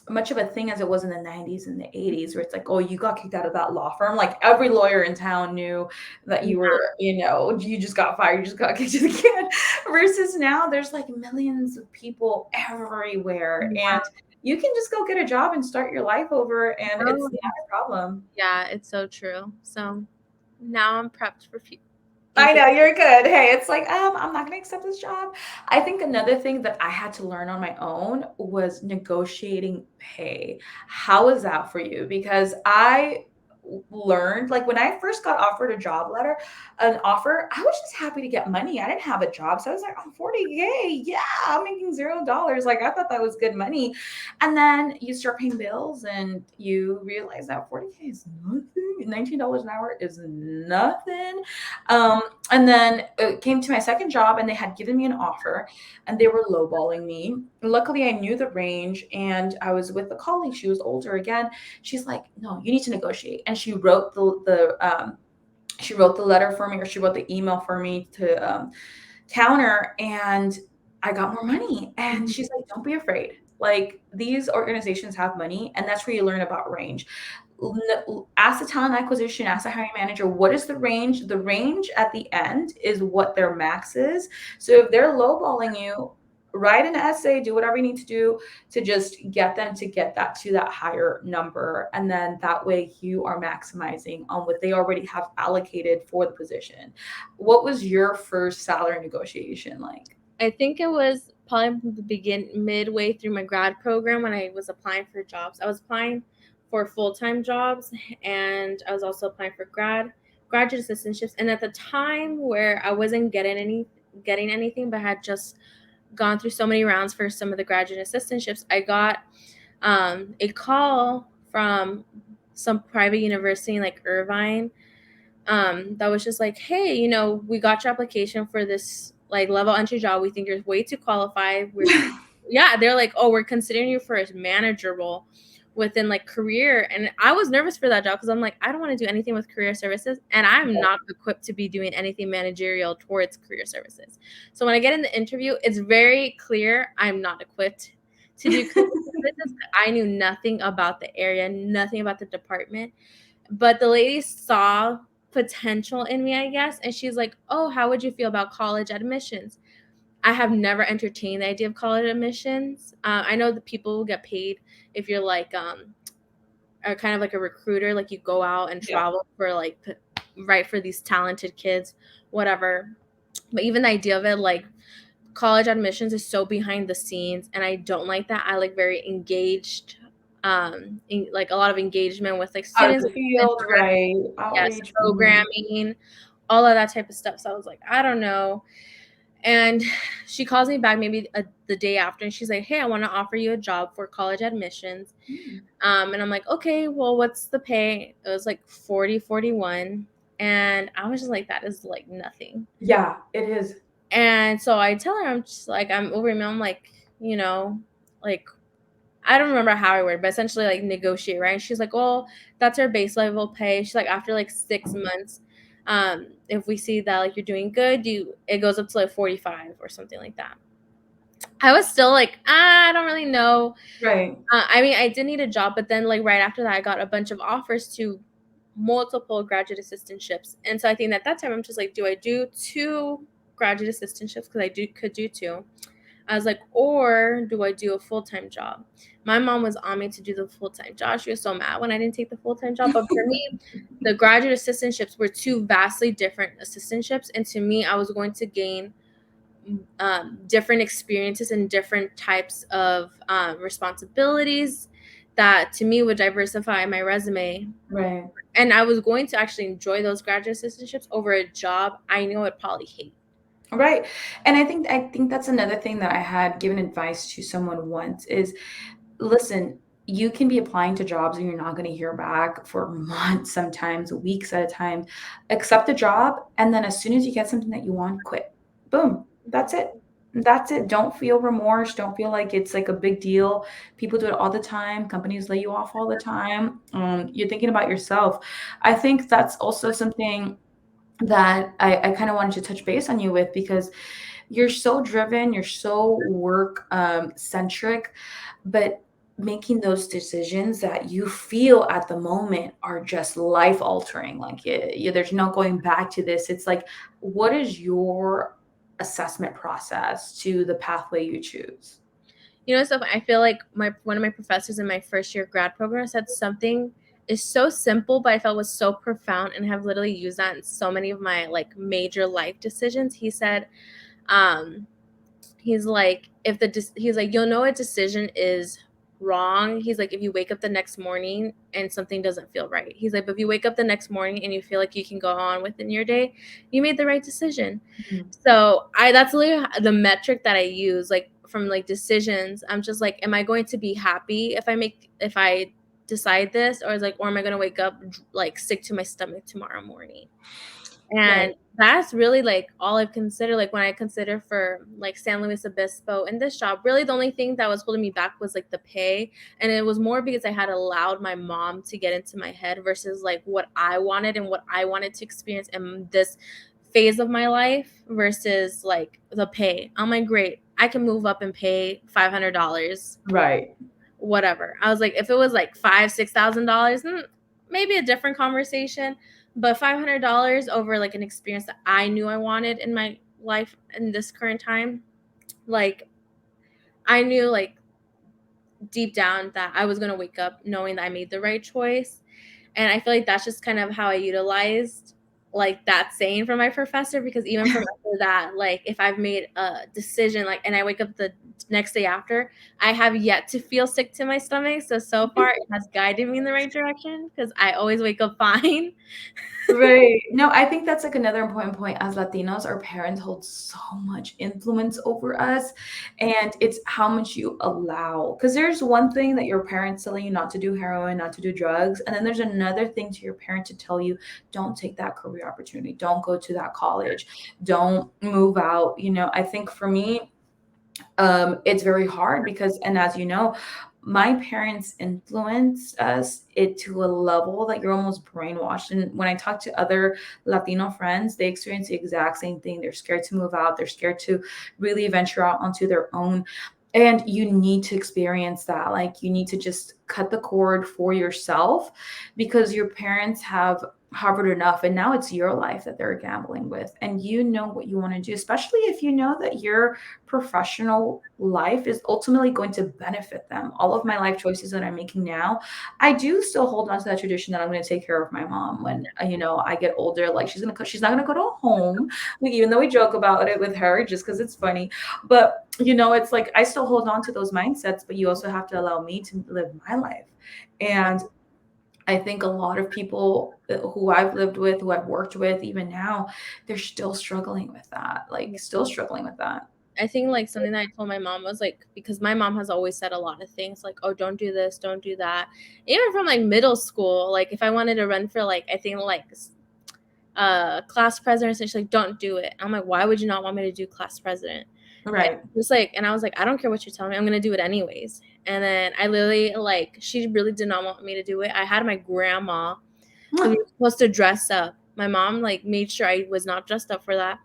much of a thing as it was in the 90s and the 80s, where it's like, oh, you got kicked out of that law firm. Like every lawyer in town knew that Yeah. you were, you just got fired, you just got kicked to the can. Versus now, there's like millions of people everywhere. And you can just go get a job and start your life over, and it's Oh, not a problem. yeah, it's so true. So now I'm prepped for I interview. know, you're good. Hey, it's like, I'm not gonna accept this job. I think another thing that I had to learn on my own was negotiating pay. How is that for you? Because I learned, like when I first got offered a job letter, an offer, I was just happy to get money. I didn't have a job. So I was like, oh, 40K. Yeah, I'm making $0. Like I thought that was good money. And then you start paying bills and you realize that 40K is nothing. $19 an hour is nothing. And then it came to my second job and they had given me an offer and they were lowballing me. Luckily, I knew the range and I was with a colleague. She was older again. She's like, no, you need to negotiate. And she wrote the letter for me, or she wrote the email for me to counter, and I got more money. And she's like, don't be afraid. Like these organizations have money, and that's where you learn about range. Ask the talent acquisition, ask the hiring manager, what is the range? The range at the end is what their max is. So if they're lowballing you, write an essay, do whatever you need to do to just get them to get that to that higher number. And then that way you are maximizing on what they already have allocated for the position. What was your first salary negotiation like? I think it was probably midway through my grad program when I was applying for jobs. I was applying for full-time jobs and I was also applying for graduate assistantships. And at the time where I wasn't getting anything, but had just gone through so many rounds for some of the graduate assistantships, I got a call from some private university like Irvine, that was just like, hey, we got your application for this like level entry job. We think you're way too qualified. Yeah, they're like, oh, we're considering you for a manager role within like career. And I was nervous for that job because I'm like, I don't want to do anything with career services, and I'm not equipped to be doing anything managerial towards career services. So when I get in the interview, it's very clear I'm not equipped to do career services. I knew nothing about the area, nothing about the department, but the lady saw potential in me, I guess. And she's like, oh, how would you feel about college admissions? I have never entertained the idea of college admissions. I know that people get paid if you're like, are kind of like a recruiter, like you go out and Yeah. travel for like, right, for these talented kids, whatever. But even the idea of it, like, college admissions is so behind the scenes, and I don't like that. I like very engaged, like a lot of engagement with like Out of students, the field, right? yes, Outreach. programming, all of that type of stuff. So I was like, I don't know. And she calls me back maybe the day after, and she's like, hey, I want to offer you a job for college admissions. Mm. And I'm like, okay, well, what's the pay? It was like 40, 41. And I was just like, that is like nothing. Yeah, it is. And so I tell her, I'm just like, I'm over email. I'm like, like, I don't remember how I worded, but essentially like negotiate, right? And she's like, well, that's our base level pay. She's like, after like 6 months, if we see that like you're doing good, it goes up to like 45 or something like that. I was still like, I don't really know. Right. I mean, I did need a job, but then like right after that, I got a bunch of offers to multiple graduate assistantships. And so I think at that time, I'm just like, do I do 2 graduate assistantships? Because I could do 2. I was like, or do I do a full-time job? My mom was on me to do the full-time job. She was so mad when I didn't take the full-time job. But for me, the graduate assistantships were 2 vastly different assistantships. And to me, I was going to gain different experiences and different types of responsibilities, that to me would diversify my resume. Right. And I was going to actually enjoy those graduate assistantships over a job I knew I'd probably hate. Right. And I think that's another thing that I had given advice to someone once is, listen, you can be applying to jobs and you're not going to hear back for months, sometimes weeks at a time. Accept the job, and then as soon as you get something that you want, quit. Boom. That's it. That's it. Don't feel remorse. Don't feel like it's like a big deal. People do it all the time. Companies lay you off all the time. You're thinking about yourself. I think that's also something that I kind of wanted to touch base on you with, because you're so driven, you're so work centric, but making those decisions that you feel at the moment are just life altering. Like there's no going back to this. It's like, what is your assessment process to the pathway you choose? You know, stuff I feel like my one of my professors in my first year grad program said something is so simple, but I felt was so profound, and have literally used that in so many of my like major life decisions. He said, um, he's like, he's like, you'll know a decision is wrong. He's like, if you wake up the next morning and something doesn't feel right. He's like, but if you wake up the next morning and you feel like you can go on within your day, you made the right decision. Mhm. So that's literally the metric that I use, like from like decisions. I'm just like, am I going to be happy if I decide this, or is like, or am I going to wake up like sick to my stomach tomorrow morning? And Right. that's really like all I've considered. Like when I consider for like San Luis Obispo and this job, really the only thing that was holding me back was like the pay. And it was more because I had allowed my mom to get into my head versus like what I wanted and what I wanted to experience in this phase of my life versus like the pay. I'm like, great, I can move up and pay $500, Right. whatever. I was like, if it was like $5,000, $6,000, maybe a different conversation. But $500 over like an experience that I knew I wanted in my life in this current time, like I knew like deep down that I was gonna wake up knowing that I made the right choice. And I feel like that's just kind of how I utilized like that saying from my professor, because even from after that, like if I've made a decision like and I wake up the next day after, I have yet to feel sick to my stomach. So far it has guided me in the right direction because I always wake up fine. Right. No, I think that's like another important point. As Latinos, our parents hold so much influence over us, and it's how much you allow. Because there's one thing that your parents telling you not to do heroin, not to do drugs, and then there's another thing to your parent to tell you, don't take that career opportunity, don't go to that college, don't move out. I think for me, it's very hard because, and as you know, my parents influenced us it to a level that you're almost brainwashed. And when I talk to other Latino friends, they experience the exact same thing. They're scared to move out. They're scared to really venture out onto their own. And you need to experience that. Like, you need to just cut the cord for yourself, because your parents have harbored enough, and now it's your life that they're gambling with, and you know what you want to do, especially if you know that your professional life is ultimately going to benefit them. All of my life choices that I'm making now, I do still hold on to that tradition that I'm going to take care of my mom when I get older. Like, she's not going to go to a home, like, even though we joke about it with her just because it's funny. But it's like I still hold on to those mindsets, but you also have to allow me to live my life. And I think a lot of people who I've lived with, who I've worked with, even now, they're still struggling with that. Like, still struggling with that. I think like something that I told my mom was like, because my mom has always said a lot of things like, oh, don't do this, don't do that. Even from like middle school, like if I wanted to run for like, I think like class president, and she's like, don't do it. I'm like, why would you not want me to do class president? And Right. just like, and I was like, I don't care what you're telling me, I'm gonna do it anyways. And then I literally like, she really did not want me to do it. I had my grandma, because we were supposed to dress up. My mom like made sure I was not dressed up for that.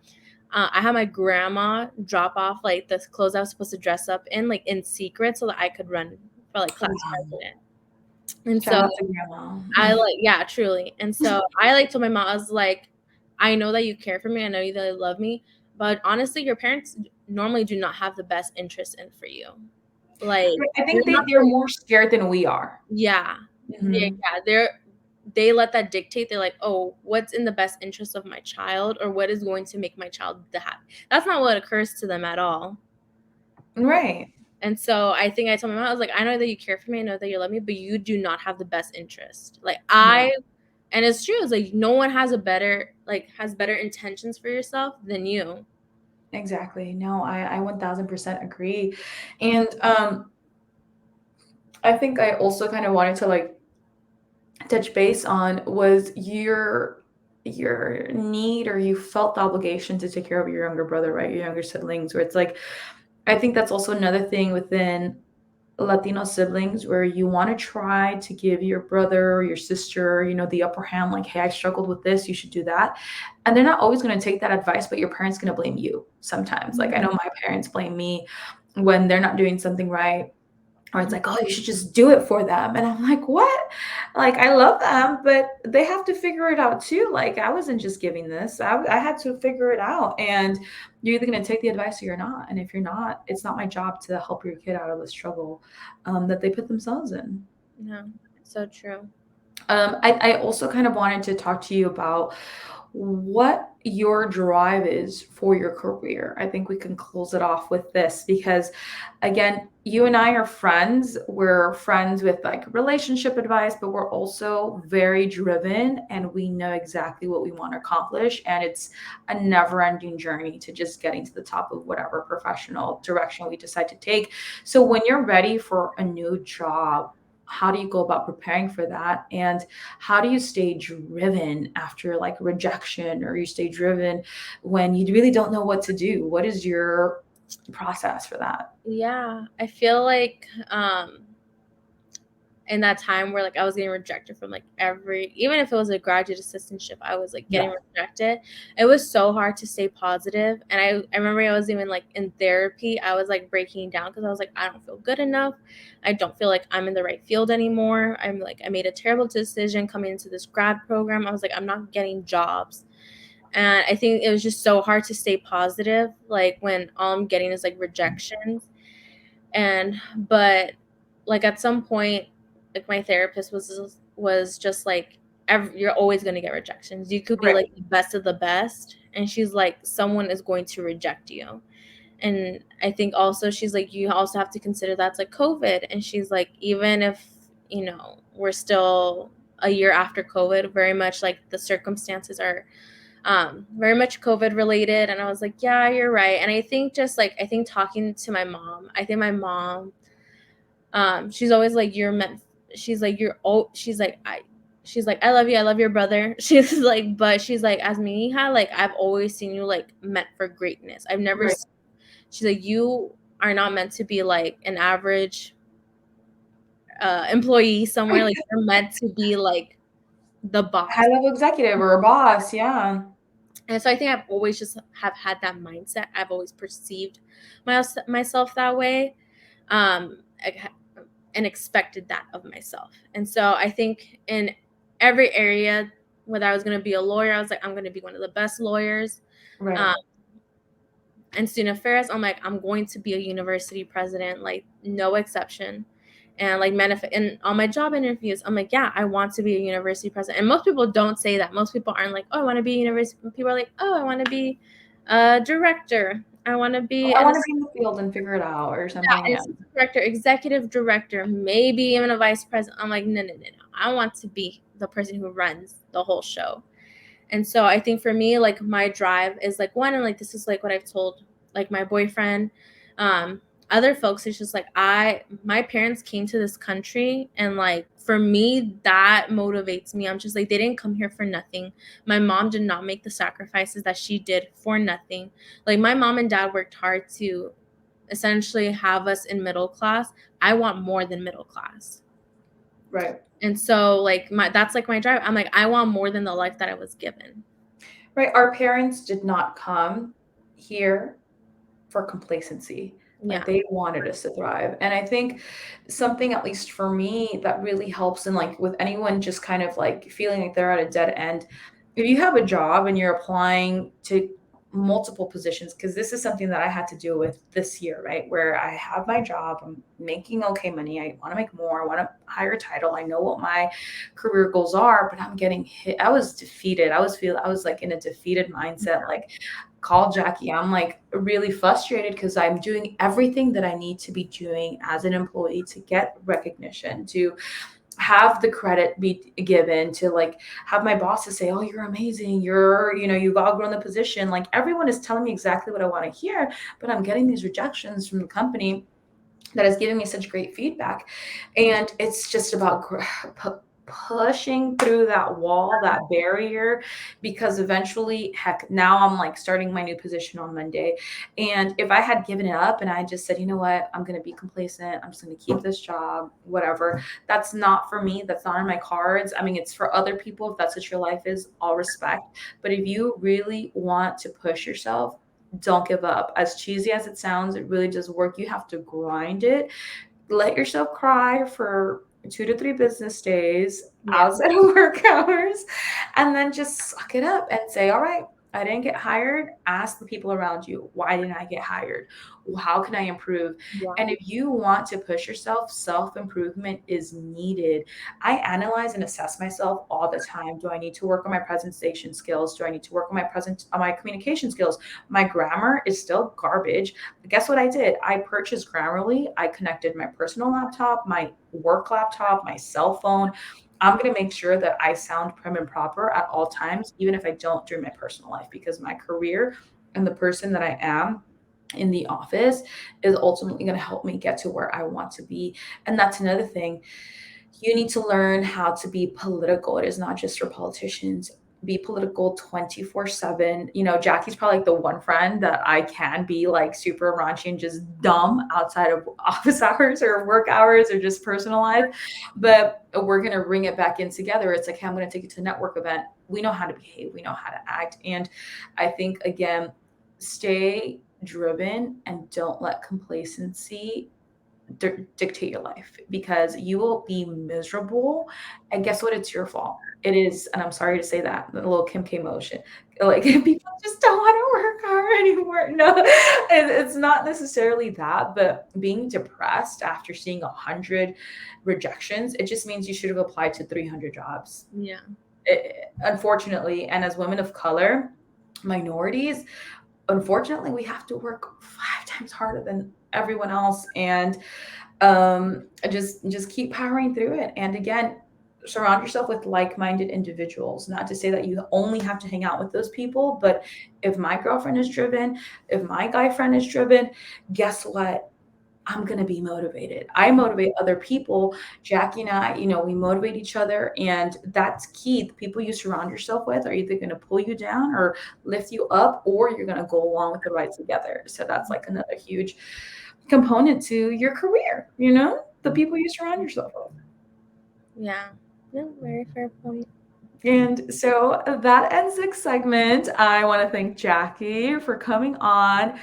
I had my grandma drop off like the clothes I was supposed to dress up in, like in secret, so that I could run for like class Wow. president. And Shout so out to grandma. I like, yeah, truly. And so I like told my mom, I was like, I know that you care for me, I know that you love me, but honestly, your parents normally do not have the best interest in for you. Like, I you're think not they're more scared than we are. yeah. Mhm. Yeah, they let that dictate. They're like, oh, what's in the best interest of my child, or what is going to make my child the happy. That's not what occurs to them at all. Right. And so I think I told my mom, I was like, I know that you care for me, I know that you love me, but you do not have the best interest. Like Right. and it's true. It's like no one has has better intentions for yourself than you. Exactly. No, I 1000% agree. And I think I also kind of wanted to like touch base on was your need, or you felt the obligation to take care of your younger brother, right? Your younger siblings, where it's like, I think that's also another thing within Latino siblings where you want to try to give your brother or your sister, the upper hand, like, hey, I struggled with this, you should do that. And they're not always going to take that advice, but your parents going to blame you sometimes. Like, I know Mhm. my parents blame me when they're not doing something right, or it's like, oh, you should just do it for them. And I'm like, what? Like, I love them, but they have to figure it out too. Like, I wasn't just giving this, I had to figure it out. And you're either going to take the advice or you're not. And if you're not, it's not my job to help your kid out of the struggle that they put themselves in. No, so true. I also kind of wanted to talk to you about what your drive is for your career. I think we can close it off with this because, again, you and I are friends. We're friends with like relationship advice, but we're also very driven and we know exactly what we want to accomplish. And it's a never ending journey to just getting to the top of whatever professional direction we decide to take. So, when you're ready for a new job, how do you go about preparing for that? And how do you stay driven after like rejection, or you stay driven when you really don't know what to do? What is your process for that? Yeah, I feel like in that time where like I was getting rejected from like every, even if it was a graduate assistantship, I was like getting Yeah. rejected. It was so hard to stay positive. And I remember I was even like in therapy, I was like breaking down because I was like, I don't feel good enough. I don't feel like I'm in the right field anymore. I'm like, I made a terrible decision coming into this grad program. I was like, I'm not getting jobs. And I think it was just so hard to stay positive, like when all I'm getting is like rejections. But like at some point, like my therapist was just like, you're always going to get rejections. You could be Right. like the best of the best, and she's like, someone is going to reject you. And I think also she's like, you also have to consider that's like COVID. And she's like, even if we're still a year after COVID, very much like the circumstances are very much COVID related. And I was like, yeah, you're right. And I think just like, I think talking to my mom, I think my mom, she's always like, you're meant, she's like, she's like, I love you. I love your brother. She's like, but she's like, as me, like, I've always seen you like meant for greatness. I've never, Right. she's like, you are not meant to be like an average employee somewhere. Like, you're meant to be like the High boss. level executive or a boss. Yeah. And so I think I've always just have had that mindset. I've always perceived myself that way, um, and expected that of myself. And so I think in every area, whether I was going to be a lawyer, I was like, I'm going to be one of the best lawyers. Right. Um, and student affairs, I'm like, I'm going to be a university president, like no exception. And like and on my job interviews, I'm like, yeah, I want to be a university president. And most people don't say that. Most people aren't like, oh, I want to be a university. People are like, oh, I want to be a director. I want to be I an want to assistant be in the field and figure it out or something. Yeah. director, executive director, maybe even a vice president. I'm like, no, no, no, no. I want to be the person who runs the whole show. And so I think for me, like my drive is like one, and like this is like what I've told like my boyfriend, um, other folks. It's just like my parents came to this country, and like for me, that motivates me. I'm just like, they didn't come here for nothing. My mom did not make the sacrifices that she did for nothing. Like my mom and dad worked hard to essentially have us in middle class. I want more than middle class. Right. And so like that's like my drive. I'm like, I want more than the life that I was given. Right. Our parents did not come here for complacency. Like, Yeah. they wanted us to thrive. And I think something, at least for me, that really helps, and like with anyone just kind of like feeling like they're at a dead end, if you have a job and you're applying to multiple positions, because this is something that I had to deal with this year, right? Where I have my job, I'm making okay money, I want to make more, I want a higher title, I know what my career goals are, but I'm getting hit. I was defeated. I was like in a defeated mindset. Like, call Jackie. I'm like really frustrated because I'm doing everything that I need to be doing as an employee to get recognition, to have the credit be given, to like have my bosses say, oh, you're amazing, you've outgrown the position. Like, everyone is telling me exactly what I want to hear, but I'm getting these rejections from the company that is giving me such great feedback. And it's just about pushing through that wall, that barrier, because eventually, heck, now I'm like starting my new position on Monday. And if I had given it up and I just said, you know what, I'm going to be complacent, I'm just going to keep this job, whatever, that's not for me. That's not in my cards. I mean, it's for other people. If that's what your life is, all respect. But if you really want to push yourself, don't give up. As cheesy as it sounds, it really does work. You have to grind it. Let yourself cry for 2 to 3 business days Yeah. outside of work hours, and then just suck it up and say, all right, I didn't get hired. Ask the people around you, why didn't I get hired? How can I improve? Yeah. And if you want to push yourself, self-improvement is needed. I analyze and assess myself all the time. Do I need to work on my presentation skills? Do I need to work on my communication skills? My grammar is still garbage. Guess what I did? I purchased Grammarly. I connected my personal laptop, my work laptop, my cell phone. I'm going to make sure that I sound prim and proper at all times, even if I don't during my personal life, because my career and the person that I am in the office is ultimately going to help me get to where I want to be. And that's another thing. You need to learn how to be political. It is not just for politicians. Be political 24/7. Jackie's probably like the one friend that I can be like super raunchy and just dumb outside of office hours or work hours or just personal life. But we're going to bring it back in together. It's like, hey, I'm going to take you to a network event. We know how to behave, we know how to act. And I think, again, stay driven and don't let complacency dictate your life, because you will be miserable. And guess what? It's your fault. It is. And I'm sorry to say that, the little Kim K motion. Like, people just don't want to work hard anymore. No, it's not necessarily that, but being depressed after seeing 100 rejections, it just means you should have applied to 300 jobs. Yeah. Unfortunately, and as women of color, minorities, unfortunately, we have to work 5 times harder than everyone else. And just keep powering through it. And again, surround yourself with like-minded individuals. Not to say that you only have to hang out with those people, but if my girlfriend is driven, if my guy friend is driven, guess what? I'm going to be motivated. I motivate other people. Jackie and I, we motivate each other. And that's key. The people you surround yourself with are either going to pull you down or lift you up, or you're going to go along with the ride together. So that's like another huge component to your career, the people you surround yourself with. Yeah. No, very fair point. And so that ends this segment. I want to thank Jackie for coming on.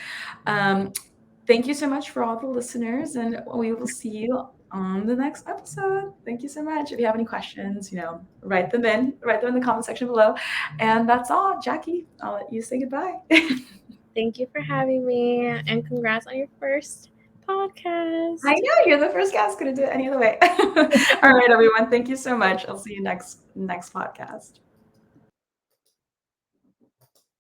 Thank you so much for all the listeners, and we will see you on the next episode. Thank you so much. If you have any questions, write them in the comment section below. And that's all. Jackie, I'll let you say goodbye. Thank you for having me, and congrats on your first podcast. I know, you're the first guest. Couldn't do it any other way. All right, everyone. Thank you so much. I'll see you next podcast.